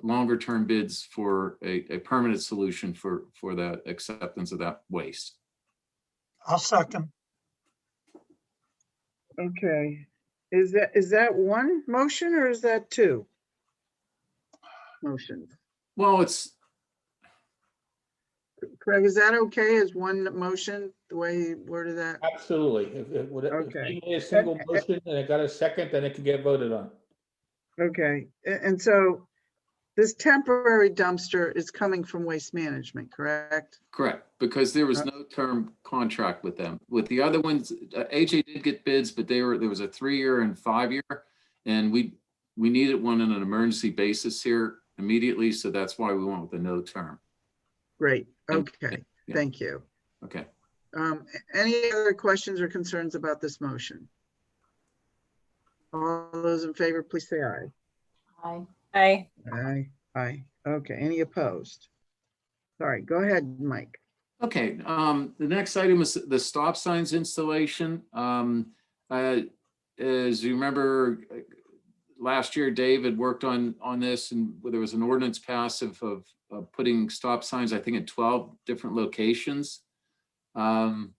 S2: longer term bids for a permanent solution for the acceptance of that waste.
S12: I'll second.
S1: Okay, is that one motion or is that 2 motions?
S2: Well, it's
S1: Craig, is that okay as one motion, the way he worded that?
S5: Absolutely. If
S1: Okay.
S5: he made a single motion and it got a second, then it can get voted on.
S1: Okay, and so this temporary dumpster is coming from Waste Management, correct?
S2: Correct, because there was no term contract with them. With the other ones, AJ did get bids, but there was a 3-year and 5-year. And we needed one on an emergency basis here immediately, so that's why we went with the no term.
S1: Great, okay,
S2: Yeah.
S1: thank you.
S2: Okay.
S1: Any other questions or concerns about this motion? All those in favor, please say aye.
S3: Aye.
S11: Aye.
S1: Aye, aye. Okay, any opposed? Sorry, go ahead, Mike.
S2: Okay, the next item is the stop signs installation. As you remember, last year, David worked on this, and there was an ordinance passed of putting stop signs, I think, at 12 different locations. Since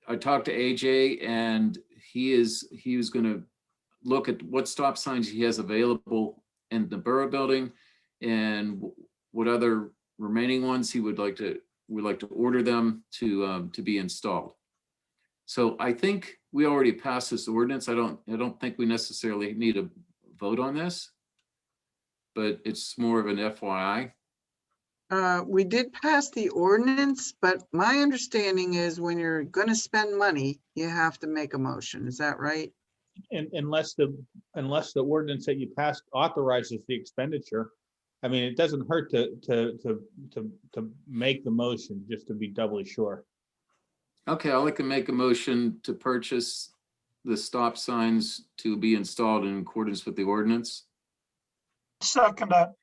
S2: I talked to AJ, and he was going to look at what stop signs he has available in the borough building and what other remaining ones he would like to order them to be installed. So I think we already passed this ordinance. I don't think we necessarily need a vote on this, but it's more of an FYI.
S1: We did pass the ordinance, but my understanding is when you're going to spend money, you have to make a motion. Is that right?
S5: And unless the ordinance that you passed authorizes the expenditure, I mean, it doesn't hurt to make the motion just to be doubly sure.
S2: Okay, I'd like to make a motion to purchase the stop signs to be installed in accordance with the ordinance.
S12: Second that.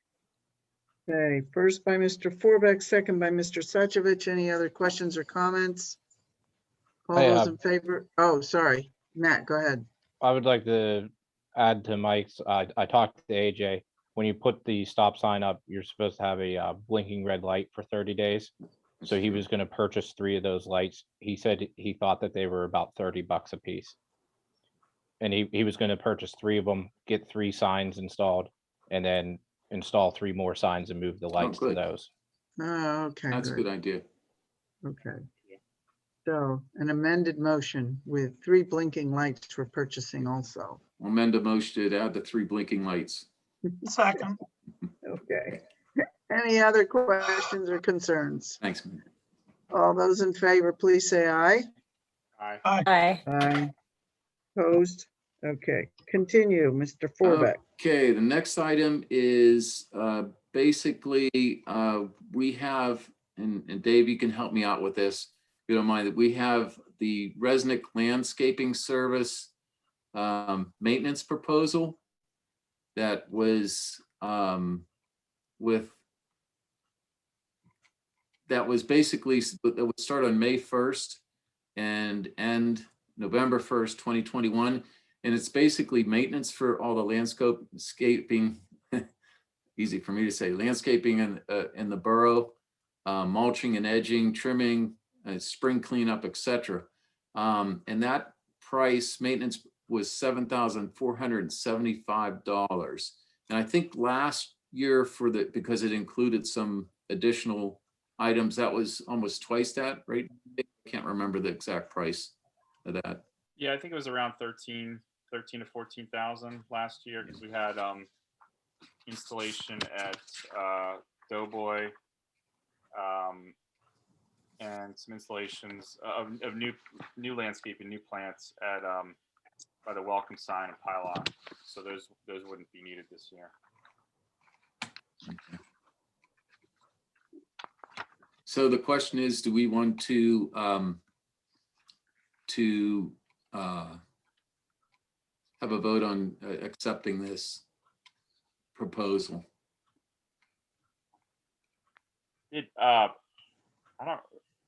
S1: Okay, first by Mr. Forbeck, second by Mr. Suchovich. Any other questions or comments? All those in favor? Oh, sorry, Matt, go ahead.
S16: I would like to add to Mike's, I talked to AJ, when you put the stop sign up, you're supposed to have a blinking red light for 30 days. So he was going to purchase 3 of those lights. He said he thought that they were about $30 a piece. And he was going to purchase 3 of them, get 3 signs installed, and then install 3 more signs and move the lights to
S2: good.
S16: those.
S1: Oh, okay.
S2: That's a good idea.
S1: Okay. So an amended motion with 3 blinking lights for purchasing also.
S2: I'll amend the motion to add the 3 blinking lights.
S12: Second.
S1: Okay. Any other questions or concerns?
S2: Thanks.
S1: All those in favor, please say aye.
S10: Aye.
S11: Aye.
S1: Aye. Opposed? Okay, continue, Mr. Forbeck.
S2: Okay, the next item is basically we have, and Dave, you can help me out with this, if you don't mind, that we have the Resnick Landscaping Service maintenance proposal that was basically, that would start on May 1st and end November 1st, 2021. And it's basically maintenance for all the landscaping, easy for me to say, landscaping in the borough, mulching and edging, trimming, spring cleanup, etc. And that price, maintenance, was $7,475. And I think last year because it included some additional items, that was almost twice that, right? I can't remember the exact price of that.
S10: Yeah, I think it was around 13 to 14,000 last year, because we had installation at Doughboy, and some installations of new landscaping, new plants at by the welcome sign and pylon. So those wouldn't be needed this year.
S2: Okay. So the question is, do we want to have a vote on accepting this proposal?
S10: I don't,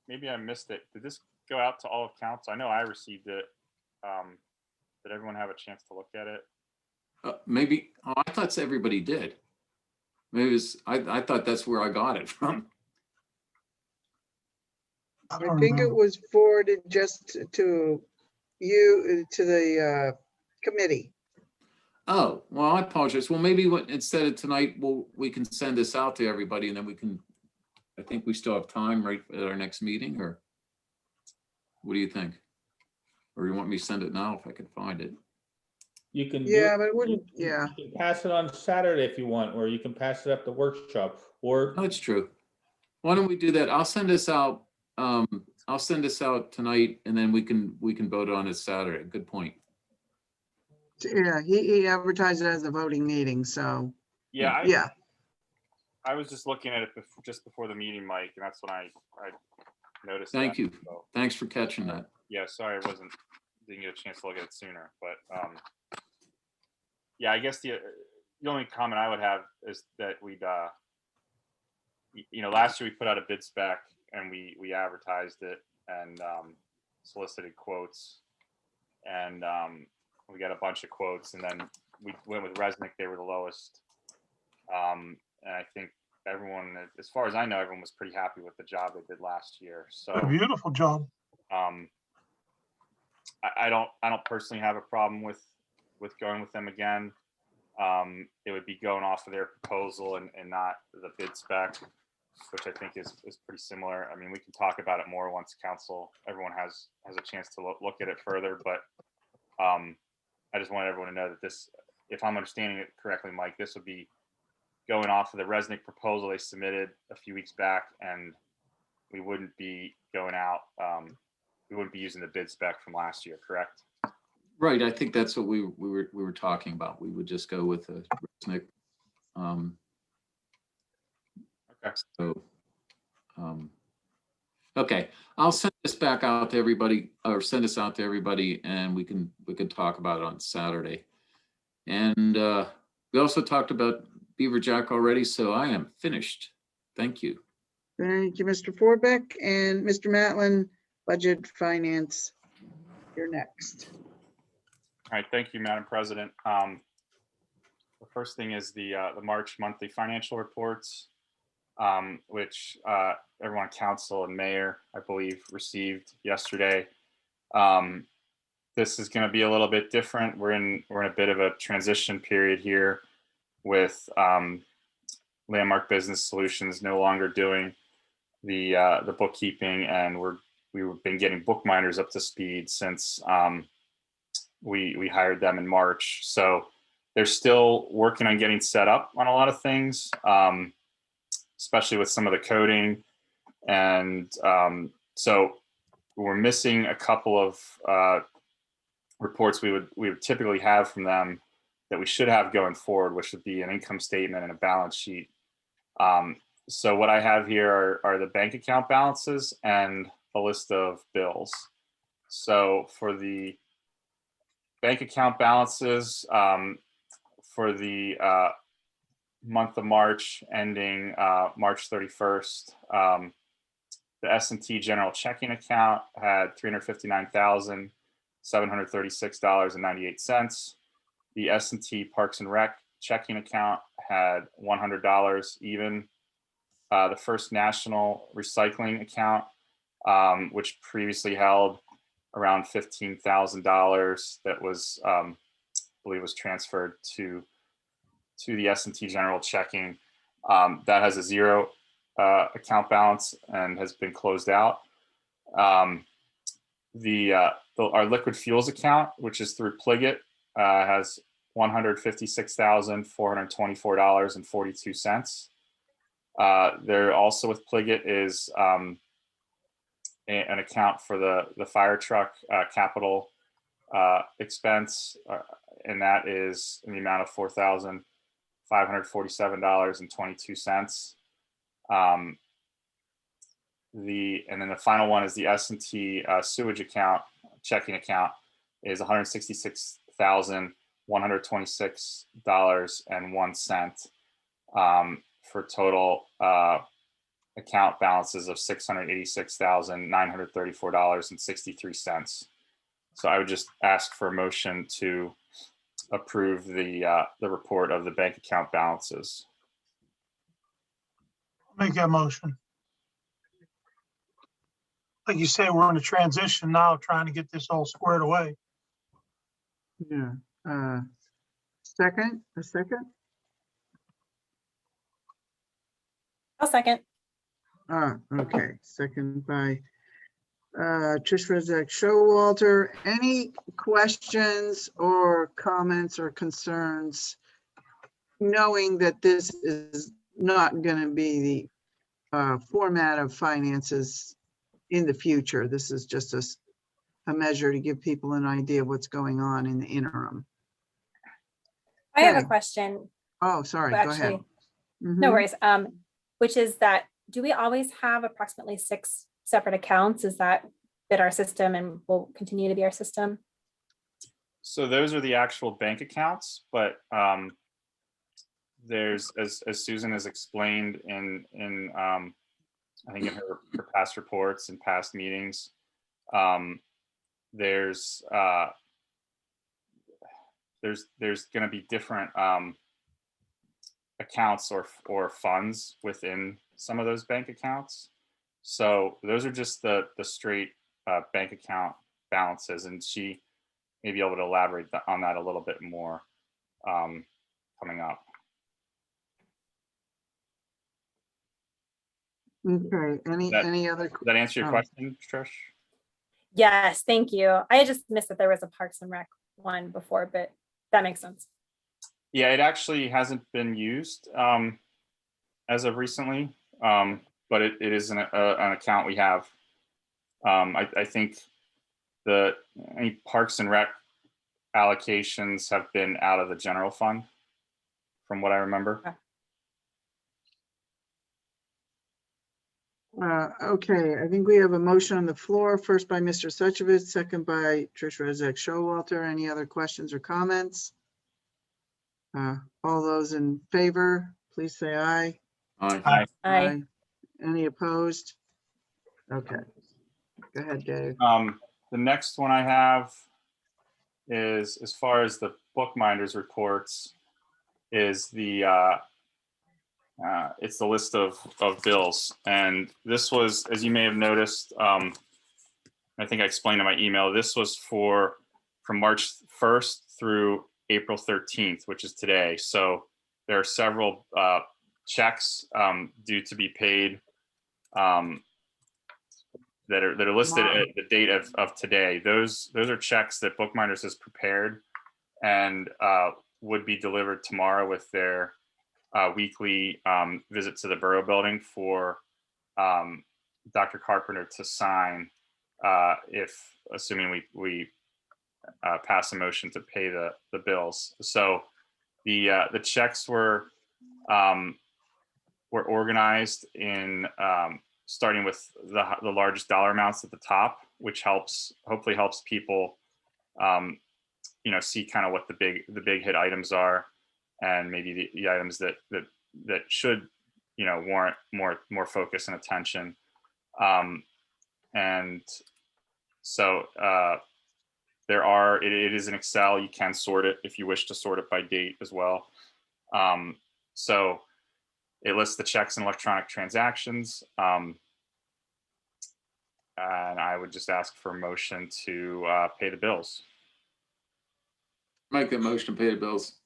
S10: maybe I missed it. Did this go out to all of council? I know I received it. Did everyone have a chance to look at it?
S2: Maybe, I thought everybody did. Maybe it was, I thought that's where I got it from.
S1: I think it was forwarded just to you, to the committee.
S2: Oh, well, I apologize. Well, maybe instead of tonight, we can send this out to everybody and then we can, I think we still have time right at our next meeting, or what do you think? Or you want me to send it now if I can find it?
S5: You can do
S1: Yeah,
S5: it.
S1: but it wouldn't, yeah.
S5: You can pass it on Saturday if you want, or you can pass it up the workshop, or
S2: Oh, that's true. Why don't we do that? I'll send this out. I'll send this out tonight and then we can vote on it Saturday. Good point.
S1: Yeah, he advertised it as a voting meeting, so,
S10: Yeah,
S1: yeah.
S10: I was just looking at it just before the meeting, Mike, and that's when I noticed.
S2: Thank
S10: that,
S2: you.
S10: so.
S2: Thanks for catching that.
S10: Yeah, sorry, didn't get a chance to look at it sooner, but yeah, I guess the only comment I would have is that we'd last year we put out a bid spec and we advertised it and solicited quotes, and we got a bunch of quotes, and then we went with Resnick. They were the lowest, and I think everyone, as far as I know, everyone was pretty happy with the job they did last year. So
S12: A beautiful job.
S10: I don't personally have a problem with going with them again. It would be going off of their proposal and not the bid spec, which I think is pretty similar. I mean, we can talk about it more once everyone has a chance to look at it further, but I just want everyone to know that this, if I'm understanding it correctly, Mike, this would be going off of the Resnick proposal they submitted a few weeks back, and we wouldn't be going out, we wouldn't be using the bid spec from last year, correct?
S2: Right. I think that's what we were talking about. We would just go with a Resnick.
S10: Okay.
S2: So, okay, I'll send this back out to everybody, or send this out to everybody, and we can talk about it on Saturday. And we also talked about Beaver Jack already, so I am finished. Thank you.
S1: Thank you, Mr. Forbeck, and Mr. Matlin, Budget Finance. You're next.
S10: All right, thank you, Madam President. The first thing is the March monthly financial reports, which everyone on council and mayor, I believe, received yesterday. This is going to be a little bit different. We're in a bit of a transition period here with Landmark Business Solutions no longer doing the bookkeeping, and we've been getting bookminders up to speed since we hired them in March. So they're still working on getting set up on a lot of things, especially with some of the coding. And so we're missing a couple of reports we would typically have from them that we should have going forward, which would be an income statement and a balance sheet. So what I have here are the bank account balances and a list of bills. So for the bank account balances, for the month of March ending March 31st, the S&T general checking account had $359,736.98. The S&T Parks and Rec checking account had $100 even. The First National recycling account, which previously held around $15,000, that was, I believe, was transferred to the S&T general checking. That has a zero account balance and has been closed out. Our liquid fuels account, which is through Pliget, has $156,424.42. There also with Pliget is an account for the fire truck capital expense, and that is in the amount of $4,547.22. And then the final one is the S&T sewage account, checking account, is $166,126.01 for total account balances of $686,934.63. So I would just ask for a motion to approve the report of the bank account balances.
S12: Make that motion. Like you say, we're in a transition now, trying to get this all squared away.
S1: Yeah. A second?
S11: I'll second.
S1: Okay, second by Trish Rezak Showalter. Any questions or comments or concerns? Knowing that this is not going to be the format of finances in the future. This is just a measure to give people an idea of what's going on in the interim.
S11: I have a
S1: Okay.
S11: question.
S1: Oh, sorry,
S11: Well,
S1: go ahead.
S11: actually, No
S1: Mhm.
S11: worries. Which is that, do we always have approximately 6 separate accounts? Is that our system and will continue to be our system?
S10: So those are the actual bank accounts, but there's, as Susan has explained in I think in her past reports and past meetings, there's going to be different accounts or funds within some of those bank accounts. So those are just the straight bank account balances, and she may be able to elaborate on that a little bit more coming up.
S1: Okay, any other?
S10: Does that answer your
S1: oh.
S10: question, Trish?
S11: Yes, thank you. I just missed that there was a Parks and Rec one before, but that makes sense.
S10: Yeah, it actually hasn't been used as of recently, but it is an account we have. I think any Parks and Rec allocations have been out of the general fund, from what I remember.
S1: Okay, I think we have a motion on the floor, first by Mr. Suchovich, second by Trish Rezak Showalter. Any other questions or comments? All those in favor, please say aye.
S10: Aye.
S11: Aye.
S1: Any opposed? Okay, go ahead, Dave.
S10: The next one I have is, as far as the bookminders reports, is it's the list of bills. And this was, as you may have noticed, I think I explained in my email, this was from March 1st through April 13th, which is today. So there are several checks due to be paid that are listed at the date of today. Those are checks that Bookminders has prepared and would be delivered tomorrow with their weekly visit to the Borough Building for Dr. Carpenter to sign if, assuming we pass a motion to pay the bills. So the checks were organized in starting with the largest dollar amounts at the top, which hopefully helps people see kind of what the big hit items are, and maybe the items that should warrant more focus and attention. And so it is an Excel. You can sort it if you wish to sort it by date as well. So it lists the checks and electronic transactions. And I would just ask for a motion to pay the bills.
S2: Make that motion to pay the bills.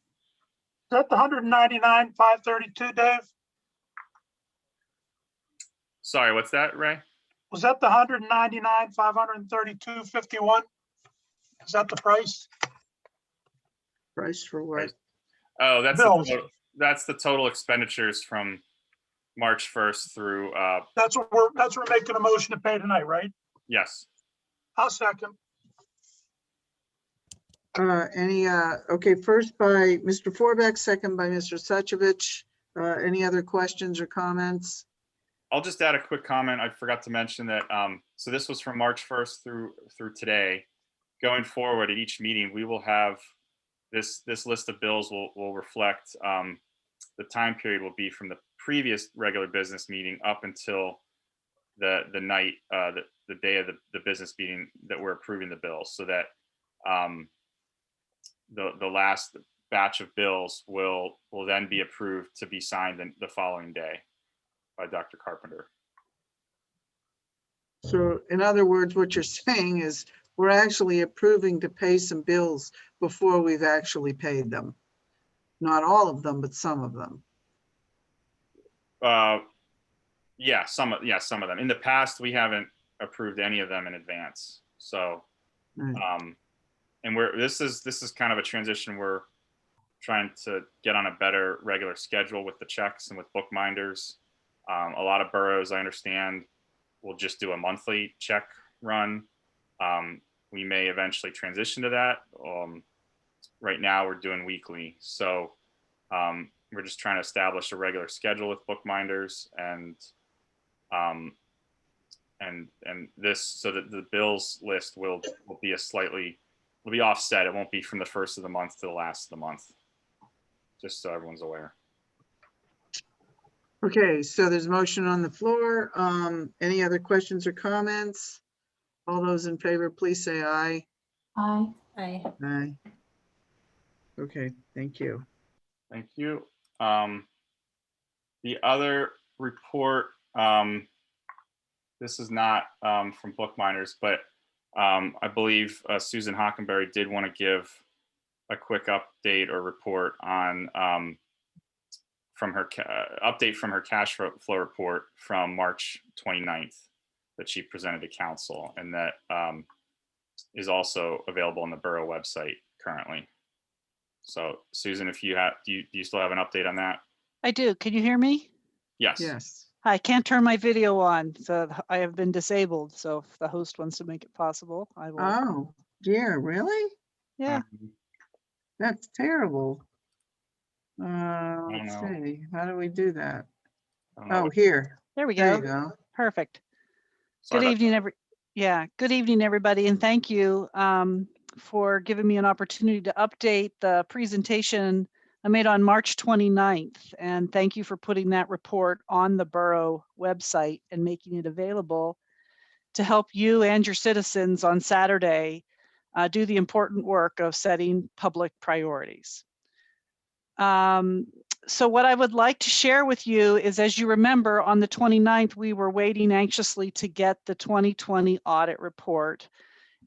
S12: Is that the 199,532, Dave?
S10: Sorry, what's that, Ray?
S12: Was that the 199,532.51? Is that the price?
S1: Price for what?
S10: Oh, that's
S12: Bills.
S10: that's the total expenditures from March 1st through.
S12: That's what we're making a motion to pay tonight, right?
S10: Yes.
S12: I'll second.
S1: Okay, first by Mr. Forbeck, second by Mr. Suchovich. Any other questions or comments?
S10: I'll just add a quick comment. I forgot to mention that. So this was from March 1st through today. Going forward at each meeting, we will have this list of bills will reflect the time period will be from the previous regular business meeting up until the night, the day of the business meeting that we're approving the bills, so that the last batch of bills will then be approved to be signed the following day by Dr. Carpenter.
S1: So in other words, what you're saying is we're actually approving to pay some bills before we've actually paid them. Not all of them, but some of them.
S10: Yeah, some of them. In the past, we haven't approved any of them in advance. So,
S1: Right.
S10: and this is kind of a transition. We're trying to get on a better regular schedule with the checks and with bookminders. A lot of boroughs, I understand, will just do a monthly check run. We may eventually transition to that. Right now, we're doing weekly. So we're just trying to establish a regular schedule with bookminders and this, so that the bills list will be offset. It won't be from the first of the month to the last of the month. Just so everyone's aware.
S1: Okay, so there's a motion on the floor. Any other questions or comments? All those in favor, please say aye.
S3: Aye.
S11: Aye.
S1: Aye. Okay, thank you.
S10: Thank you. The other report, this is not from bookminders, but I believe Susan Hockenberry did want to give a quick update or report on from her cash flow report from March 29th that she presented to council, and that is also available on the borough website currently. So Susan, if you have, do you still have an update on that?
S18: I do. Can you hear me?
S10: Yes.
S1: Yes.
S18: I can't turn my video on, so I have been disabled. So if the host wants to make it possible, I will.
S1: Oh, dear, really?
S18: Yeah.
S1: That's terrible.
S10: I don't
S1: Let's
S10: know.
S1: see, how do we do that?
S10: I don't know
S1: Oh,
S10: what-
S1: here.
S18: There we
S1: There you
S18: go.
S1: go.
S18: Perfect.
S10: Sorry
S18: Good
S10: about
S18: evening, good evening, everybody, and thank you for giving me an opportunity to update the presentation I made on March 29th. And thank you for putting that report on the borough website and making it available to help you and your citizens on Saturday do the important work of setting public priorities. So what I would like to share with you is, as you remember, on the 29th, we were waiting anxiously to get the 2020 audit report.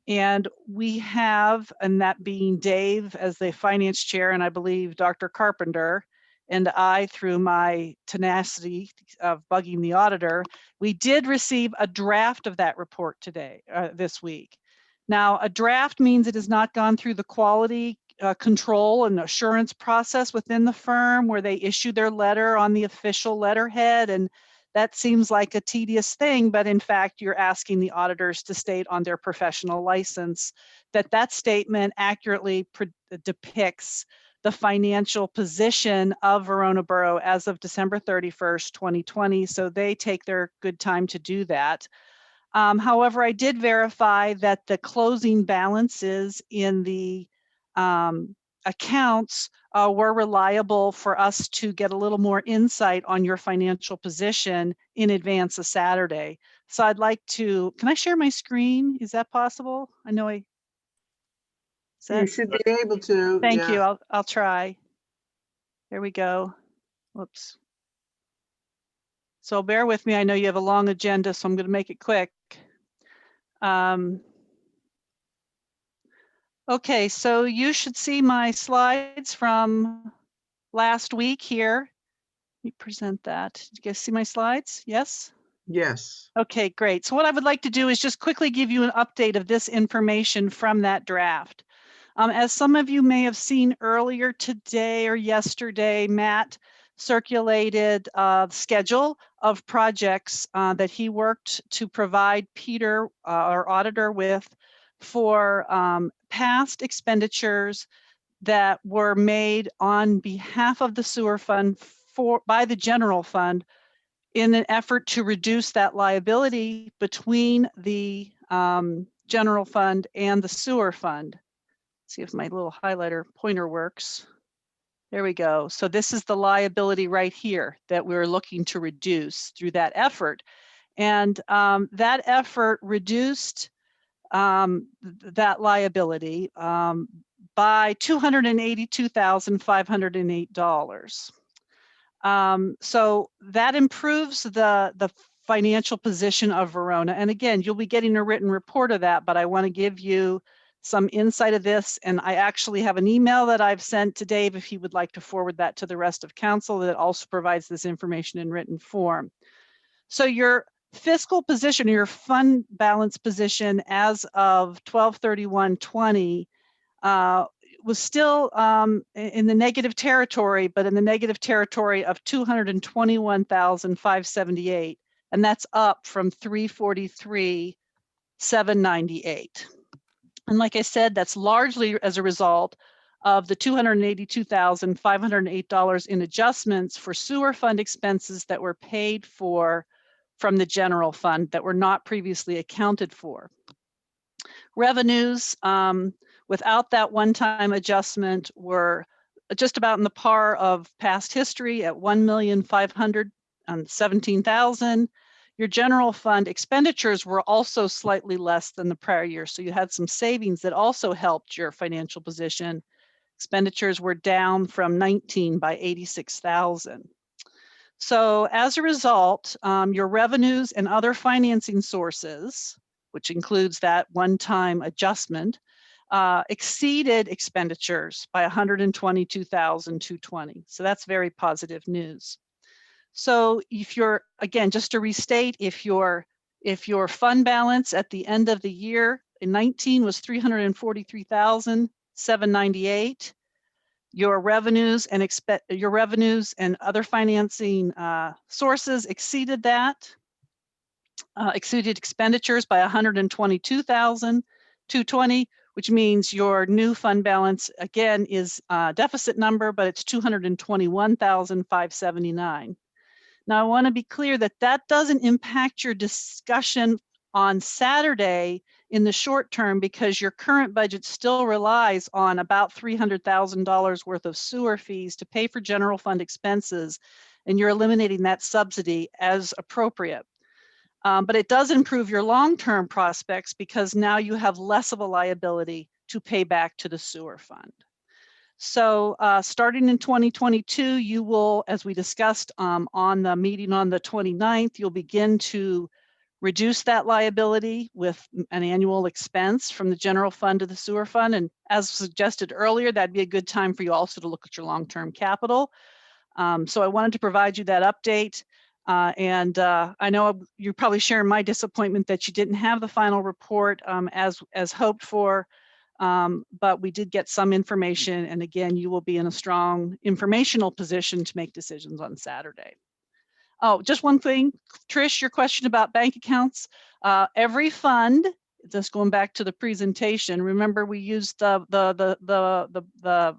S18: And we have, and that being Dave as the finance chair, and I believe Dr. Carpenter, and I, through my tenacity of bugging the auditor, we did receive a draft of that report today, this week. Now, a draft means it has not gone through the quality control and assurance process within the firm where they issue their letter on the official letterhead. And that seems like a tedious thing, but in fact, you're asking the auditors to state on their professional license that that statement accurately depicts the financial position of Verona Borough as of December 31st, 2020. So they take their good time to do that. However, I did verify that the closing balances in the accounts were reliable for us to get a little more insight on your financial position in advance of Saturday. So I'd like to, can I share my screen? Is that possible? I know
S1: You should be able to.
S18: Thank
S1: yeah.
S18: you. I'll try. There we go. Whoops. So bear with me. I know you have a long agenda, so I'm going to make it quick. Okay, so you should see my slides from last week here. Let me present that. Did you guys see my slides? Yes?
S1: Yes.
S18: Okay, great. So what I would like to do is just quickly give you an update of this information from that draft. As some of you may have seen earlier today or yesterday, Matt circulated a schedule of projects that he worked to provide Peter, our auditor, with for past expenditures that were made on behalf of the sewer fund by the general fund in an effort to reduce that liability between the general fund and the sewer fund. Let's see if my little highlighter pointer works. There we go. So this is the liability right here that we're looking to reduce through that effort. And that effort reduced that liability by $282,508. So that improves the financial position of Verona. And again, you'll be getting a written report of that, but I want to give you some insight of this. And I actually have an email that I've sent to Dave if he would like to forward that to the rest of council that also provides this information in written form. So your fiscal position, your fund balance position as of 12/31/20 was still in the negative territory, but in the negative territory of 221,578, and that's up from 343,798. And like I said, that's largely as a result of the $282,508 in adjustments for sewer fund expenses that were paid for from the general fund that were not previously accounted for. Revenues, without that one-time adjustment, were just about in the par of past history at 1,517,000. Your general fund expenditures were also slightly less than the prior year, so you had some savings that also helped your financial position. Expenditures were down from 19 by 86,000. So as a result, your revenues and other financing sources, which includes that one-time adjustment, exceeded expenditures by 122,220. So that's very positive news. So if you're, again, just to restate, if your fund balance at the end of the year in 19 was 343,798, your revenues and other financing sources exceeded that, exceeded expenditures by 122,220, which means your new fund balance again is a deficit number, but it's 221,579. Now I want to be clear that that doesn't impact your discussion on Saturday in the short term, because your current budget still relies on about $300,000 worth of sewer fees to pay for general fund expenses, and you're eliminating that subsidy as appropriate. But it does improve your long-term prospects because now you have less of a liability to pay back to the sewer fund. So starting in 2022, you will, as we discussed on the meeting on the 29th, you'll begin to reduce that liability with an annual expense from the general fund to the sewer fund. And as suggested earlier, that'd be a good time for you also to look at your long-term capital. So I wanted to provide you that update. I know you're probably sharing my disappointment that you didn't have the final report as hoped for, but we did get some information. And again, you will be in a strong informational position to make decisions on Saturday. Oh, just one thing, Trish, your question about bank accounts. Every fund, just going back to the presentation, remember we used the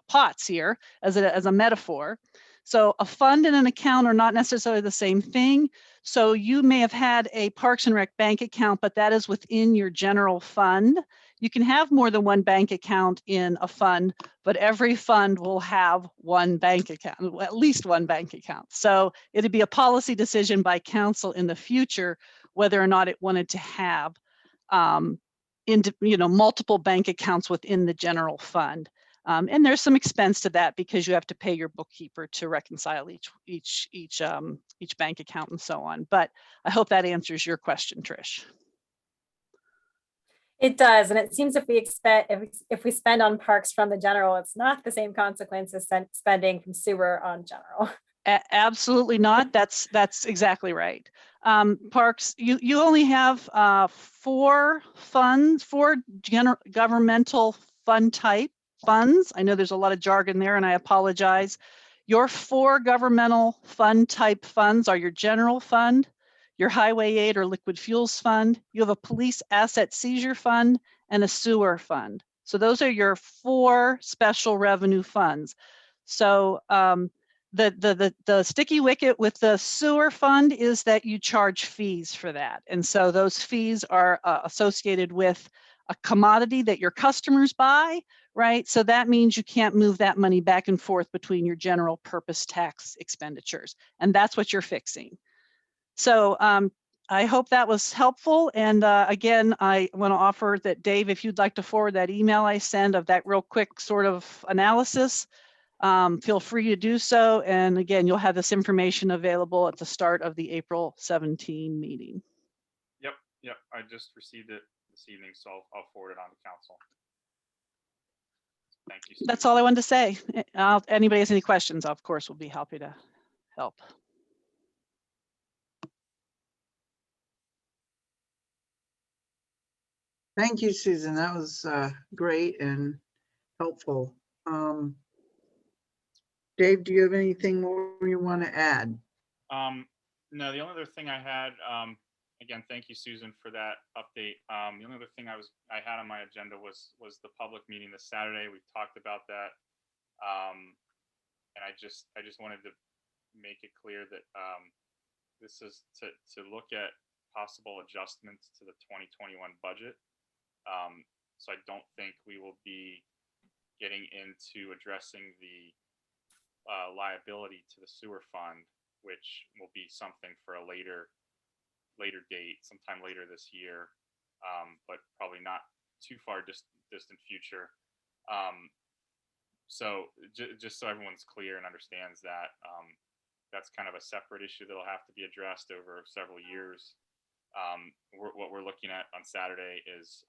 S18: pots here as a metaphor. So a fund and an account are not necessarily the same thing. So you may have had a Parks and Rec bank account, but that is within your general fund. You can have more than one bank account in a fund, but every fund will have one bank account, at least one bank account. So it'd be a policy decision by council in the future whether or not it wanted to have multiple bank accounts within the general fund. And there's some expense to that because you have to pay your bookkeeper to reconcile each bank account and so on. But I hope that answers your question, Trish.
S11: It does, and it seems if we spend on parks from the general, it's not the same consequence as spending from sewer on general.
S18: Absolutely not. That's exactly right. Parks, you only have four governmental fund type funds. I know there's a lot of jargon there, and I apologize. Your four governmental fund type funds are your general fund, your highway aid or liquid fuels fund, you have a police asset seizure fund, and a sewer fund. So those are your four special revenue funds. So the sticky wicket with the sewer fund is that you charge fees for that. And so those fees are associated with a commodity that your customers buy, right? So that means you can't move that money back and forth between your general purpose tax expenditures. And that's what you're fixing. So I hope that was helpful. And again, I want to offer that, Dave, if you'd like to forward that email I send of that real quick sort of analysis, feel free to do so. And again, you'll have this information available at the start of the April 17 meeting.
S10: Yep, I just received it this evening, so I'll forward it on to council. Thank you.
S18: That's all I wanted to say. Anybody has any questions, of course, we'll be happy to help.
S1: Thank you, Susan. That was great and helpful. Dave, do you have anything more you want to add?
S10: No, the only other thing I had, again, thank you, Susan, for that update. The only other thing I had on my agenda was the public meeting this Saturday. We've talked about that. And I just wanted to make it clear that this is to look at possible adjustments to the 2021 budget. So I don't think we will be getting into addressing the liability to the sewer fund, which will be something for a later date, sometime later this year, but probably not too far distant future. So just so everyone's clear and understands that, that's kind of a separate issue that'll have to be addressed over several years. What we're looking at on Saturday is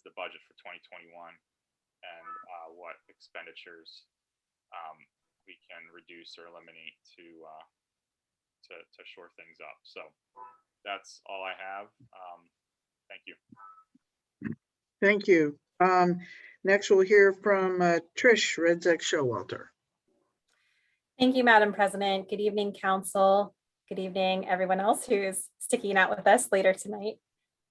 S10: the budget for 2021 and what expenditures we can reduce or eliminate to shore things up. So that's all I have. Thank you.
S1: Thank you. Next, we'll hear from Trish Redzek-Showalter.
S11: Thank you, Madam President. Good evening, Council. Good evening, everyone else who's sticking out with us later tonight.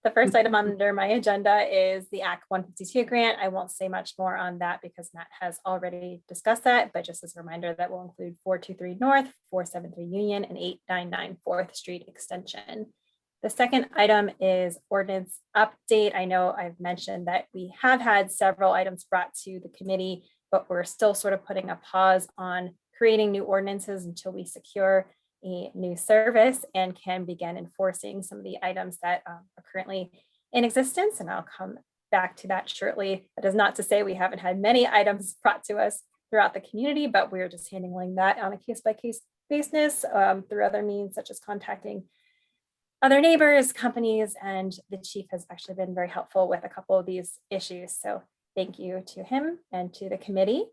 S11: The first item under my agenda is the Act 152 grant. I won't say much more on that because Matt has already discussed that, but just as a reminder, that will include 423 North, 473 Union, and 899 4th Street Extension. The second item is ordinance update. I know I've mentioned that we have had several items brought to the committee, but we're still sort of putting a pause on creating new ordinances until we secure a new service and can begin enforcing some of the items that are currently in existence. And I'll come back to that shortly. That is not to say we haven't had many items brought to us throughout the community, but we're just handling that on a case-by-case basis through other means, such as contacting other neighbors, companies, and the chief has actually been very helpful with a couple of these issues. So thank you to him and to the committee.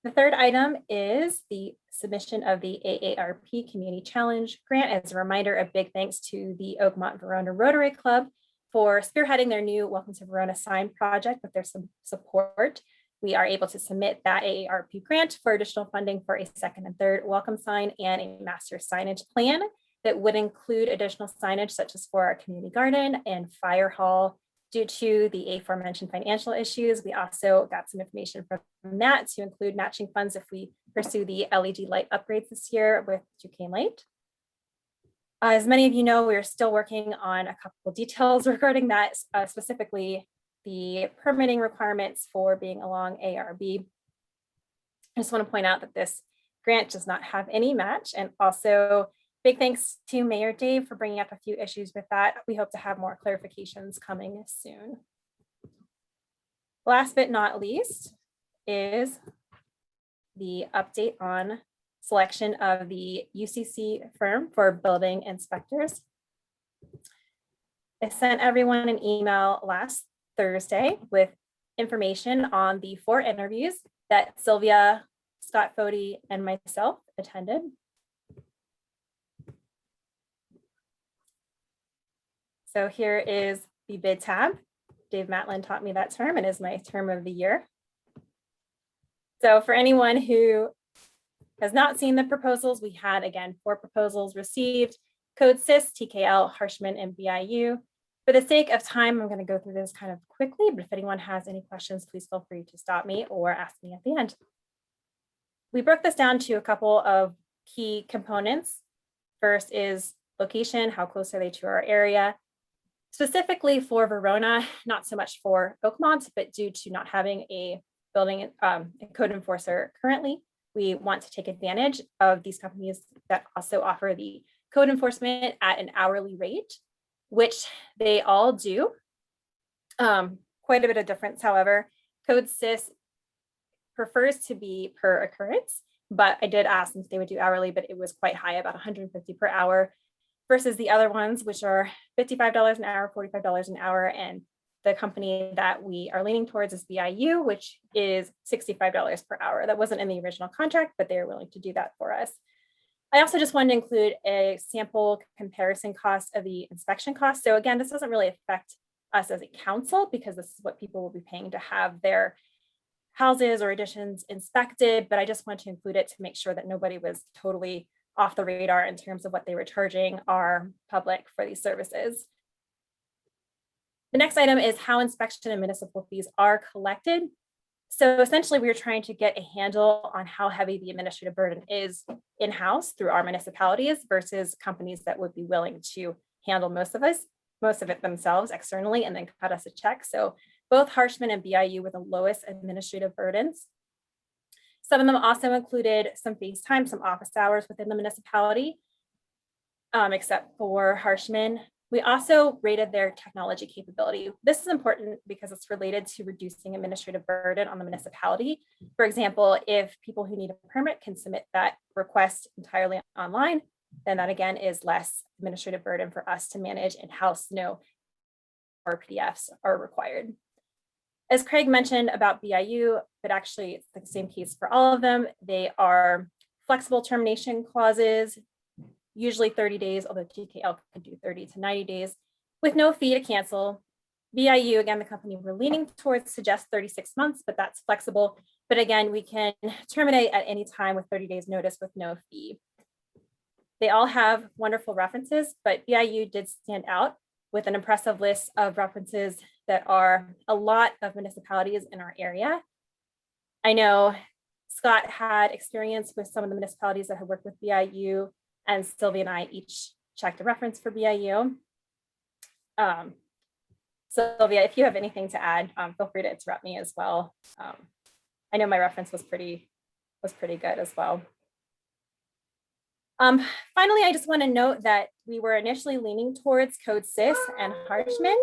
S11: The third item is the submission of the AARP Community Challenge Grant. As a reminder, a big thanks to the Oakmont Verona Rotary Club for spearheading their new Welcome to Verona sign project. With their support, we are able to submit that AARP grant for additional funding for a second and third welcome sign and a master signage plan that would include additional signage such as for our community garden and fire hall. Due to the aforementioned financial issues, we also got some information from Matt to include matching funds if we pursue the LED light upgrades this year with Duquesne Light. As many of you know, we're still working on a couple of details regarding that, specifically the permitting requirements for being along ARB. I just want to point out that this grant does not have any match, and also big thanks to Mayor Dave for bringing up a few issues with that. We hope to have more clarifications coming soon. Last but not least is the update on selection of the UCC firm for building inspectors. I sent everyone an email last Thursday with information on the 4 interviews that Sylvia, Scott Fody, and myself attended. So here is the bid tab. Dave Matlin taught me that term and is my term of the year. So for anyone who has not seen the proposals, we had, again, 4 proposals received: Code SIS, TKL, Harshman, and BIU. For the sake of time, I'm going to go through this kind of quickly, but if anyone has any questions, please feel free to stop me or ask me at the end. We broke this down to a couple of key components. First is location, how close are they to our area? Specifically for Verona, not so much for Oakmont, but due to not having a building a code enforcer currently, we want to take advantage of these companies that also offer the code enforcement at an hourly rate, which they all do. Quite a bit of difference, however. Code SIS prefers to be per occurrence, but I did ask them if they would do hourly, but it was quite high, about 150 per hour. versus the other ones, which are $55 an hour, $45 an hour. And the company that we are leaning towards is BIU, which is $65 per hour. That wasn't in the original contract, but they were willing to do that for us. I also just wanted to include a sample comparison cost of the inspection cost. So again, this doesn't really affect us as a council because this is what people will be paying to have their houses or additions inspected, but I just wanted to include it to make sure that nobody was totally off the radar in terms of what they were charging our public for these services. The next item is how inspection and municipal fees are collected. So essentially, we were trying to get a handle on how heavy the administrative burden is in-house through our municipalities versus companies that would be willing to handle most of it themselves externally and then cut us a check. So both Harshman and BIU were the lowest administrative burdens. Some of them also included some face time, some office hours within the municipality, except for Harshman. We also rated their technology capability. This is important because it's related to reducing administrative burden on the municipality. For example, if people who need a permit can submit that request entirely online, then that again is less administrative burden for us to manage in-house. No or PDFs are required. As Craig mentioned about BIU, but actually it's the same case for all of them. They are flexible termination clauses, usually 30 days, although TKL could do 30 to 90 days with no fee to cancel. BIU, again, the company we're leaning towards suggests 36 months, but that's flexible. But again, we can terminate at any time with 30 days notice with no fee. They all have wonderful references, but BIU did stand out with an impressive list of references that are a lot of municipalities in our area. I know Scott had experience with some of the municipalities that have worked with BIU, and Sylvia and I each checked a reference for BIU. Sylvia, if you have anything to add, feel free to interrupt me as well. I know my reference was pretty good as well. Finally, I just want to note that we were initially leaning towards Code Sis and Harshman.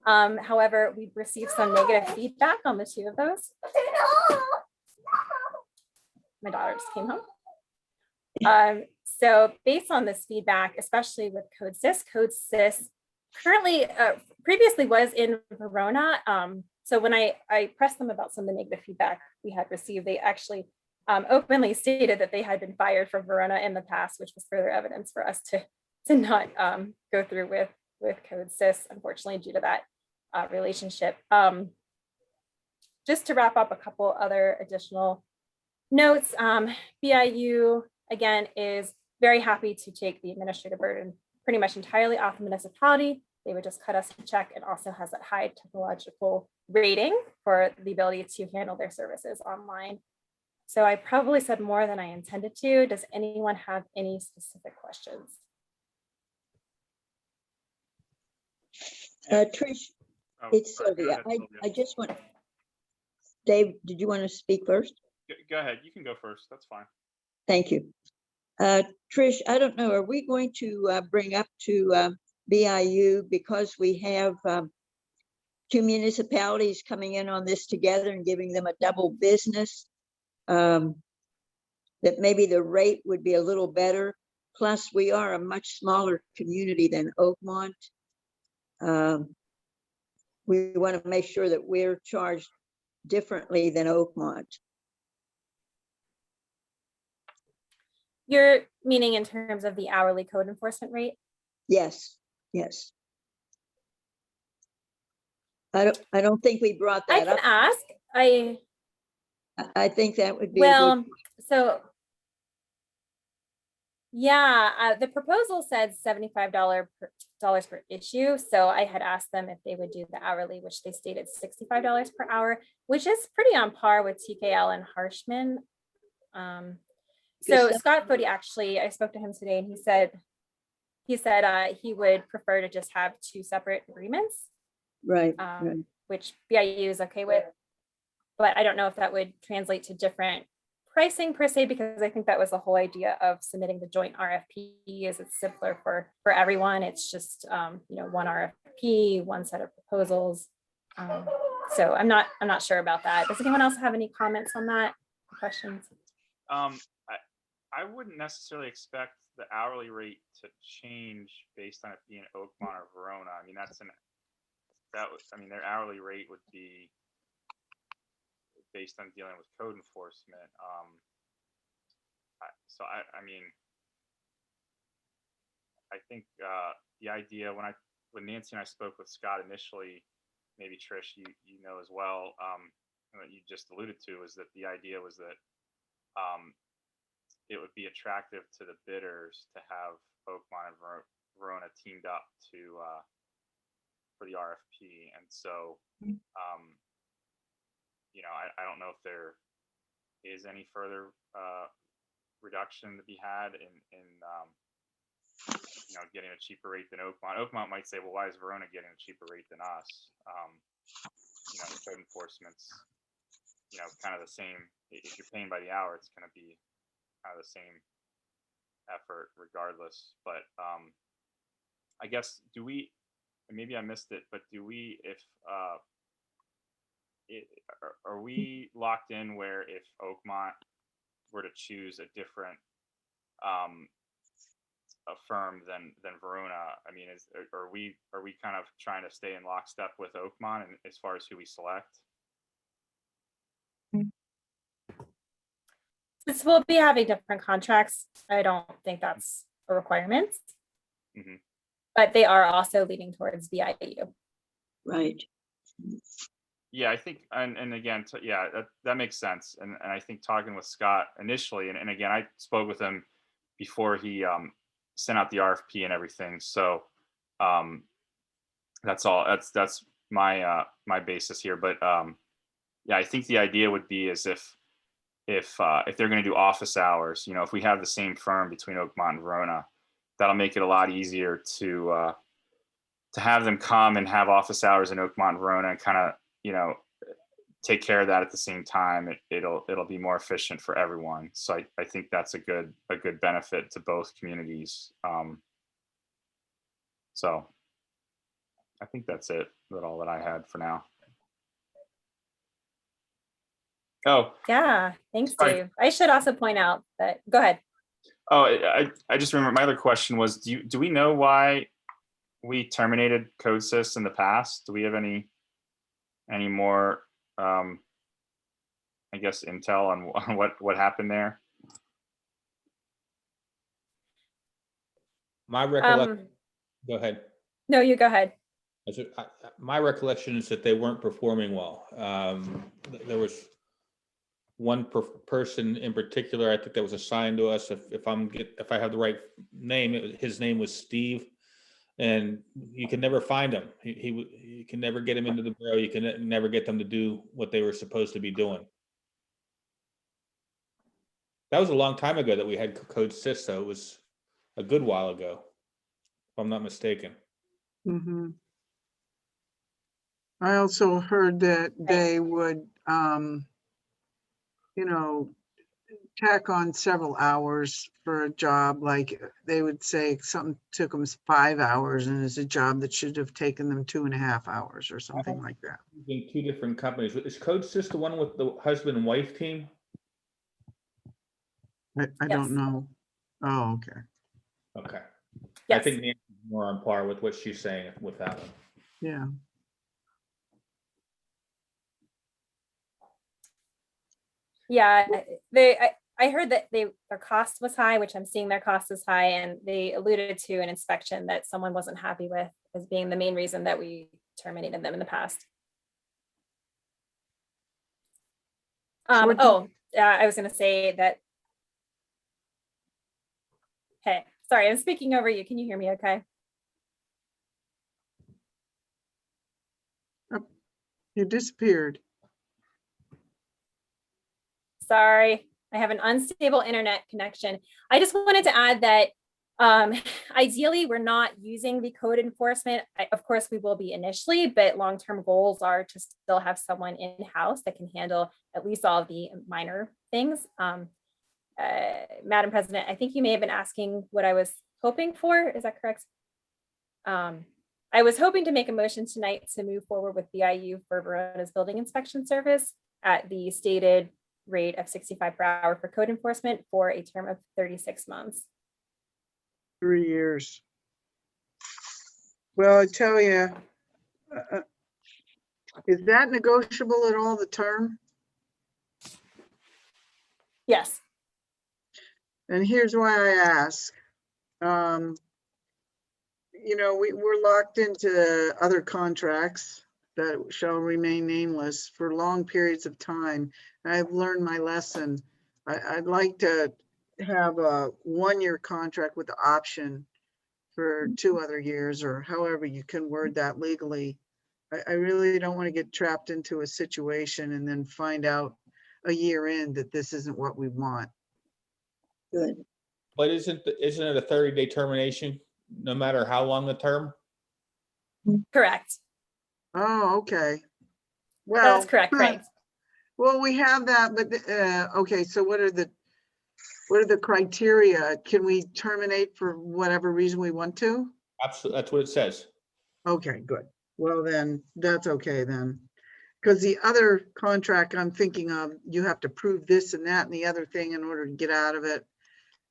S11: However, we've received some negative feedback on the two of those. My daughter just came home. So based on this feedback, especially with Code Sis currently, previously was in Verona. So when I pressed them about some of the negative feedback we had received, they actually openly stated that they had been fired from Verona in the past, which was further evidence for us to not go through with Code Sis, unfortunately, due to that relationship. Just to wrap up a couple other additional notes, BIU, again, is very happy to take the administrative burden pretty much entirely off the municipality. They would just cut us a check and also has that high technological rating for the ability to handle their services online. So I probably said more than I intended to. Does anyone have any specific questions?
S9: Trish, it's Sylvia. I just want, Dave, did you want to speak first?
S10: Go ahead. You can go first. That's fine.
S9: Thank you. Trish, I don't know, are we going to bring up to BIU because we have two municipalities coming in on this together and giving them a double business? That maybe the rate would be a little better. Plus, we are a much smaller community than Oakmont. We want to make sure that we're charged differently than Oakmont.
S11: You're meaning in terms of the hourly code enforcement rate?
S9: Yes, yes. I don't think we brought that up.
S11: I can ask.
S9: I think that would be
S11: well, so yeah, the proposal said $75 per issue. So I had asked them if they would do the hourly, which they stated $65 per hour, which is pretty on par with TKL and Harshman. So Scott Fody, actually, I spoke to him today and he said he would prefer to just have two separate agreements.
S9: Right,
S11: which BIU is okay with. But I don't know if that would translate to different pricing per se, because I think that was the whole idea of submitting the joint RFP is it's simpler for everyone. It's just, one RFP, one set of proposals. So I'm not sure about that. Does anyone else have any comments on that? Questions?
S10: I wouldn't necessarily expect the hourly rate to change based on it being Oakmont or Verona, I mean, I mean, their hourly rate would be based on dealing with code enforcement. I mean, I think the idea when Nancy and I spoke with Scott initially, maybe Trish, you know as well, what you just alluded to, was that the idea was that it would be attractive to the bidders to have Oakmont and Verona teamed up for the RFP. And so, you know, I don't know if there is any further reduction to be had in you know, getting a cheaper rate than Oakmont. Oakmont might say, well, why is Verona getting a cheaper rate than us? You know, code enforcement's, you know, kind of the same. If you're paying by the hour, it's going to be kind of the same effort regardless. But I guess, do we, maybe I missed it, but do we, are we locked in where if Oakmont were to choose a different a firm than Verona, I mean, are we kind of trying to stay in lockstep with Oakmont and as far as who we select?
S11: Since we'll be having different contracts, I don't think that's a requirement.
S10: Mm-hmm.
S11: But they are also leaning towards VIU.
S9: Right.
S10: Yeah, I think, and again, yeah, that makes sense. And I think talking with Scott initially, and again, I spoke with him before he sent out the RFP and everything. So that's all. That's my my basis here. But yeah, I think the idea would be is if they're going to do office hours, you know, if we have the same firm between Oakmont and Verona, that'll make it a lot easier to have them come and have office hours in Oakmont and Verona and kind of, you know, take care of that at the same time. It'll be more efficient for everyone. So I think that's a good benefit to both communities. So I think that's it. That's all that I had for now. Oh
S11: Yeah, thanks,
S10: sorry.
S11: Dave. I should also point out that, go ahead.
S10: Oh, I just remember my other question was, do we know why we terminated CodeSys in the past? Do we have any more I guess intel on what happened there?
S5: My recollection, go ahead.
S11: No, you go ahead.
S5: My recollection is that they weren't performing well. There was one person in particular, I think, that was assigned to us. If I have the right name, his name was Steve, and you can never find him. You can never get him into the borough. You can never get them to do what they were supposed to be doing. That was a long time ago that we had CodeSys, so it was a good while ago, if I'm not mistaken.
S1: Mm-hmm. I also heard that they would, you know, tack on several hours for a job. Like they would say something took them 5 hours and it's a job that should have taken them 2.5 hours or something like that.
S5: In two different companies. Is CodeSys the one with the husband and wife team?
S1: I don't know. Oh, okay.
S5: Okay.
S11: Yes.
S5: I think Nancy's more on par with what she's saying with that one.
S1: Yeah.
S11: Yeah, I heard that their cost was high, which I'm seeing their cost is high, and they alluded to an inspection that someone wasn't happy with as being the main reason that we terminated them in the past. I was going to say that. Hey, sorry, I'm speaking over you. Can you hear me okay?
S1: Oh, you disappeared.
S11: Sorry, I have an unstable internet connection. I just wanted to add that ideally, we're not using the code enforcement. Of course, we will be initially, but long-term goals are to still have someone in-house that can handle at least all of the minor things. Madam President, I think you may have been asking what I was hoping for. Is that correct? I was hoping to make a motion tonight to move forward with BIU for Verona's building inspection service at the stated rate of $65 per hour for code enforcement for a term of 36 months.
S1: 3 years. Well, I tell you, is that negotiable at all, the term?
S11: Yes.
S1: And here's why I ask. You know, we're locked into other contracts that shall remain nameless for long periods of time. I've learned my lesson. I'd like to have a 1-year contract with the option for 2 other years, or however you can word that legally. I really don't want to get trapped into a situation and then find out a year in that this isn't what we want.
S9: Good.
S5: But isn't it a 30-day termination, no matter how long the term?
S11: Correct.
S1: Oh, okay. Well,
S11: That's correct, Craig.
S1: Well, we have that, but okay, so what are the criteria? Can we terminate for whatever reason we want to?
S5: Absolutely, that's what it says.
S1: Okay, good. Well, then that's okay then. Because the other contract I'm thinking of, you have to prove this and that and the other thing in order to get out of it.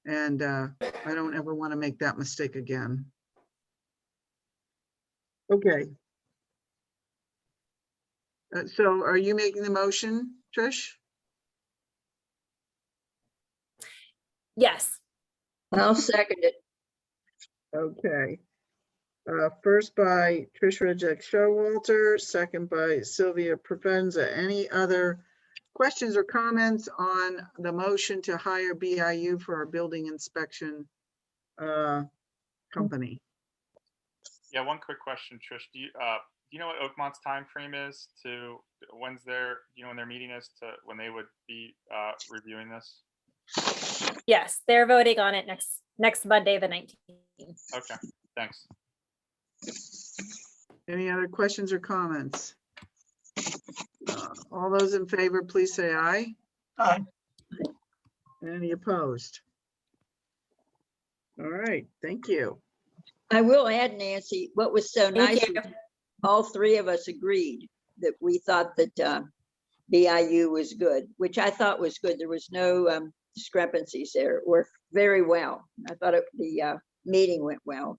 S1: And I don't ever want to make that mistake again. Okay. So are you making the motion, Trish?
S11: Yes.
S9: I'll second it.
S1: Okay. First by Trish Rejek Showalter, second by Sylvia Provenza. Any other questions or comments on the motion to hire BIU for our building inspection company?
S10: Yeah, one quick question, Trish. Do you know what Oakmont's time frame is to when's their, when their meeting is to when they would be reviewing this?
S11: Yes, they're voting on it next Monday, the 19th.
S10: Okay, thanks.
S1: Any other questions or comments? All those in favor, please say aye.
S12: Aye.
S1: Any opposed? All right, thank you.
S9: I will add, Nancy, what was so
S11: Thank
S9: nice,
S11: you.
S9: was all 3 of us agreed that we thought that BIU was good, which I thought was good. There was no discrepancies there. It worked very well. I thought the meeting went well.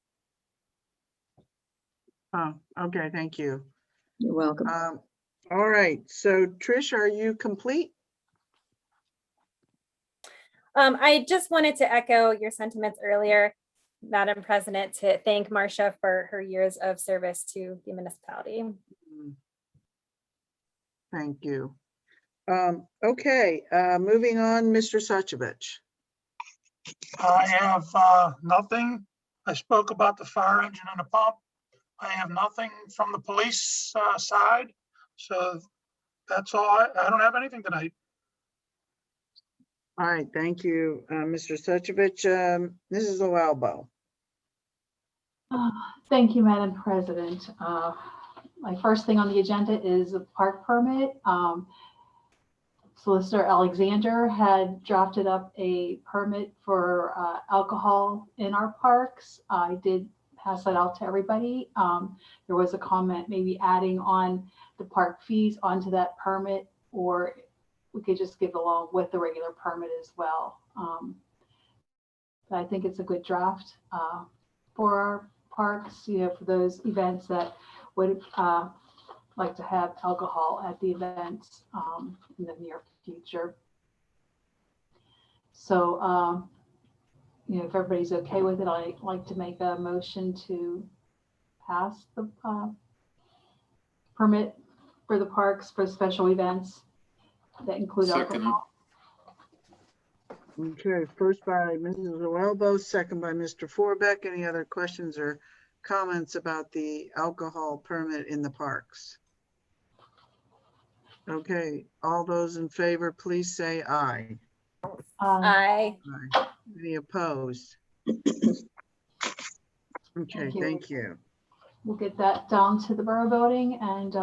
S1: Oh, okay, thank you.
S9: You're welcome.
S1: All right, so Trish, are you complete?
S11: I just wanted to echo your sentiments earlier, Madam President, to thank Marcia for her years of service to the municipality.
S1: Thank you. Okay, moving on, Mr. Suchovich.
S12: I have nothing. I spoke about the fire engine and the pump. I have nothing from the police side. So that's all. I don't have anything tonight.
S1: All right, thank you, Mr. Suchovich. Mrs. O'Albo.
S3: Thank you, Madam President. My first thing on the agenda is a park permit. Solicitor Alexander had drafted up a permit for alcohol in our parks. I did pass that out to everybody. There was a comment maybe adding on the park fees onto that permit, or we could just give along with the regular permit as well. But I think it's a good draft for our parks, for those events that would like to have alcohol at the events in the near future. So, if everybody's okay with it, I'd like to make a motion to pass the permit for the parks for special events that include
S2: Second.
S3: alcohol.
S1: Okay, first by Mrs. O'Albo, second by Mr. Forbeck. Any other questions or comments about the alcohol permit in the parks? Okay, all those in favor, please say aye.
S11: Aye.
S1: Aye. Any opposed? Okay, thank you.
S3: We'll get that down to the borough voting and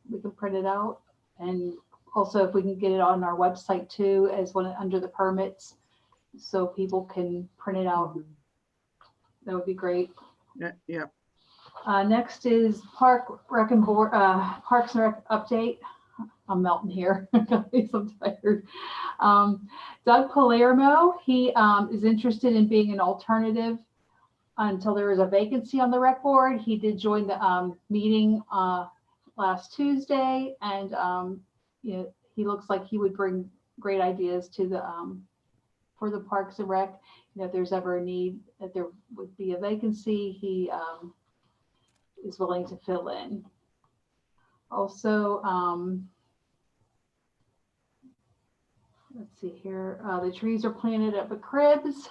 S3: we can print it out. And also if we can get it on our website too, as one under the permits, so people can print it out. That would be great.
S1: Yeah.
S3: Next is Parks and Rec update. I'm melting here. I'm tired. Doug Palermo, he is interested in being an alternative until there was a vacancy on the rec board. He did join the meeting last Tuesday, and you know, he looks like he would bring great ideas to the for the Parks and Rec. You know, if there's ever a need that there would be a vacancy, he is willing to fill in. Also, let's see here, the trees are planted at the cribs.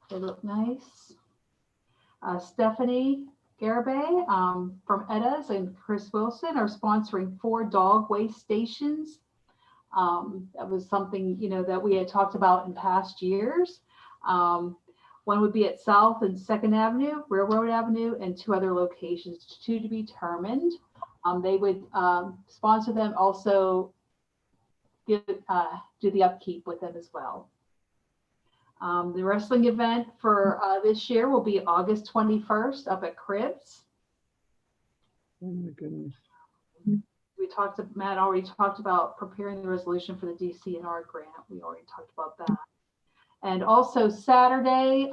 S3: They look nice. Stephanie Garibay from Edda's and Chris Wilson are sponsoring 4 dog waste stations. That was something, you know, that we had talked about in past years. One would be at South and 2nd Avenue, Railroad Avenue, and 2 other locations, 2 to be determined. They would sponsor them, also do the upkeep with them as well. The wrestling event for this year will be August 21st up at Cribs.
S1: Oh my goodness.
S3: Matt already talked about preparing the resolution for the DCNR grant. We already talked about that. And also Saturday,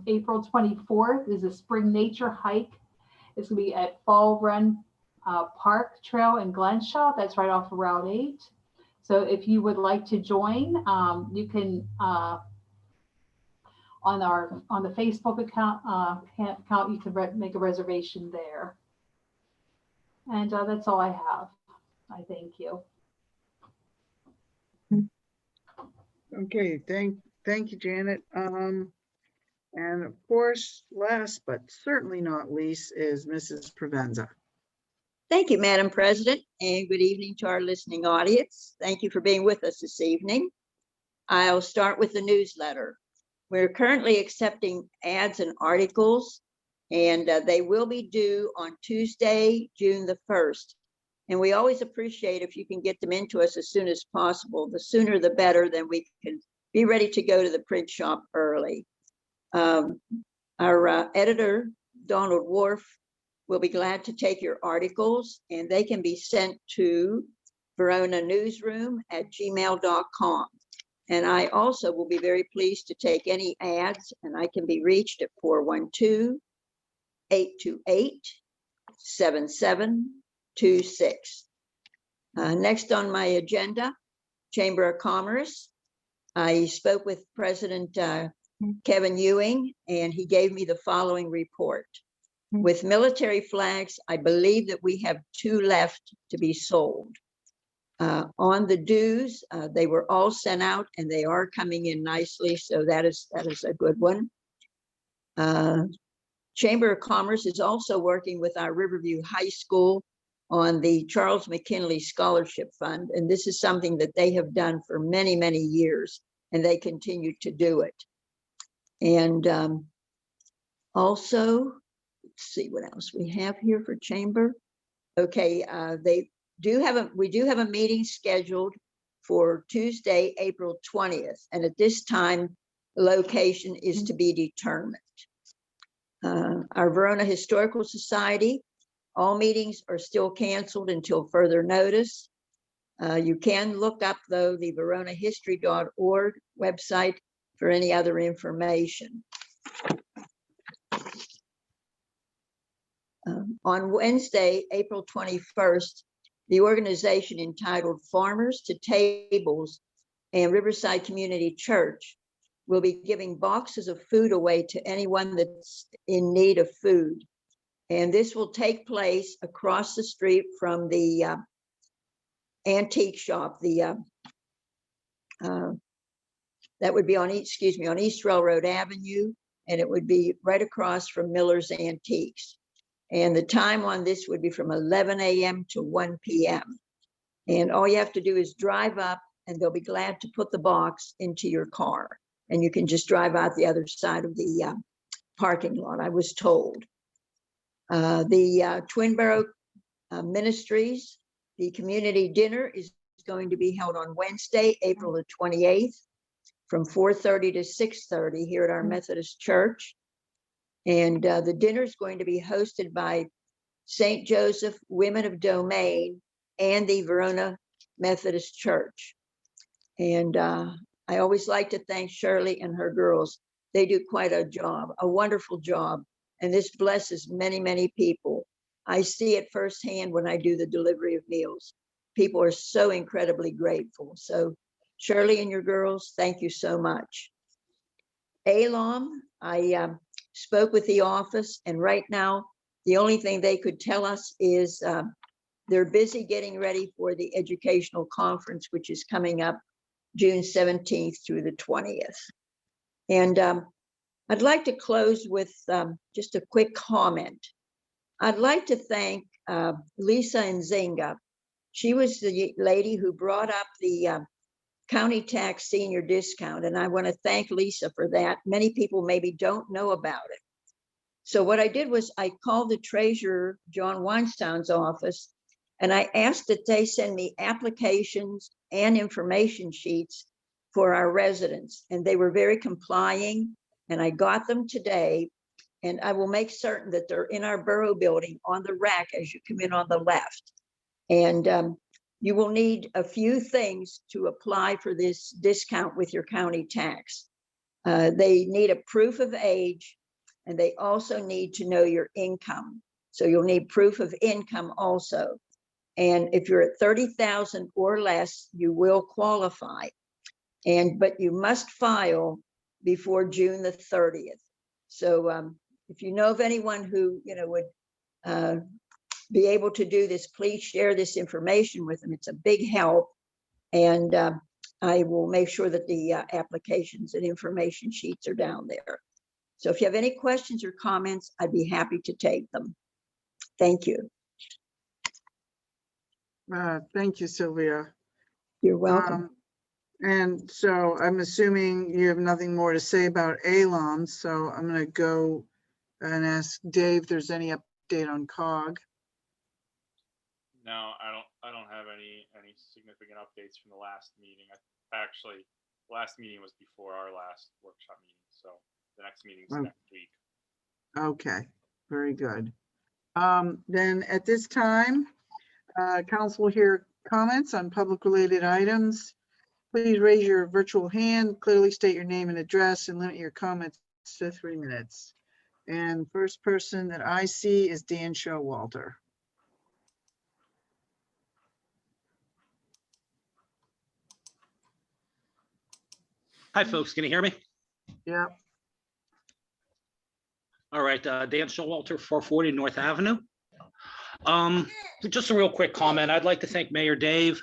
S3: April 24th is a spring nature hike. It's gonna be at Fall Run Park Trail in Glenshaw. That's right off of Route 8. So if you would like to join, you can on the Facebook account, you can make a reservation there. And that's all I have. I thank you.
S1: Okay, thank you, Janet. And of course, last but certainly not least is Mrs. Provenza.
S9: Thank you, Madam President, and good evening to our listening audience. Thank you for being with us this evening. I'll start with the newsletter. We're currently accepting ads and articles, and they will be due on Tuesday, June the 1st. And we always appreciate if you can get them into us as soon as possible. The sooner the better, then we can be ready to go to the print shop early. Our editor, Donald Wolf, will be glad to take your articles, and they can be sent to veronanewsroom@gmail.com. And I also will be very pleased to take any ads, and I can be reached at 412-828-7726. Next on my agenda, Chamber of Commerce. I spoke with President Kevin Ewing, and he gave me the following report. With military flags, I believe that we have 2 left to be sold. On the dues, they were all sent out and they are coming in nicely, so that is a good one. Chamber of Commerce is also working with our Riverview High School on the Charles McKinley Scholarship Fund, and this is something that they have done for many, many years, and they continue to do it. And also, let's see what else we have here for Chamber. Okay, we do have a meeting scheduled for Tuesday, April 20th, and at this time, the location is to be determined. Our Verona Historical Society, all meetings are still canceled until further notice. You can look up, though, the veronahistory.org website for any other information. On Wednesday, April 21st, the organization entitled Farmers to Tables and Riverside Community Church will be giving boxes of food away to anyone that's in need of food. And this will take place across the street from the antique shop, that would be on East Railroad Avenue, and it would be right across from Miller's Antiques. And the time on this would be from 11 a.m. to 1 p.m. And all you have to do is drive up, and they'll be glad to put the box into your car. And you can just drive out the other side of the parking lot, I was told. The Twin Borough Ministries, the community dinner is going to be held on Wednesday, April the 28th, from 4:30 to 6:30 here at our Methodist Church. And the dinner is going to be hosted by St. Joseph Women of Domain and the Verona Methodist Church. And I always like to thank Shirley and her girls. They do quite a job, a wonderful job. And this blesses many, many people. I see it firsthand when I do the delivery of meals. People are so incredibly grateful. So Shirley and your girls, thank you so much. ALOM, I spoke with the office, and right now, the only thing they could tell us is they're busy getting ready for the educational conference, which is coming up June 17th through the 20th. And I'd like to close with just a quick comment. I'd like to thank Lisa Nzinga. She was the lady who brought up the county tax senior discount, and I want to thank Lisa for that. Many people maybe don't know about it. So what I did was I called the treasurer, John Weinstein's office, and I asked that they send me applications and information sheets for our residents. And they were very complying, and I got them today. And I will make certain that they're in our borough building on the rack as you come in on the left. And you will need a few things to apply for this discount with your county tax. They need a proof of age, and they also need to know your income. So you'll need proof of income also. And if you're at 30,000 or less, you will qualify. But you must file before June the 30th. So if you know of anyone who would be able to do this, please share this information with them. It's a big help. And I will make sure that the applications and information sheets are down there. So if you have any questions or comments, I'd be happy to take them. Thank you.
S1: Thank you, Sylvia.
S9: You're welcome.
S1: And so I'm assuming you have nothing more to say about ALOM. So I'm going to go and ask Dave if there's any update on COG.
S10: No, I don't have any significant updates from the last meeting. Actually, the last meeting was before our last workshop meeting, so the next meeting is next week.
S1: Okay, very good. Then at this time, council will hear comments on public related items. Please raise your virtual hand, clearly state your name and address, and limit your comments to 3 minutes. And first person that I see is Dan Showalter.
S19: Hi, folks. Can you hear me?
S1: Yeah.
S19: All right. Dan Showalter, 440 North Avenue. Just a real quick comment. I'd like to thank Mayor Dave,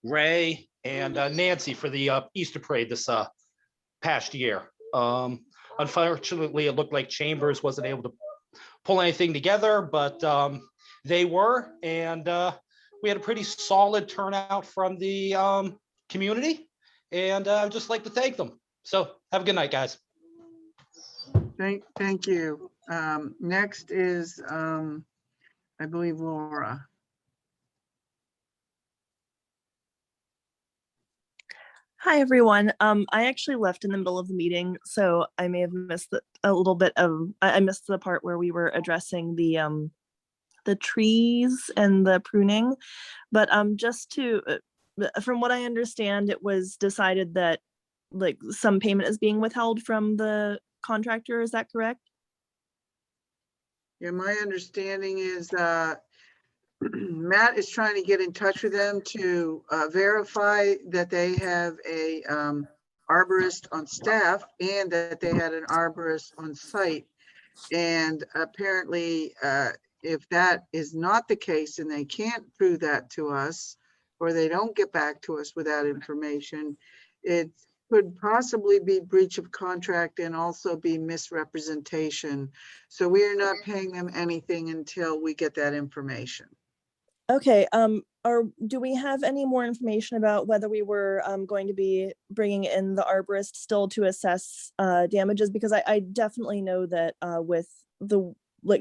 S19: Ray, and Nancy for the Easter parade this past year. Unfortunately, it looked like Chambers wasn't able to pull anything together, but they were, and we had a pretty solid turnout from the community. And I'd just like to thank them. So have a good night, guys.
S1: Thank you. Next is, I believe, Laura.
S8: Hi, everyone. I actually left in the middle of the meeting, so I may have missed a little bit of, I missed the part where we were addressing the trees and the pruning. But just to, from what I understand, it was decided that like some payment is being withheld from the contractor. Is that correct?
S1: Yeah, my understanding is Matt is trying to get in touch with them to verify that they have a arborist on staff and that they had an arborist on site. And apparently, if that is not the case and they can't prove that to us, or they don't get back to us with that information, it could possibly be breach of contract and also be misrepresentation. So we are not paying them anything until we get that information.
S8: Okay. Do we have any more information about whether we were going to be bringing in the arborist still to assess damages? Because I definitely know that with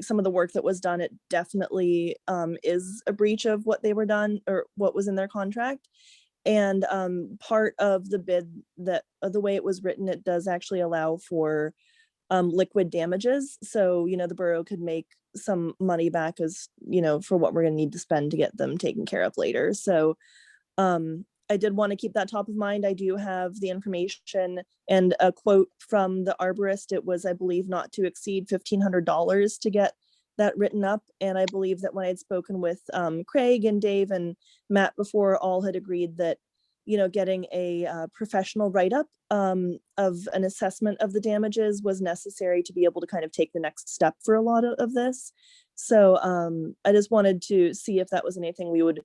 S8: some of the work that was done, it definitely is a breach of what they were done or what was in their contract. And part of the bid, that the way it was written, it does actually allow for liquid damages. So, the borough could make some money back as, for what we're going to need to spend to get them taken care of later. So I did want to keep that top of mind. I do have the information and a quote from the arborist. It was, I believe, not to exceed $1,500 to get that written up. And I believe that when I'd spoken with Craig and Dave and Matt before, all had agreed that, you know, getting a professional write-up of an assessment of the damages was necessary to be able to kind of take the next step for a lot of this. So I just wanted to see if that was anything we would,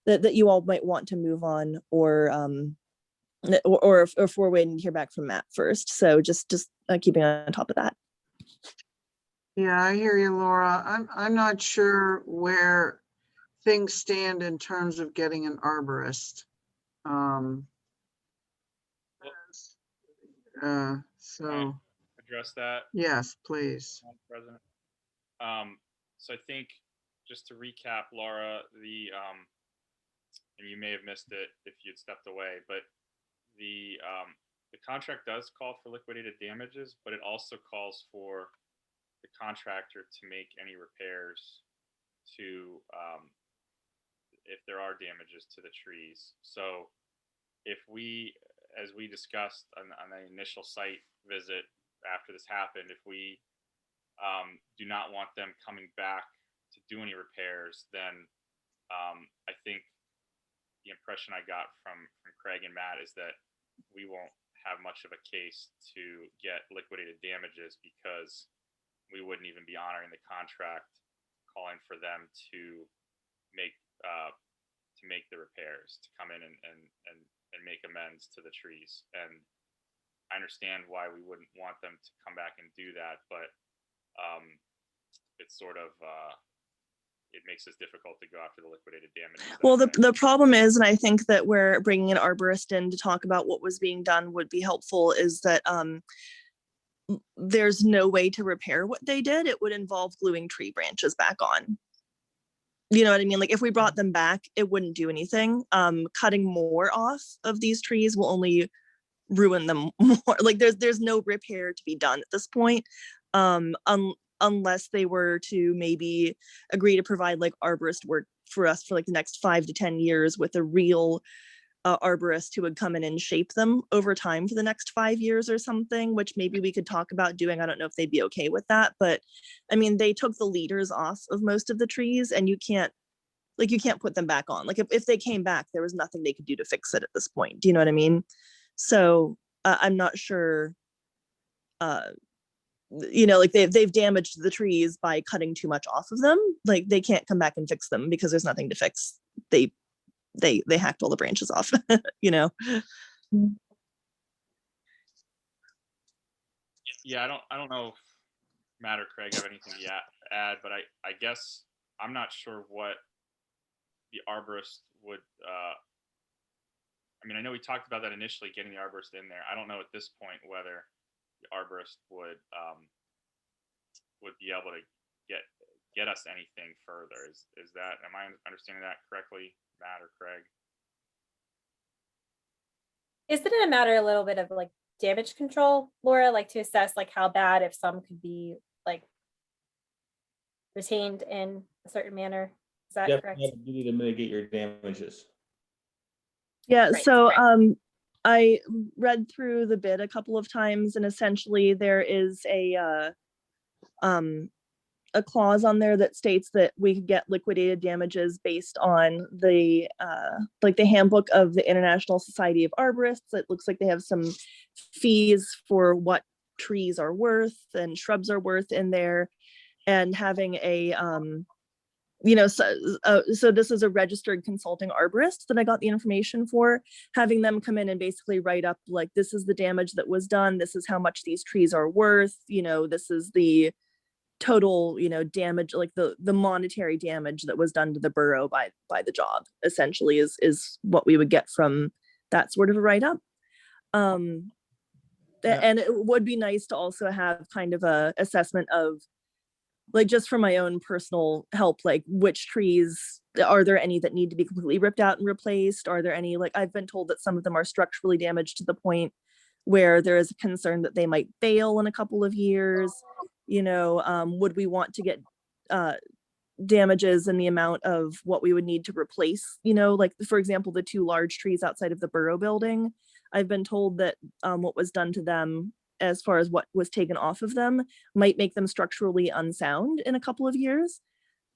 S8: that you all might want to move on, or if we're waiting to hear back from Matt first. So just keeping on top of that.
S1: Yeah, I hear you, Laura. I'm not sure where things stand in terms of getting an arborist. So
S10: Address that.
S1: yes, please.
S10: Madam President. So I think, just to recap, Laura, and you may have missed it if you'd stepped away, but the contract does call for liquidated damages, but it also calls for the contractor to make any repairs to, if there are damages to the trees. So if we, as we discussed on the initial site visit after this happened, if we do not want them coming back to do any repairs, then I think the impression I got from Craig and Matt is that we won't have much of a case to get liquidated damages, because we wouldn't even be honoring the contract, calling for them to make the repairs, to come in and make amends to the trees. And I understand why we wouldn't want them to come back and do that, but it's sort of it makes it difficult to go after the liquidated damages.
S8: Well, the problem is, and I think that we're bringing an arborist in to talk about what was being done would be helpful, is that there's no way to repair what they did. It would involve gluing tree branches back on. You know what I mean? Like if we brought them back, it wouldn't do anything. Cutting more off of these trees will only ruin them more. Like there's no repair to be done at this point. Unless they were to maybe agree to provide like arborist work for us for like the next 5 to 10 years with a real arborist who would come in and shape them over time for the next 5 years or something, which maybe we could talk about doing. I don't know if they'd be okay with that, but I mean, they took the leaders off of most of the trees, and you can't put them back on. Like if they came back, there was nothing they could do to fix it at this point. Do you know what I mean? So I'm not sure, you know, like they've damaged the trees by cutting too much off of them. Like they can't come back and fix them because there's nothing to fix. They hacked all the branches off, you know?
S10: Yeah, I don't know if Matt or Craig have anything to add, but I guess I'm not sure what the arborist would, I mean, I know we talked about that initially, getting the arborist in there. I don't know at this point whether the arborist would be able to get us anything further. Is that, am I understanding that correctly, Matt or Craig?
S11: Isn't it a matter a little bit of like damage control, Laura, like to assess like how bad, if some could be like retained in a certain manner? Is that correct?
S5: Definitely have a duty to mitigate your damages.
S8: Yeah,
S11: Right,
S8: so
S11: right.
S8: I read through the bid a couple of times, and essentially there is a clause on there that states that we could get liquidated damages based on the like the handbook of the International Society of Arborists. It looks like they have some fees for what trees are worth and shrubs are worth in there, and having a you know, so this is a registered consulting arborist that I got the information for, having them come in and basically write up like, this is the damage that was done, this is how much these trees are worth, you know, this is the total, you know, damage, like the monetary damage that was done to the borough by the job, essentially is what we would get from that sort of a write-up. And it would be nice to also have kind of a assessment of, like, just for my own personal help, like which trees, are there any that need to be completely ripped out and replaced? Are there any, like, I've been told that some of them are structurally damaged to the point where there is a concern that they might fail in a couple of years. You know, would we want to get damages and the amount of what we would need to replace, like for example, the 2 large trees outside of the borough building. I've been told that what was done to them as far as what was taken off of them might make them structurally unsound in a couple of years.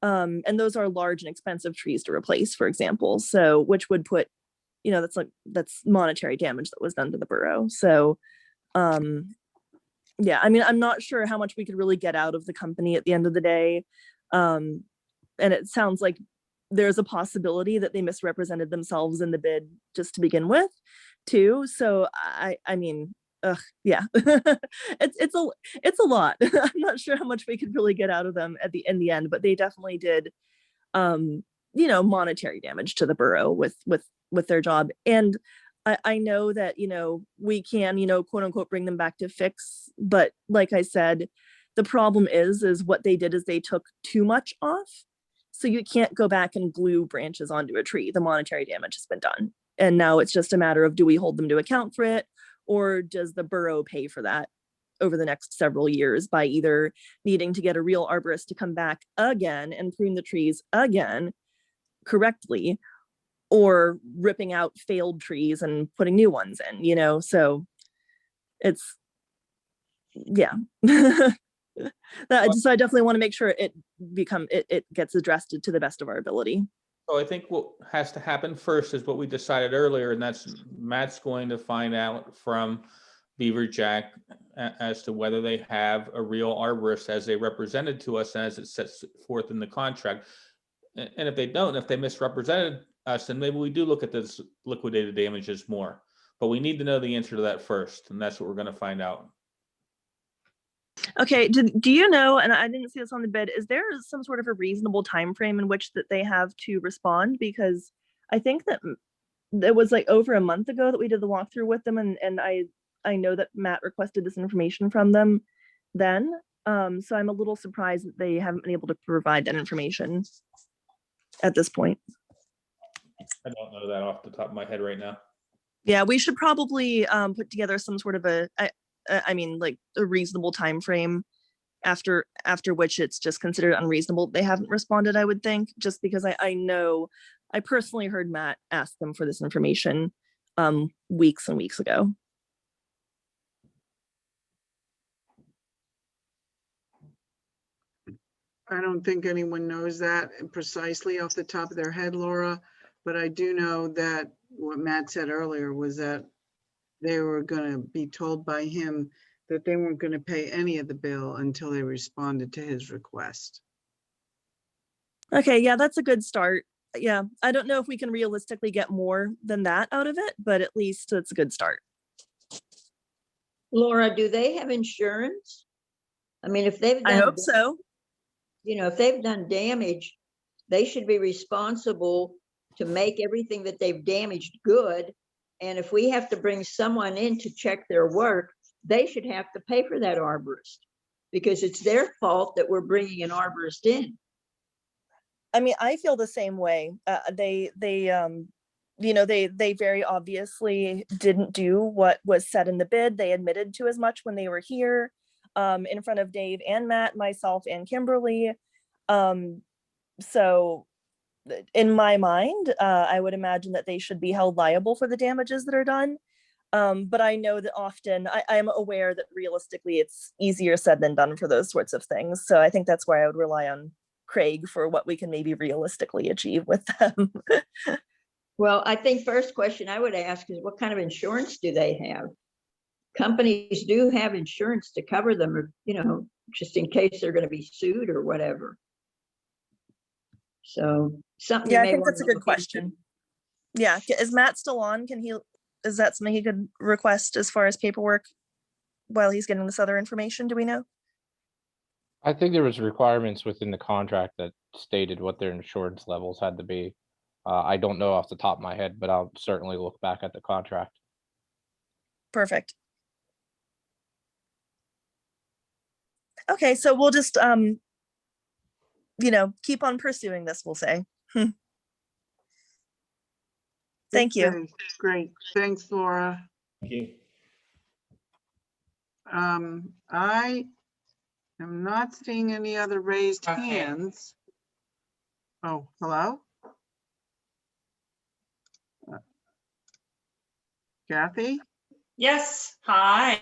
S8: And those are large and expensive trees to replace, for example. So, which would put, that's monetary damage that was done to the borough. So, yeah, I mean, I'm not sure how much we could really get out of the company at the end of the day. And it sounds like there's a possibility that they misrepresented themselves in the bid just to begin with, too. So I mean, yeah, it's a lot. I'm not sure how much we could really get out of them in the end, but they definitely did, monetary damage to the borough with their job. And I know that, we can, quote unquote, bring them back to fix. But like I said, the problem is what they did is they took too much off. So you can't go back and glue branches onto a tree. The monetary damage has been done. And now it's just a matter of, do we hold them to account for it? Or does the borough pay for that over the next several years by either needing to get a real arborist to come back again and prune the trees again correctly, or ripping out failed trees and putting new ones in, so it's, yeah. So I definitely want to make sure it gets addressed to the best of our ability.
S5: So I think what has to happen first is what we decided earlier, and that's Matt's going to find out from Beaver Jack as to whether they have a real arborist as they represented to us as it sets forth in the contract. And if they don't, if they misrepresented us, then maybe we do look at this liquidated damages more. But we need to know the answer to that first, and that's what we're going to find out.
S8: Okay, do you know, and I didn't see this on the bid, is there some sort of a reasonable time frame in which that they have to respond? Because I think that it was like over a month ago that we did the walkthrough with them, and I know that Matt requested this information from them then. So I'm a little surprised that they haven't been able to provide that information at this point.
S5: I don't know that off the top of my head right now.
S8: Yeah, we should probably put together some sort of like a reasonable time frame after which it's just considered unreasonable. They haven't responded, I would think, just because I know I personally heard Matt ask them for this information weeks and weeks ago.
S1: I don't think anyone knows that precisely off the top of their head, Laura, but I do know that what Matt said earlier was that they were going to be told by him that they weren't going to pay any of the bill until they responded to his request.
S8: Okay, yeah, that's a good start. Yeah, I don't know if we can realistically get more than that out of it, but at least it's a good start.
S9: Laura, do they have insurance? I mean, if they've done,
S8: I hope so.
S9: If they've done damage, they should be responsible to make everything that they've damaged good. And if we have to bring someone in to check their work, they should have to pay for that arborist, because it's their fault that we're bringing an arborist in.
S8: I mean, I feel the same way. They very obviously didn't do what was said in the bid. They admitted to as much when they were here, in front of Dave and Matt, myself and Kimberly. So in my mind, I would imagine that they should be held liable for the damages that are done. But I know that often I am aware that realistically it's easier said than done for those sorts of things. So I think that's why I would rely on Craig for what we can maybe realistically achieve with them.
S9: Well, I think first question I would ask is, what kind of insurance do they have? Companies do have insurance to cover them, just in case they're going to be sued or whatever. So something.
S8: Yeah, I think that's a good question. Yeah, is Matt still on? Is that something he could request as far as paperwork while he's getting this other information? Do we know?
S16: I think there was requirements within the contract that stated what their insurance levels had to be. I don't know off the top of my head, but I'll certainly look back at the contract.
S8: Perfect. Okay, so we'll just keep on pursuing this, we'll say. Thank you.
S1: Okay, great. Thanks, Laura.
S5: Thank you.
S1: I am not seeing any other raised hands. Oh, hello? Kathy?
S20: Yes, hi.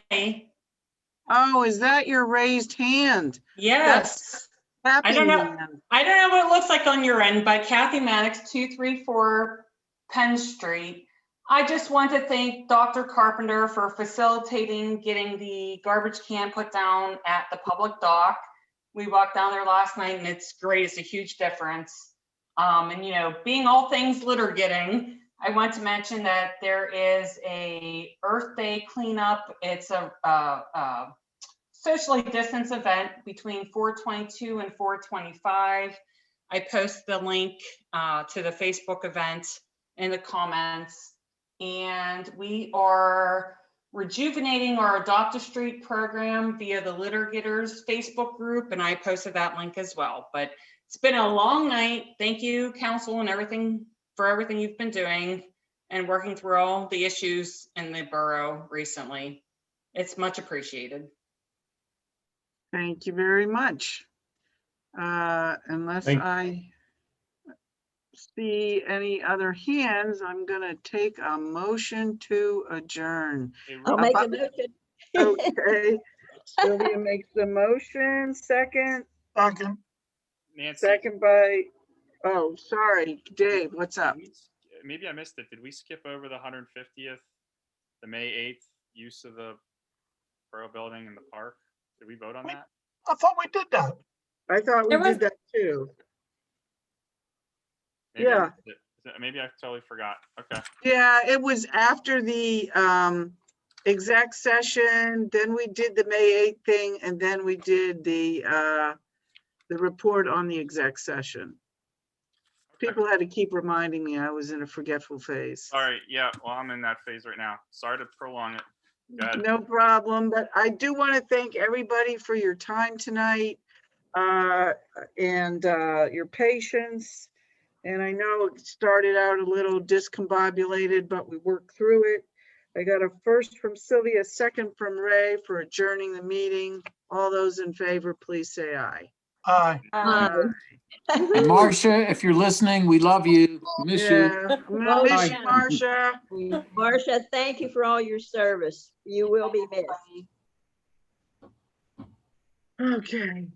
S1: Oh, is that your raised hand?
S20: Yes.
S1: Happy
S20: I don't know.
S1: hand.
S20: I don't know what it looks like on your end, but Kathy Maddox, 234 Penn Street. I just want to thank Dr. Carpenter for facilitating getting the garbage can put down at the public dock. We walked down there last night and it's great. It's a huge difference. And you know, being all things litter getting, I want to mention that there is a Earth Day cleanup. It's a socially distanced event between 422 and 425. I post the link to the Facebook event in the comments. And we are rejuvenating our Adopt a Street program via the Litter Getters Facebook group. And I posted that link as well. But it's been a long night. Thank you, council, and everything for everything you've been doing and working through all the issues in the borough recently. It's much appreciated.
S1: Thank you very much. Unless
S4: Thank-
S1: I see any other hands, I'm gonna take a motion to adjourn.
S9: I'll make a motion.
S1: Okay, Sylvia makes the motion, second.
S12: Second.
S10: Nancy,
S1: Second by, oh, sorry, Dave, what's up?
S10: maybe I missed it. Did we skip over the 150th, the May 8th use of the borough building in the park? Did we vote on that?
S12: I thought we did that.
S1: I thought we did that too.
S10: Maybe I
S1: Yeah.
S10: missed it. Maybe I totally forgot. Okay.
S1: Yeah, it was after the exec session, then we did the May 8th thing, and then we did the report on the exec session. People had to keep reminding me I was in a forgetful phase.
S10: Sorry. Yeah. Well, I'm in that phase right now. Sorry to prolong it. Go ahead.
S1: No problem, but I do want to thank everybody for your time tonight and your patience. And I know it started out a little discombobulated, but we worked through it. I got a first from Sylvia, a second from Ray for adjourning the meeting. All those in favor, please say aye.
S12: Aye.
S2: And Marcia, if you're listening, we love you. Miss you.
S1: Yeah, I'm gonna miss you, Marcia.
S9: Marcia, thank you for all your service. You will be missed.
S1: Okay.